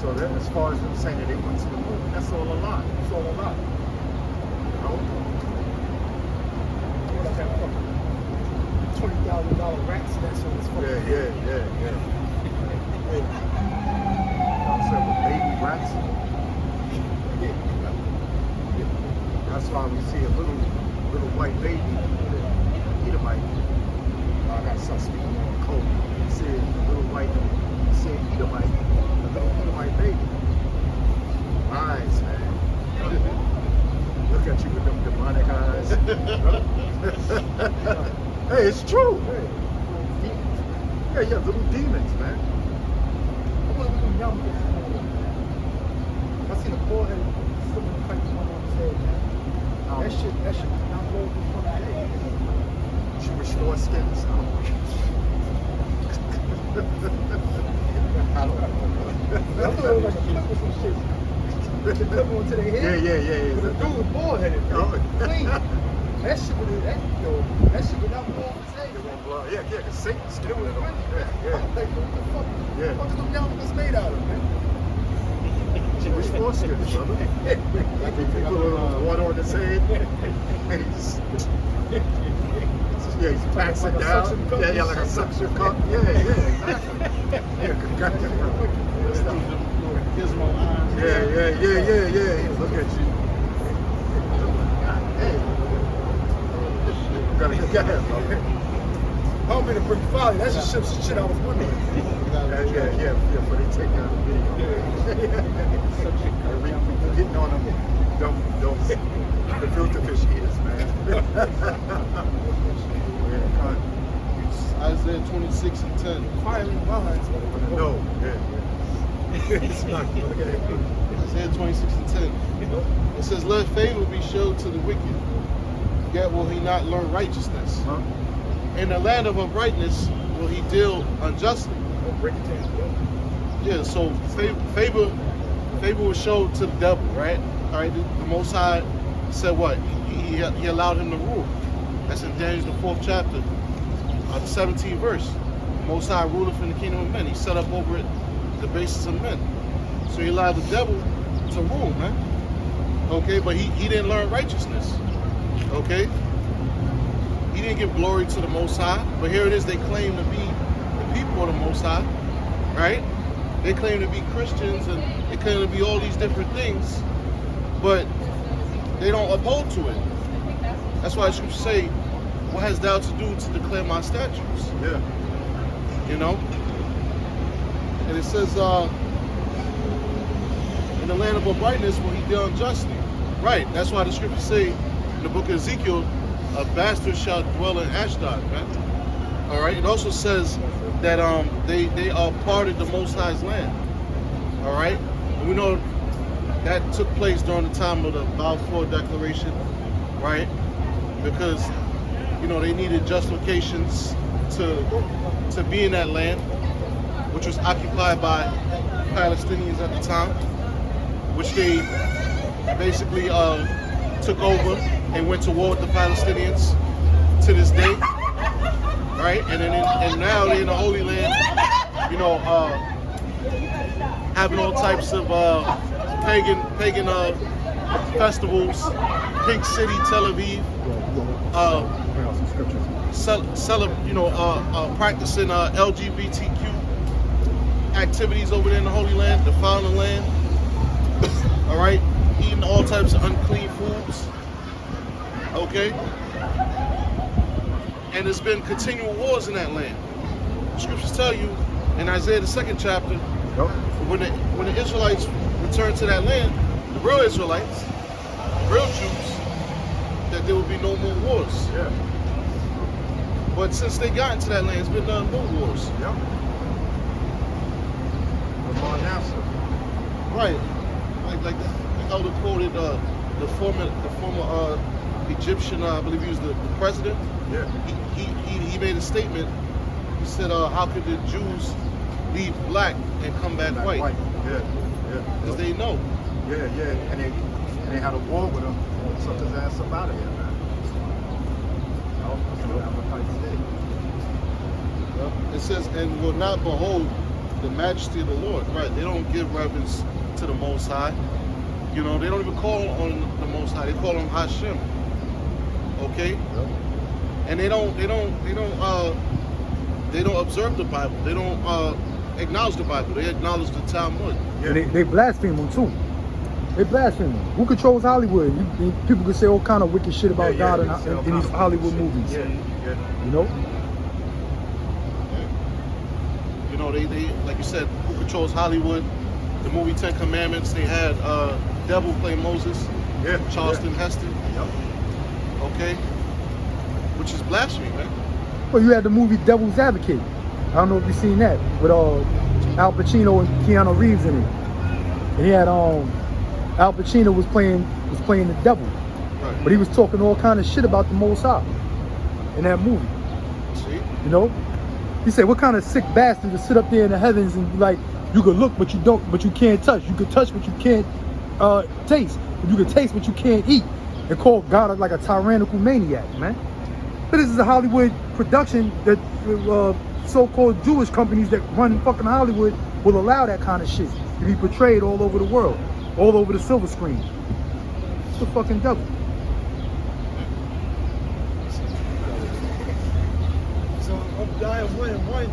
So that as far as them saying that they went to the moon, that's all a lie. It's all a lie. You know? You got that fucking $20,000 rats that's on his fucking head. Yeah. You know what I'm saying? With baby rats. That's why we see a little white baby, Edomite. I got some speaking on code. You see a little white, you see an Edomite, a little Edomite baby. Lies, man. Look at you with them demonic eyes. Hey, it's true. Yeah, little demons, man. I want to do young kids. I seen a bald-headed swimming in the pipe one on his head, man. That shit not blow the fucking head. Jewish foreskins. I thought it was like a clip or some shit. Clip onto their head. Yeah. But the dude was bald-headed, man. Oh. Clean. That shit would not blow off his head. Yeah, because Satan's It still was in them. crazy. Yeah. Like, what the fuck? Yeah. What the fuck is them yarmulkes made out of, man? Jewish foreskins, brother. Like they put a little water on his head, and he just, he's passing Like a down. suction cup. Yeah, like a suction cup. Yeah, exactly. Gizmo eyes. Yeah. Look at you. Hey. Gotta get that, brother. I don't mean to bring folly. That's just some shit I was wondering. Yeah, but they take down the video. We getting on them. Don't the filter fish eaters, man. Isaiah 26:10. Firing lines. No, it's not. Look at it. Isaiah 26:10. It says, "Let favor be showed to the wicked, yet will he not learn righteousness. Huh? In the land of uprightness will he deal unjustly." Yeah, so favor was showed to the devil, right? All right, the Most High said what? He allowed him to rule. That's in Daniel the 4th chapter, the 17th verse. The Most High ruleth in the kingdom of men. He set up over it the basis of men. So he allowed the devil to rule, man. Okay, but he didn't learn righteousness. Okay? He didn't give glory to the Most High, but here it is, they claim to be the people of the Most High, right? They claim to be Christians and they claim to be all these different things, but they don't uphold to it. That's why the scriptures say, what hast thou to do to declare my statutes? Yeah. You know? And it says, in the land of uprightness will he deal unjustly. Right, that's why the scriptures say in the book of Ezekiel, a bastard shall dwell in Ashdod, man. All right. It also says that they are part of the Most High's land. All right. And we know that took place during the time of the Balfour Declaration, right? Because they needed justifications to be in that land, which was occupied by Palestinians at the time, which they basically took over and went to war with the Palestinians to this day, right? And now they're in the Holy Land, having all types of pagan festivals, Pink City, Tel Aviv, Bring out some scriptures. practicing LGBTQ activities over there in the Holy Land, defiling the land. All right, eating all types of unclean foods. Okay, and there's been continual wars in that land. The scriptures tell you in Isaiah the 2nd chapter, when the Israelites returned to that land, the real Israelites, the real Jews, that there would be no more wars. Yeah. But since they got into that land, it's been none more wars. Yep. Lamar Nasser. Right. Like the elder quoted the former Egyptian, I believe he was the president. Yeah. He made a statement. He said, how could the Jews leave black and come back white? Yeah. Because they know. Yeah. And they had a war with him. Suck his ass up out of here, man. That's what Amalekites did. It says, and will not behold the majesty of the Lord. Right. They don't give reverence to the Most High. You know, they don't even call on the Most High. They call him Hashem. Okay. Yep. And they don't observe the Bible. They don't acknowledge the Bible. They acknowledge the Talmud. Yeah. They blaspheme him too. They blaspheme him. Who controls Hollywood? People can say all kind of wicked shit about God in these Hollywood movies. Yeah. You know? You know, they like you said, who controls Hollywood? The movie 10 Commandments, they had Devil play Moses. Yeah. Charleston Heston. Yep. Okay. Which is blasphemy, man. Well, you had the movie Devil's Advocate. I don't know if you've seen that with Al Pacino and Keanu Reeves in it. And he had Al Pacino was playing the devil, Right. but he was talking all kind of shit about the Most High in that movie. See? You know, he said, "What kind of sick bastard to sit up there in the heavens and be like, you could look but you can't touch. You could touch but you can't taste. You could taste but you can't eat." And call God like a tyrannical maniac, man. But this is a Hollywood production that so-called Jewish companies that run fucking Hollywood will allow that kind of shit to be portrayed all over the world, all over the silver screen. It's the fucking devil. So Obadiah 1:1,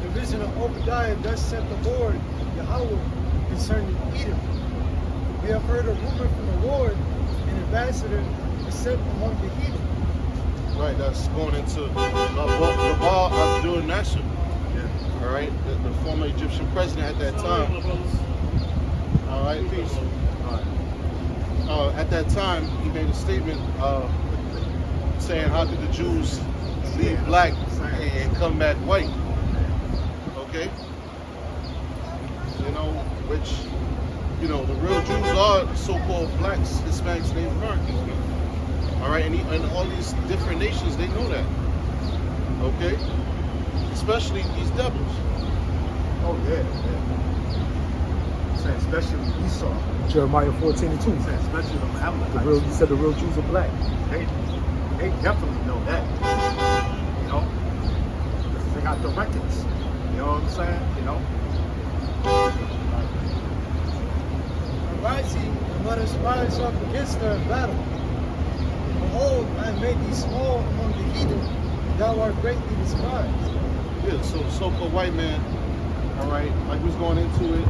the vision of Obadiah, thus said the Lord, Yahweh, concerning Edom. We have heard a rumor from the Lord, an ambassador is sent among the heathen. Right, that's going into Baal Abdul Nasser. Yeah. All right, the former Egyptian president at that time. All right, peace. At that time, he made a statement saying, how could the Jews leave black and come back white? Okay? You know, which, you know, the real Jews are so-called blacks, Hispanics, Native Americans. All right, and all these different nations, they know that. Okay? Especially these devils. Oh yeah. Saying especially Esau. Jeremiah 14:2. Saying especially the Amalekites. You said the real Jews are black. They definitely know that. You know, they got the records. You know what I'm saying? You know. Arise ye, and let us rise up against her in battle. Behold, I have made thee small among the heathen, and thou art greatly despised. Yeah, so the so-called white man, all right, like we was going into it,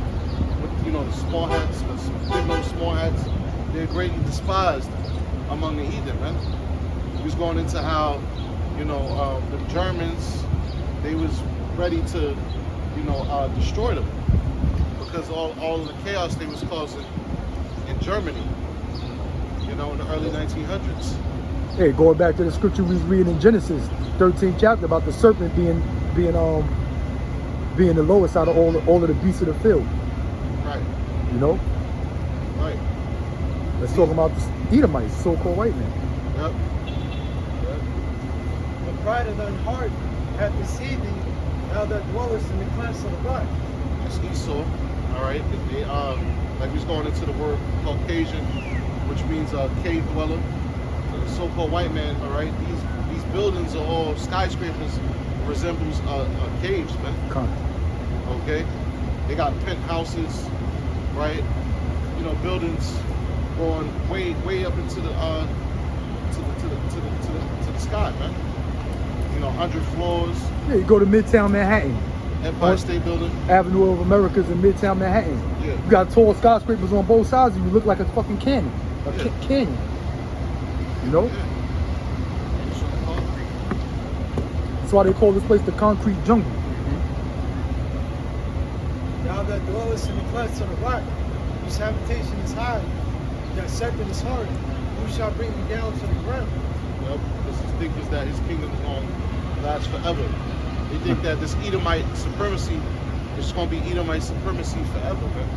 with, you know, the small hats, the big number small hats, they're greatly despised among the heathen, man. We was going into how, you know, the Germans, they was ready to, you know, destroy them because all of the chaos they was causing in Germany, you know, in the early 1900s. Hey, going back to the scripture we was reading in Genesis 13th chapter about the serpent being the lowest out of all of the beasts of the field. Right. You know? Right. Let's talk about the Edomites, so-called white men. Yep. The pride of thine heart hath deceived thee, thou that dwellest in the clefts of the rock. That's Esau. All right. They like we was going into the word Caucasian, which means cave dweller. The so-called white man. All right. These buildings are all skyscrapers. Resembles caves, man. Okay. They got penthouses, right? You know, buildings going way up into the to the sky, man. You know, 100 floors, Yeah, you go to Midtown Manhattan. Empire State Building. Avenue of Americas in Midtown Manhattan. Yeah. You got tall skyscrapers on both sides and you look like a fucking canyon. Canyon. You know? Yeah. It's on concrete. That's why they call this place the concrete jungle. Y'all that dwelleth in the clefts of the rock, whose habitation is high, that scepter is hard, who shall bring me down to the ground? Yep. This is thinkers that his kingdom is going to last forever. They think that this Edomite supremacy is going to be Edomite supremacy forever, man.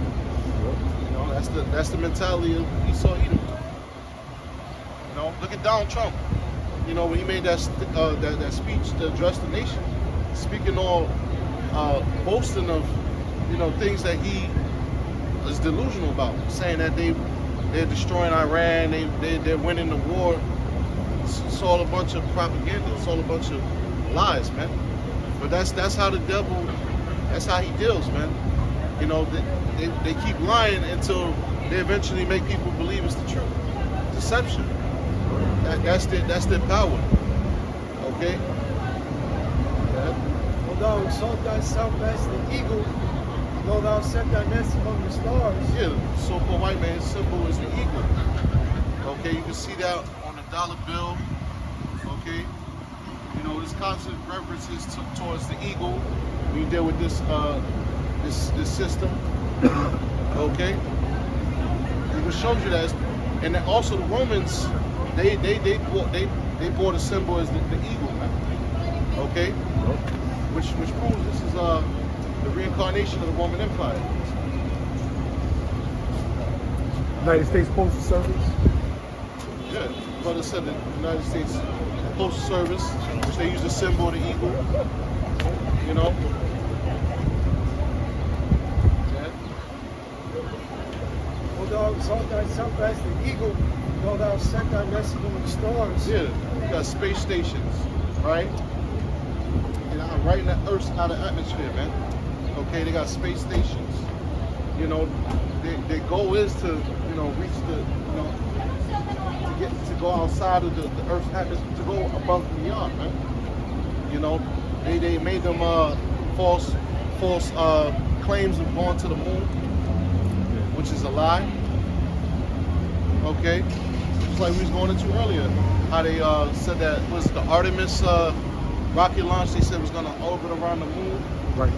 You know, that's the mentality of Esau Edom. You know, look at Donald Trump. You know, when he made that speech to address the nation, speaking all boasting of, you know, things that he is delusional about, saying that they're destroying Iran, they're winning the war. It's all a bunch of propaganda. It's all a bunch of lies, man. But that's how the devil, that's how he deals, man. You know, they keep lying until they eventually make people believe it's the truth. Deception. That's their power. Okay? Yeah. O thou exalt thyself as the eagle, though thou set thy nest among the stars. Yeah, the so-called white man's symbol is the eagle. Okay, you can see that on the dollar bill. Okay? You know, there's constant references towards the eagle when you deal with this this system. Okay? It shows you that. And then also the Romans, they bought a symbol as the eagle, man. Okay? Which proves this is the reincarnation of the Roman Empire. United States Postal Service. Yeah, brother said the United States Postal Service, which they use the symbol of the eagle. You know? Yeah. O thou exalt thyself as the eagle, though thou set thy nest among the stars. Yeah, you got space stations, right? You know, right in the Earth's outer atmosphere, man. Okay, they got space stations. You know, their goal is to, you know, reach the, you know, to go outside of the Earth's atmosphere, to go above and beyond, man. You know, they made them false claims of going to the moon, which is a lie. Okay, just like we was going into earlier, how they said that was the Artemis rocket launch. They said was going to orbit around the moon. Right.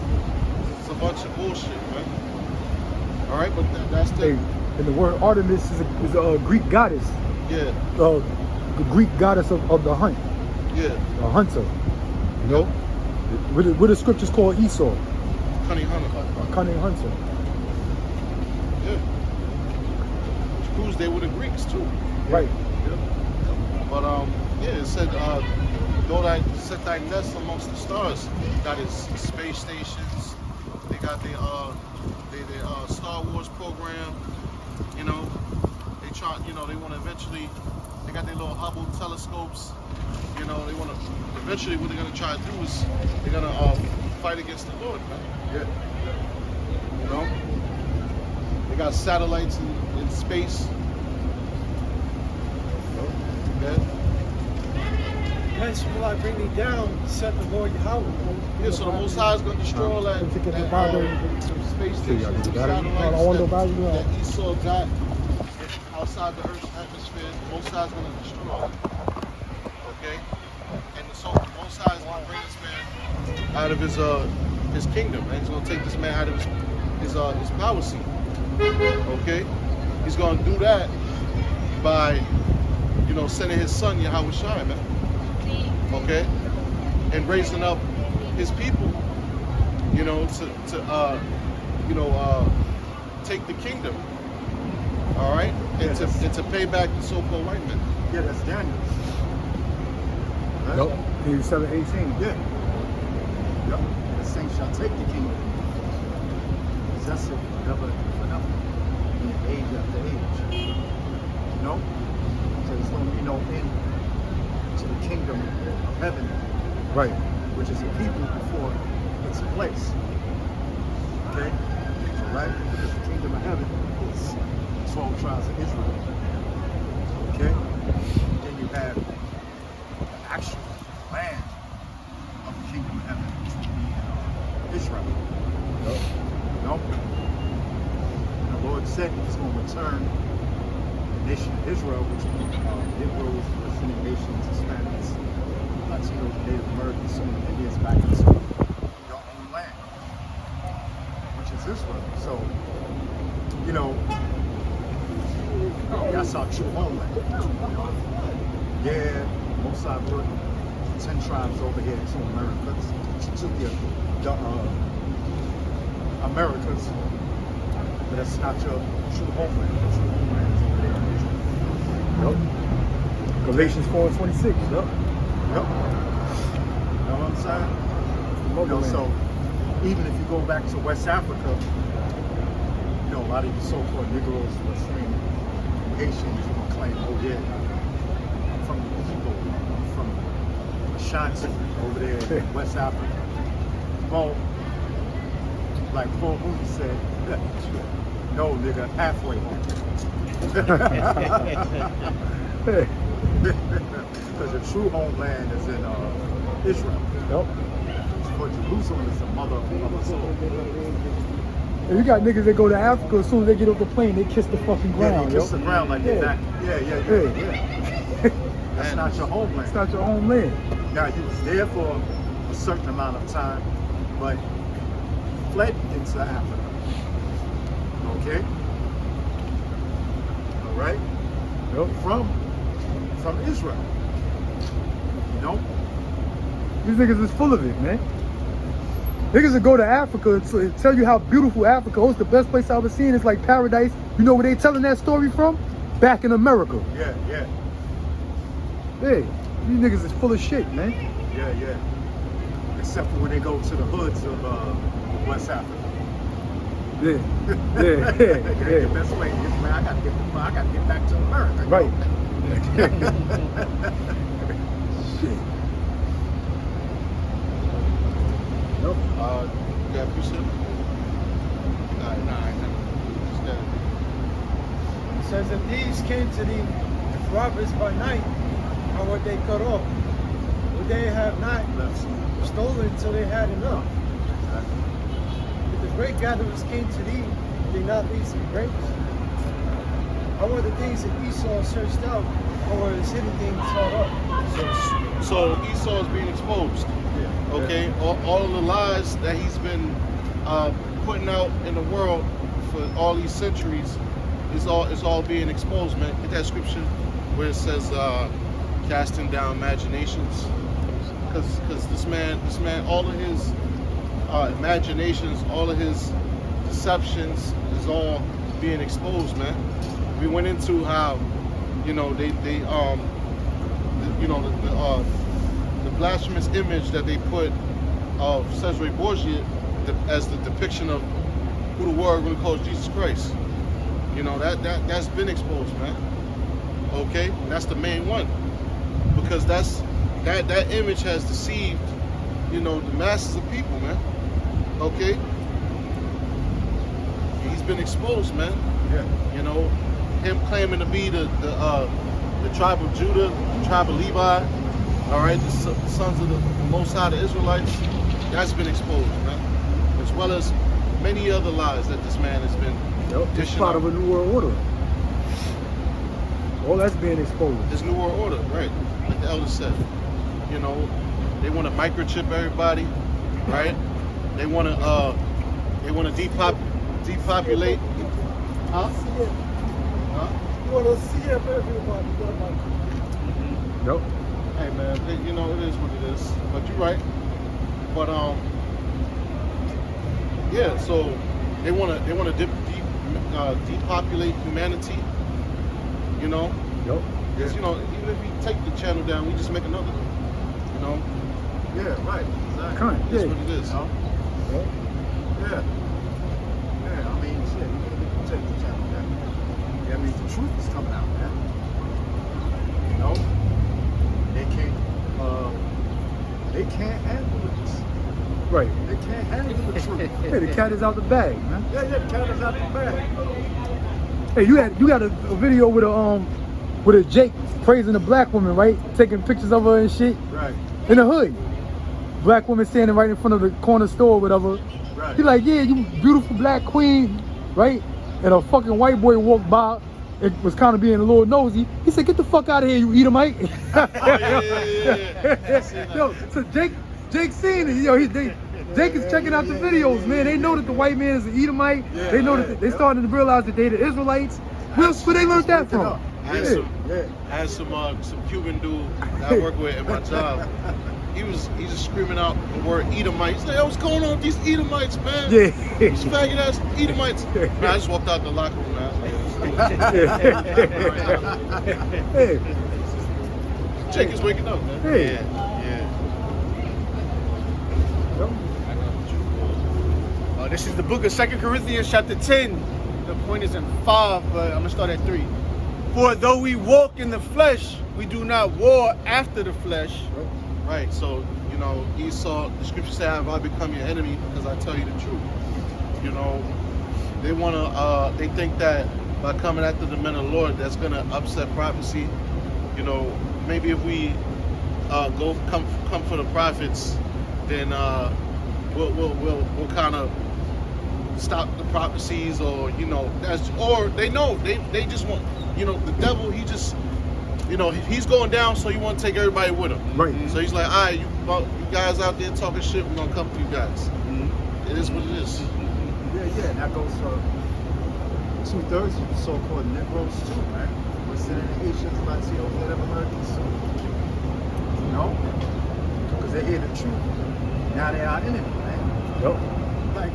It's a bunch of bullshit, man. All right, but that's the And the word Artemis is a Greek goddess. yeah, The Greek goddess of the hunt. yeah, A hunter. You know? What the scriptures call Esau. cunning hunter. A cunning hunter. Yeah, which proves they were the Greeks too. Right. But yeah, it said though thy set thy nest amongst the stars. Got his space stations. They got their Star Wars program. You know, they try. You know, they want to eventually. They got their little Hubble telescopes. You know, they want to. Eventually, what they're gonna try to do is they're gonna fight against the Lord, man. Yeah. You know, they got satellites in space. Yeah. Hence will I bring thee down, said the Lord Yahweh. Yeah, so the Most High is going to destroy all that space stations, the satellites that Esau got outside the Earth's atmosphere. The Most High is going to destroy all that. Okay? And so the Most High is going to bring this man out of his kingdom, and he's going to take this man out of his power seat. Okay? He's going to do that by, you know, sending his son Yahweh Shai, man. Okay, and raising up his people, you know, to take the kingdom. All right, and to pay back the so-called white men. Yeah, that's Daniel. Yup. Hebrews 7:18. Yeah. Yep. The saints shall take the kingdom, possess it forever and ever, in age after age. You know? So there's going to be no end to the kingdom of heaven, Right. which is a people before it's a place. Okay? So, right? Because the kingdom of heaven is 12 tribes of Israel. Okay? Then you have the actual land of the kingdom of heaven, which would be Israel. You know? And the Lord said He was going to return the nation of Israel, which would be Negroes, Pacific nations, Hispanics, Latinos, Native Americans, some of the Indians back into your own land, which is Israel. So, you know, that's our true homeland. Yeah, most I put 10 tribes over here to Americas, to the Americas, but that's not your true homeland. Your true homeland is over there in Israel. Yep. Galatians 4:26. Yep. Yep. You know what I'm saying? You know, so even if you go back to West Africa, you know, a lot of these so-called Negroes were saying Haitians will claim, oh yeah, I'm from the Igbo, I'm from Ashanti over there in West Africa. Well, like Paul Mooney said, no nigga, halfway home. Because your true homeland is in Israel. Yep. For Jerusalem is the mother of us all. And you got niggas that go to Africa, as soon as they get off the plane, they kiss the fucking Yeah, ground. you kiss the ground like they're back. Yeah. That's not your homeland. It's not your homeland. Now, you was there for a certain amount of time, but fled into Africa. Okay? All right? Yep. From Israel. You know? These niggas is full of it, man. Niggas that go to Africa to tell you how beautiful Africa is. The best place I've ever seen is like paradise. You know where they telling that story from? Back in America. Yeah. Hey, these niggas is full of shit, man. Yeah. Except for when they go to the hoods of West Africa. Yeah. The best way is, man, I gotta get back to America. Right. Shit. You got you said? Nah. It says, if these came to thee, if robbers by night, how would they cut off? Would they have not stolen till they had enough? If the grape gatherers came to thee, did they not leave some grapes? How were the things that Esau searched out, or his hidden things sought up? So Esau is being exposed. Okay, all of the lies that he's been putting out in the world for all these centuries is all being exposed, man. Get that scripture where it says casting down imaginations, because this man, all of his imaginations, all of his deceptions is all being exposed, man. We went into how, you know, the blasphemous image that they put of Cesare Borgia as the depiction of who the world really calls Jesus Christ. You know, that's been exposed, man. Okay, that's the main one, because that image has deceived, you know, the masses of people, man. Okay, he's been exposed, man. Yeah. You know, him claiming to be the tribe of Judah, the tribe of Levi. All right, the sons of the Most High, the Israelites, that's been exposed, man. As well as many other lies that this man has been It's dishing part out. of a New World Order. All that's being exposed. This New World Order, right? Like the elder said, you know, they want to microchip everybody, right? They want to depopulate. Huh? You want to see if everybody. Yep. Hey man, you know, it is what it is. But you're right. But yeah. So they want to depopulate humanity. You know. Yep. Because you know, even if we take the channel down, we just make another one. You know. Yeah, right. Exactly. Kind. That's Yeah. what it is. Yep. Yeah. Yeah, I mean, shit, even if you take the channel down, yeah, I mean, the truth is coming out, man. You know? They can't handle it. Right. They can't handle the truth. Hey, the cat is out the bag, man. Yeah, the cat is out the bag. Hey, you got a video with a Jake praising a black woman, right? Taking pictures of her and shit. Right. In the hood. Black woman standing right in front of the corner store or whatever. Right. He like, yeah, you beautiful black queen, right? And a fucking white boy walked by. It was kind of being a little nosy. He said, "Get the fuck out of here, you Edomite." Yo, so Jake seen it. Yo, Jake is checking out the videos, man. They know that the white man is an Edomite. They know that they starting to realize that they the Israelites. Where they learned that from? I had some Cuban dude that I work with at my job. He just screaming out the word Edomite. He's like, "Yo, what's going on with these Edomites, man? Yeah. These faggot ass Edomites." Man, I just walked out the locker room, man. Hey. Jake is waking up, man. Hey. This is the book of 2 Corinthians chapter 10. The point is in 5, but I'm going to start at 3. For though we walk in the flesh, we do not war after the flesh. Right, so, you know, Esau, the scripture said, "Have I become your enemy because I tell you the truth?" You know, they think that by coming after the men of the Lord, that's going to upset prophecy. You know, maybe if we come for the prophets, then we'll kind of stop the prophecies, or they just want, the devil, he just, he's going down, so he want to take everybody with him. Right. So he's like, "All right, you guys out there talking shit, we're gonna come for you guys." Mm-hmm. It is what it is. Yeah, and that goes for 2/3 of the so-called Negroes too, man. What's in the Haitians, Latinos, whatever Americans too. You know? Because they hear the truth. Now they are in it, man. Yup. Like,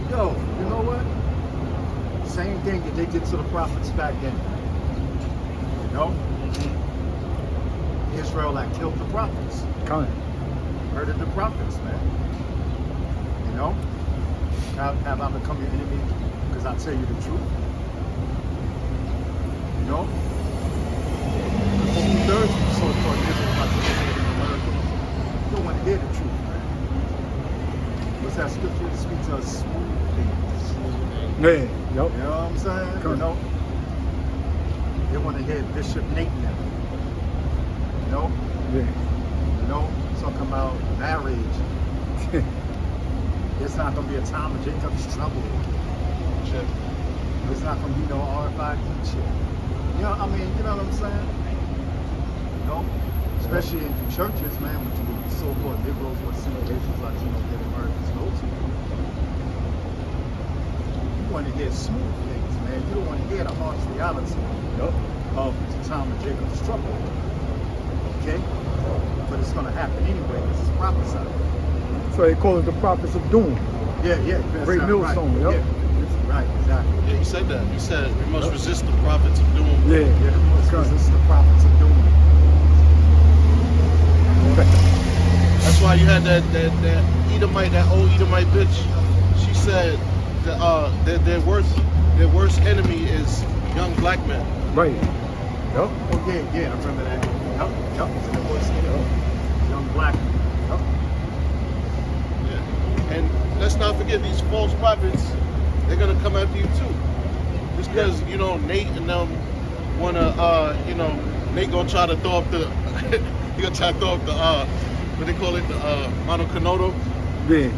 yo, you know what? Same thing that they did to the prophets back then. You know? Israel that killed the prophets. Murdered the prophets, man. You know? Have I become your enemy because I tell you the truth? You know? Because 2/3 of the so-called Israelites in America don't want to hear the truth, man. What's that scripture that speaks of smooth things? Yeah. Yup. You know what I'm saying? You know? They want to hear Bishop Nathan. You know? Yeah. You know? Talking about marriage. It's not going to be a time of Jacob's trouble. It's not going to be no RFID shit. You know, I mean, you know what I'm saying? You know? Especially in the churches, man, with the so-called Negroes or Haitians, Latinos, that Americans go to. You want to hear smooth things, man. You don't want to hear the harsh reality of the time of Jacob's trouble. Okay? But it's going to happen anyway, because it's prophesied. So they call it the prophets of doom. Yeah. Great millstone, right. yup. Yeah, right, exactly. Yeah, he said that. He said we must resist the prophets of doom. Yeah. Because it's the prophets of doom. That's why you had that Edomite, that old Edomite bitch. She said that their worst enemy is young black men. Right. Yup. Oh yeah, I remember that. Yup. It's the worst enemy. Young black men. Yup. Yeah. And let's not forget, these false prophets, they're gonna come after you too. Just because Nate and them wanna Nate gonna try to throw up the he gonna try to throw up the what they call it, the monoconoto. Yeah.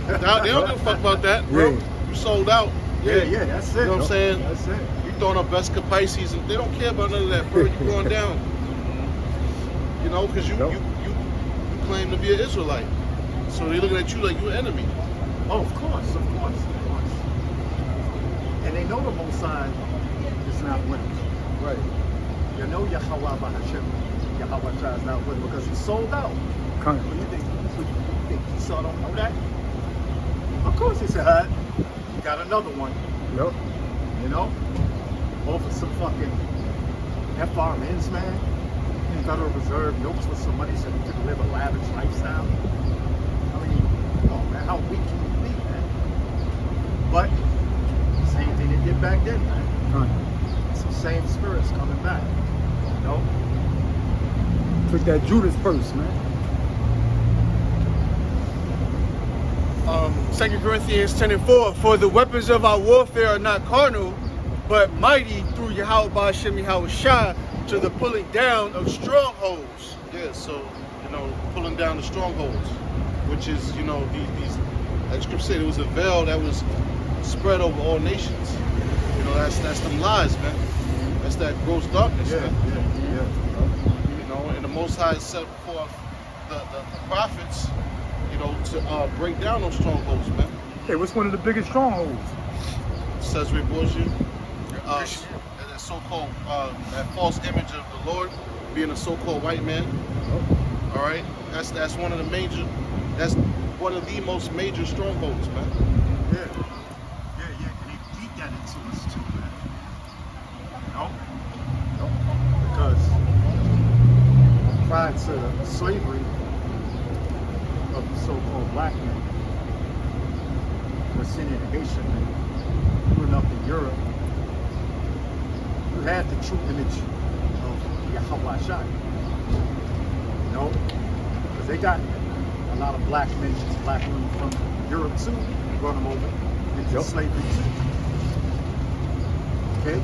They don't give a fuck about that, bro. Yeah. You sold out. Yeah, that's it. You know what I'm saying? That's it. You throwing up Vesca Pisces, and they don't care about none of that, bro. You going down. Because you claim to be an Israelite. So they looking at you like you're an enemy. Oh, of course. And they know the Most High is not with them. Right. You know Yahweh Bahashem, Yahweh Shai is not with them because he sold out. Kind What do you think Esau don't know that? Of course he said, "Huh? You got another one." Yup. You know? Over some fucking FRNs, man. Federal Reserve notes with some money so you could live a lavish lifestyle. I mean, come on, man, how weak can you be, man? But, same thing they did back then, man. Some same spirits coming back. You know? Took that Judas purse, man. 2 Corinthians 10:4. For the weapons of our warfare are not carnal, but mighty through Yahweh Ba'ashem Yahweh Shai to the pulling down of strongholds. Yeah, so, pulling down the strongholds, which is, these like scripture said, it was a veil that was spread over all nations. That's them lies, man. That's that gross darkness, man. And the Most High set forth the prophets, to break down those strongholds, man. Hey, what's one of the biggest strongholds? Says Reborn, that so-called that false image of the Lord being a so-called white man. All right, that's one of the major. That's one of the most major strongholds, man. Yeah, and they beat that into us too, man. Because prior to slavery of the so-called black men, was seen in Haitian men, growing up in Europe, you had the true image of Yahweh Shai. Because they got a lot of black men, black women from Europe too, and brought them over into slavery too. Okay?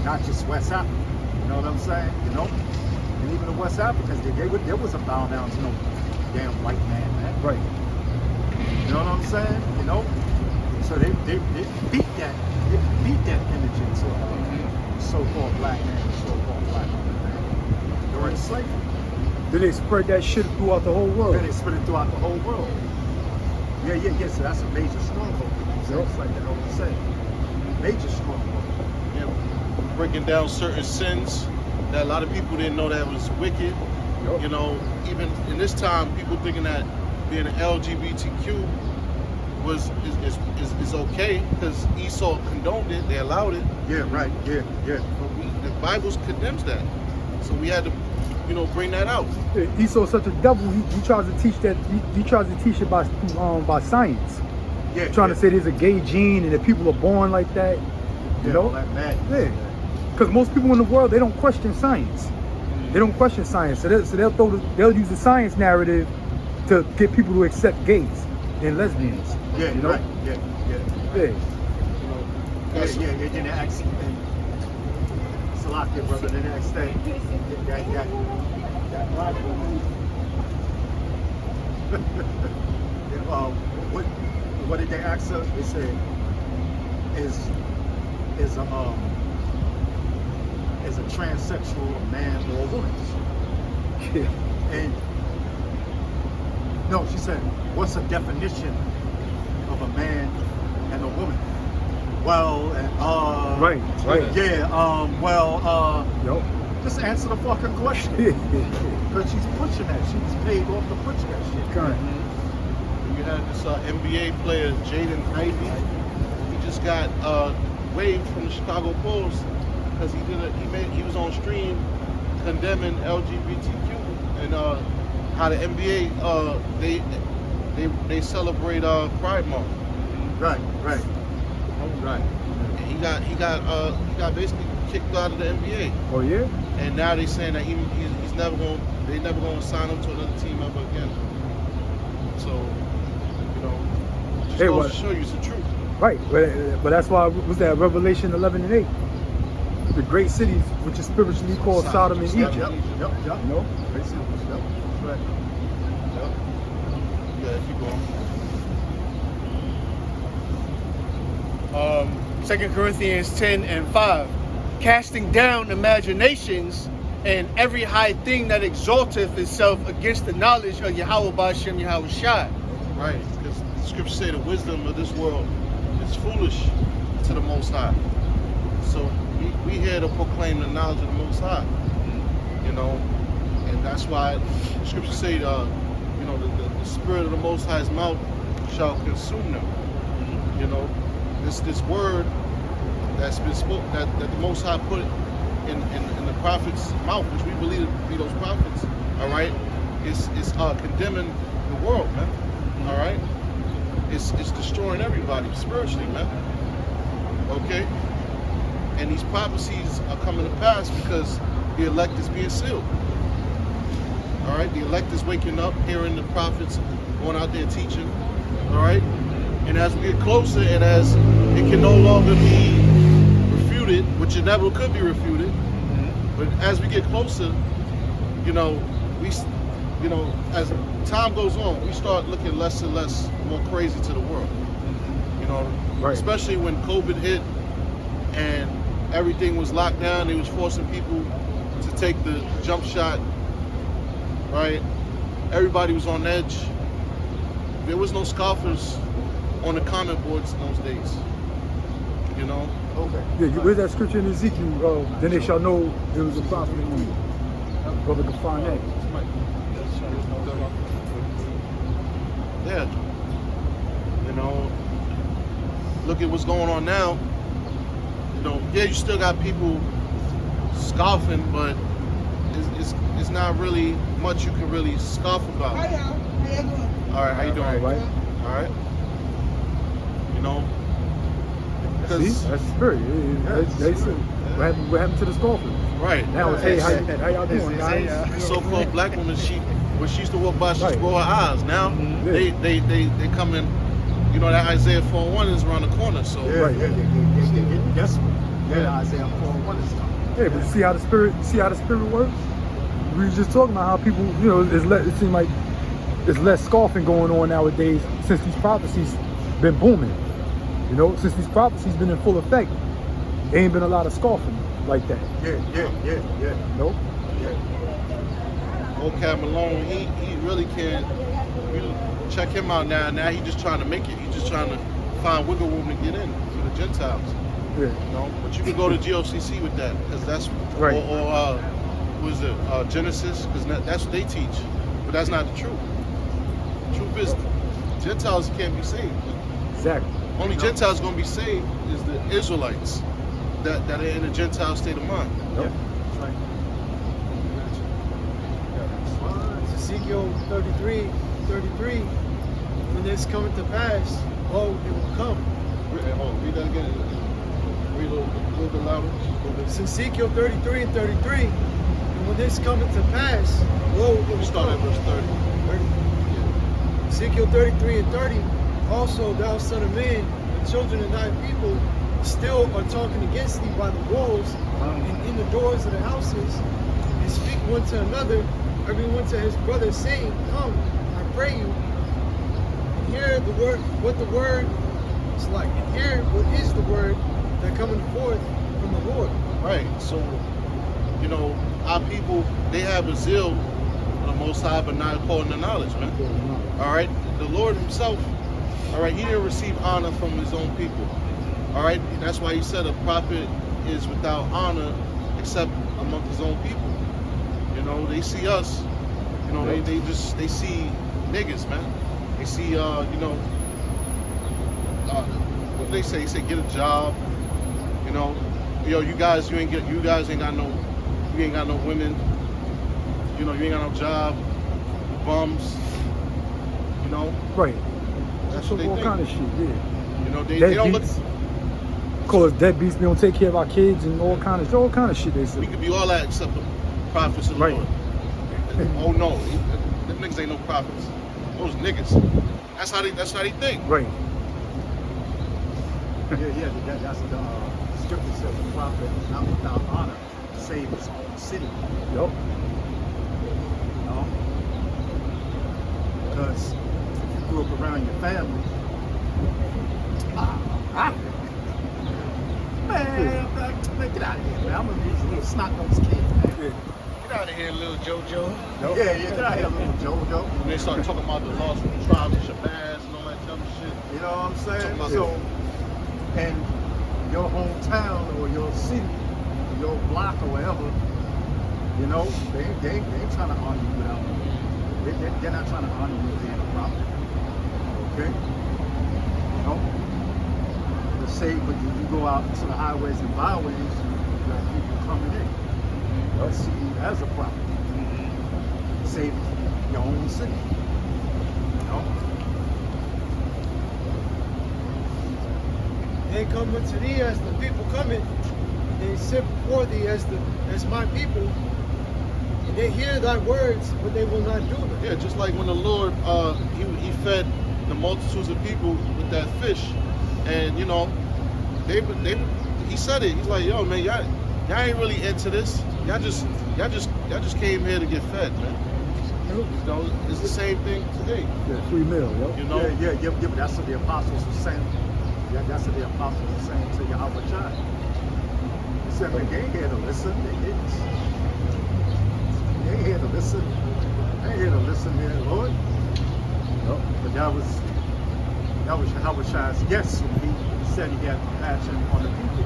Not just West Africa. You know what I'm saying? And even the West Africans, there was a bow down to no damn white man, man. Right. You know what I'm saying? So they beat that image into so-called black man, so-called black woman, man. During slavery. Then they spread that shit throughout the whole world. Then they spread it throughout the whole world. Yeah. So that's a major stronghold. So it's like that old saying. Major stronghold. Yeah, breaking down certain sins that a lot of people didn't know that was wicked. Even in this time, people thinking that being an LGBTQ is okay because Esau condoned it, they allowed it. Yeah, right. Yeah. But the Bible condemns that, so we had to, bring that out. Esau's such a devil. He tries to teach that. He tries to teach it by science. Yeah. Trying to say there's a gay gene and that people are born like that. You know? All that madness. Yeah. Because most people in the world, they don't question science. They don't question science. So they'll use the science narrative to get people to accept gays and lesbians. Yeah, you know? right. Yeah. Yeah. Then they ask, Salakia, brother, then they ask that black woman. What did they ask her? They said, is a transsexual a man or a woman? And no, she said, what's the definition of a man and a woman? Well, right. Yeah, Yup. just answer the fucking question. Because she's pushing that. She's paid off to push that shit. Correct. You had this NBA player, Jaden Ivey. He just got waived from the Chicago Bulls because he was on stream condemning LGBTQ and how the NBA they celebrate Pride Month. Right. And he got basically kicked out of the NBA. Oh yeah. And now they're saying that he's never going. They never going to sign him to another team ever again. So, just goes to show you it's the truth. Right, but that's why was that Revelation 11 and 8. The great cities, which is spiritually called Sodom and Egypt. Yep. No? Great cities. Yep. Right. Yep. Yeah, keep going. 2 Corinthians 10 and 5. Casting down imaginations and every high thing that exalteth itself against the knowledge of Yahweh Ba'ashem Yahweh Shai. Right, because the scriptures say the wisdom of this world is foolish to the Most High. So we here to proclaim the knowledge of the Most High, and that's why the scriptures say, the spirit of the Most High's mouth shall consume them. This word that's been spoken, that the Most High put in the prophet's mouth, which we believe to be those prophets, all right, is condemning the world, man. All right, it's destroying everybody spiritually, man. Okay, and these prophecies are coming to pass because the elect is being sealed. All right, the elect is waking up, hearing the prophets going out there teaching. All right, and as we get closer, and as it can no longer be refuted refuted, which it never could be refuted. But as we get closer, you know, as time goes on, we start looking less and less more crazy to the world. You know, Right. especially when COVID hit and everything was locked down. They was forcing people to take the jump shot. Right? Everybody was on edge. There was no scoffers on the comment boards in those days. You know? Okay. Yeah, where's that scripture in Ezekiel? Then they shall know there was a prophet in you. Brother can find that. Yeah. You know, look at what's going on now. You know, yeah, you still got people scoffing, but it's not really much you can really scoff about. Hi, y'all. How y'all doing? All right, how you doing? All right. All right. You know, See, because that's the spirit. They said, what happened to the scoffers? right Now it's, hey, how y'all doing, guys? the so-called black woman, when she used to walk by, she used to Right. roll her eyes. Now Yeah. they come in. You know that Isaiah 4:1 is around the corner, so Right. They're getting desperate. Yeah, Isaiah 4:1 is coming. Yeah, but see how the spirit works? We were just talking about how people, you know, it seems like there's less scoffing going on nowadays since these prophecies been booming. You know, since these prophecies been in full effect, there ain't been a lot of scoffing like that. Yeah. Nope. old Cat Malone, he really can't. You check him out now. Now he just trying to make it. He's just trying to find wiggle room to get in for the Gentiles. Yeah. You know, but you can go to GOCC with that because that's Right. or what is it Genesis, because that's what they teach, but that's not the truth. The truth is Gentiles can't be saved. Exactly. Only Gentiles going to be saved is the Israelites that are in a Gentile state of mind. Yep. That's right. Ezekiel 33, when this coming to pass, lo, it will come. Read that again. Read a little bit louder. It's Ezekiel 33 and 33. And when this coming to pass, lo, it will We start at come. verse 30. 30. Ezekiel 33 and 30. Also, thou son of man, the children of thy people still are talking against thee by the walls and in the doors of the houses, and speak one to another, everyone to his brother, saying, Come, I pray you, and hear the word, what the word is like, and hear what is the word that cometh forth from the Lord. Right. So, you know, our people, they have a zeal for the Most High, but not according to knowledge, man. All right. The Lord Himself, all right, He didn't receive honor from His own people. All right. That's why He said a prophet is without honor except among His own people. You know, they see us. You know, they see niggas, man. They see, you know, what do they say? They say get a job. You know, yo, you guys ain't got no women. You know, you ain't got no job. Bums. You know, Right. that's So what they all think. kind of shit, yeah. You know, they don't look. Deadbeats. Call us deadbeats, we don't take care of our kids and all kind of shit they say. We could be all that except the prophets of the Right. Lord. Oh no, them niggas ain't no prophets. Those niggas. That's how they think. Right. That's the scripture says the prophet is not without honor to save his own city. Yup. You know? Because if you grew up around your family, man, get out of here, man. I'm gonna be these little snot-nosed kids, man. Get out of here, little JoJo. Yeah, get out of here, little JoJo. When they start talking about the lost tribes of Shabazz and all that dumb shit. You know what I'm saying? Talking about So, and your hometown or your city, your block or whatever, you know, they ain't trying to honor you without they're not trying to honor you being a prophet. Okay? You know? Let's say when you go out to the highways and byways, you got people coming in. They'll see you as a prophet. Save your own city. You know? They come unto thee as the people coming, they sit before thee as my people, and they hear thy words, but they will not do them. Yeah, just like when the Lord, he fed the multitudes of people with that fish, and you know, he he said it. He's like, yo, man, y'all ain't really into this. Y'all just came here to get fed, man. You know, it's the same thing today. Yeah, 3 mil, yo. You know, Yeah, but that's what the apostles were saying. Yeah, that's what the apostles were saying to Yahweh Shai. He said, man, they ain't here to listen. They didn't. They ain't here to listen. They ain't here to listen here, Lord. No, but that was Yahweh Shai's guess when he said he had compassion on the people.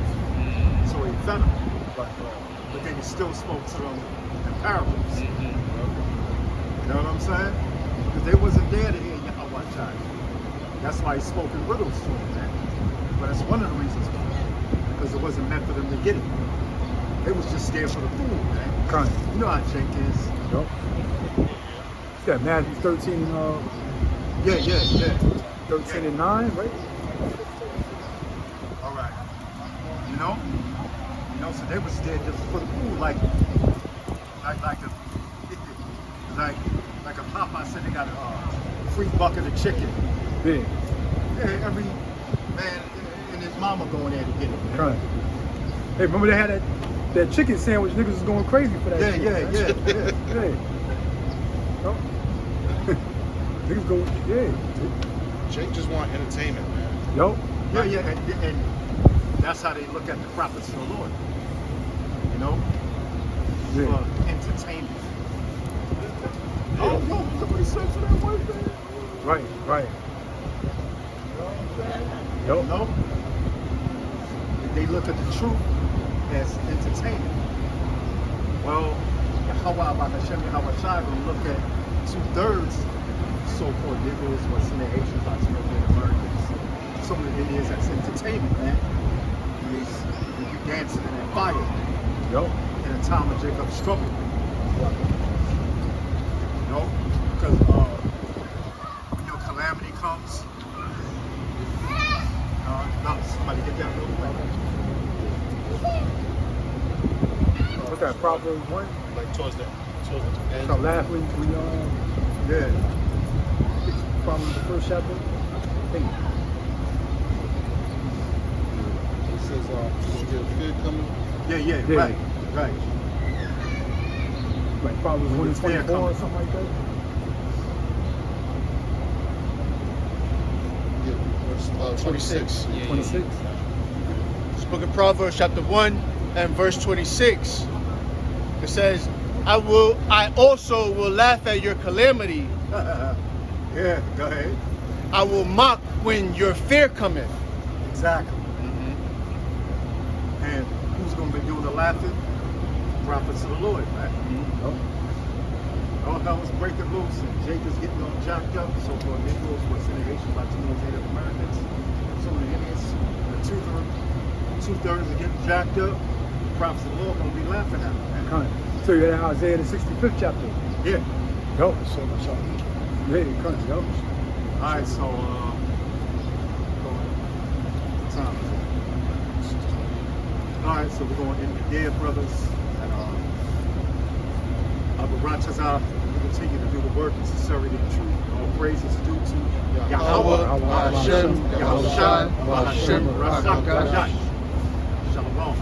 So he fed them. But then he still spoke to them in parables. You know what I'm saying? Because they wasn't there to hear Yahweh Shai. That's why he spoke in riddles to them, man. But that's one of the reasons why. Because it wasn't meant for them to get it. They was just there for the food, man. Kind. You know how Jake is. Yup. You got Matthew 13 and Yeah. 13 and 9, right? All right. You know, so they was there just for the food, like a Popeye said they got a free bucket of chicken. Yeah. Yeah, every man and his mama going there to get it. Man. Kind. Hey, remember they had that chicken sandwich? Niggas was going crazy for that. Yeah, shit, yeah. Hey. Yup. Niggas go, yeah. Jake just want entertainment, man. Yo. Yeah, and that's how they look at the prophets of the Lord. You know, Yeah. for entertainment. Oh, yo, look what he said to that white man. Right. Yo. You know, they look at the truth as entertainment. Well, Yahweh Shai gonna look at 2/3 so-called Negroes, what's in the Asians, African Americans, some of the Indians, that's entertainment, man. You dancing in that fire Yo. in a time of Jacob's struggle. You know, because when your calamity comes, no, somebody get that real quick. What's that? Proverbs 1? Like towards the end. So laugh when Yeah. Proverbs the first chapter. Hey. It says, you get a fear coming. Yeah, Yeah. right. Like Proverbs 1 and 24 or something like that. Yeah, verse 26. 26. This book of Proverbs, chapter 1 and verse 26. It says, I also will laugh at your calamity. Yeah, go ahead. I will mock when your fear cometh. Exactly. And who's going to be doing the laughing? Prophets of the Lord, man. All hell is breaking loose, and Jake is getting all jacked up. So-called Negroes, what's in the Asian, Latinos, Native Americans, some of the Indians, the two-thirds are getting jacked up. The prophets of the Lord going to be laughing at them, man. Kind. So you got Isaiah the 65th chapter. Yeah. Yo. So much on yeah, kind. Yo. All right, so what time is it? All right, so we're going in the dead brothers, and Abaratazah, we continue to do the work in sincerity and truth. All praise is due to Yahweh, Hashem, Yahushua, Hashem, Rasach, Shalom.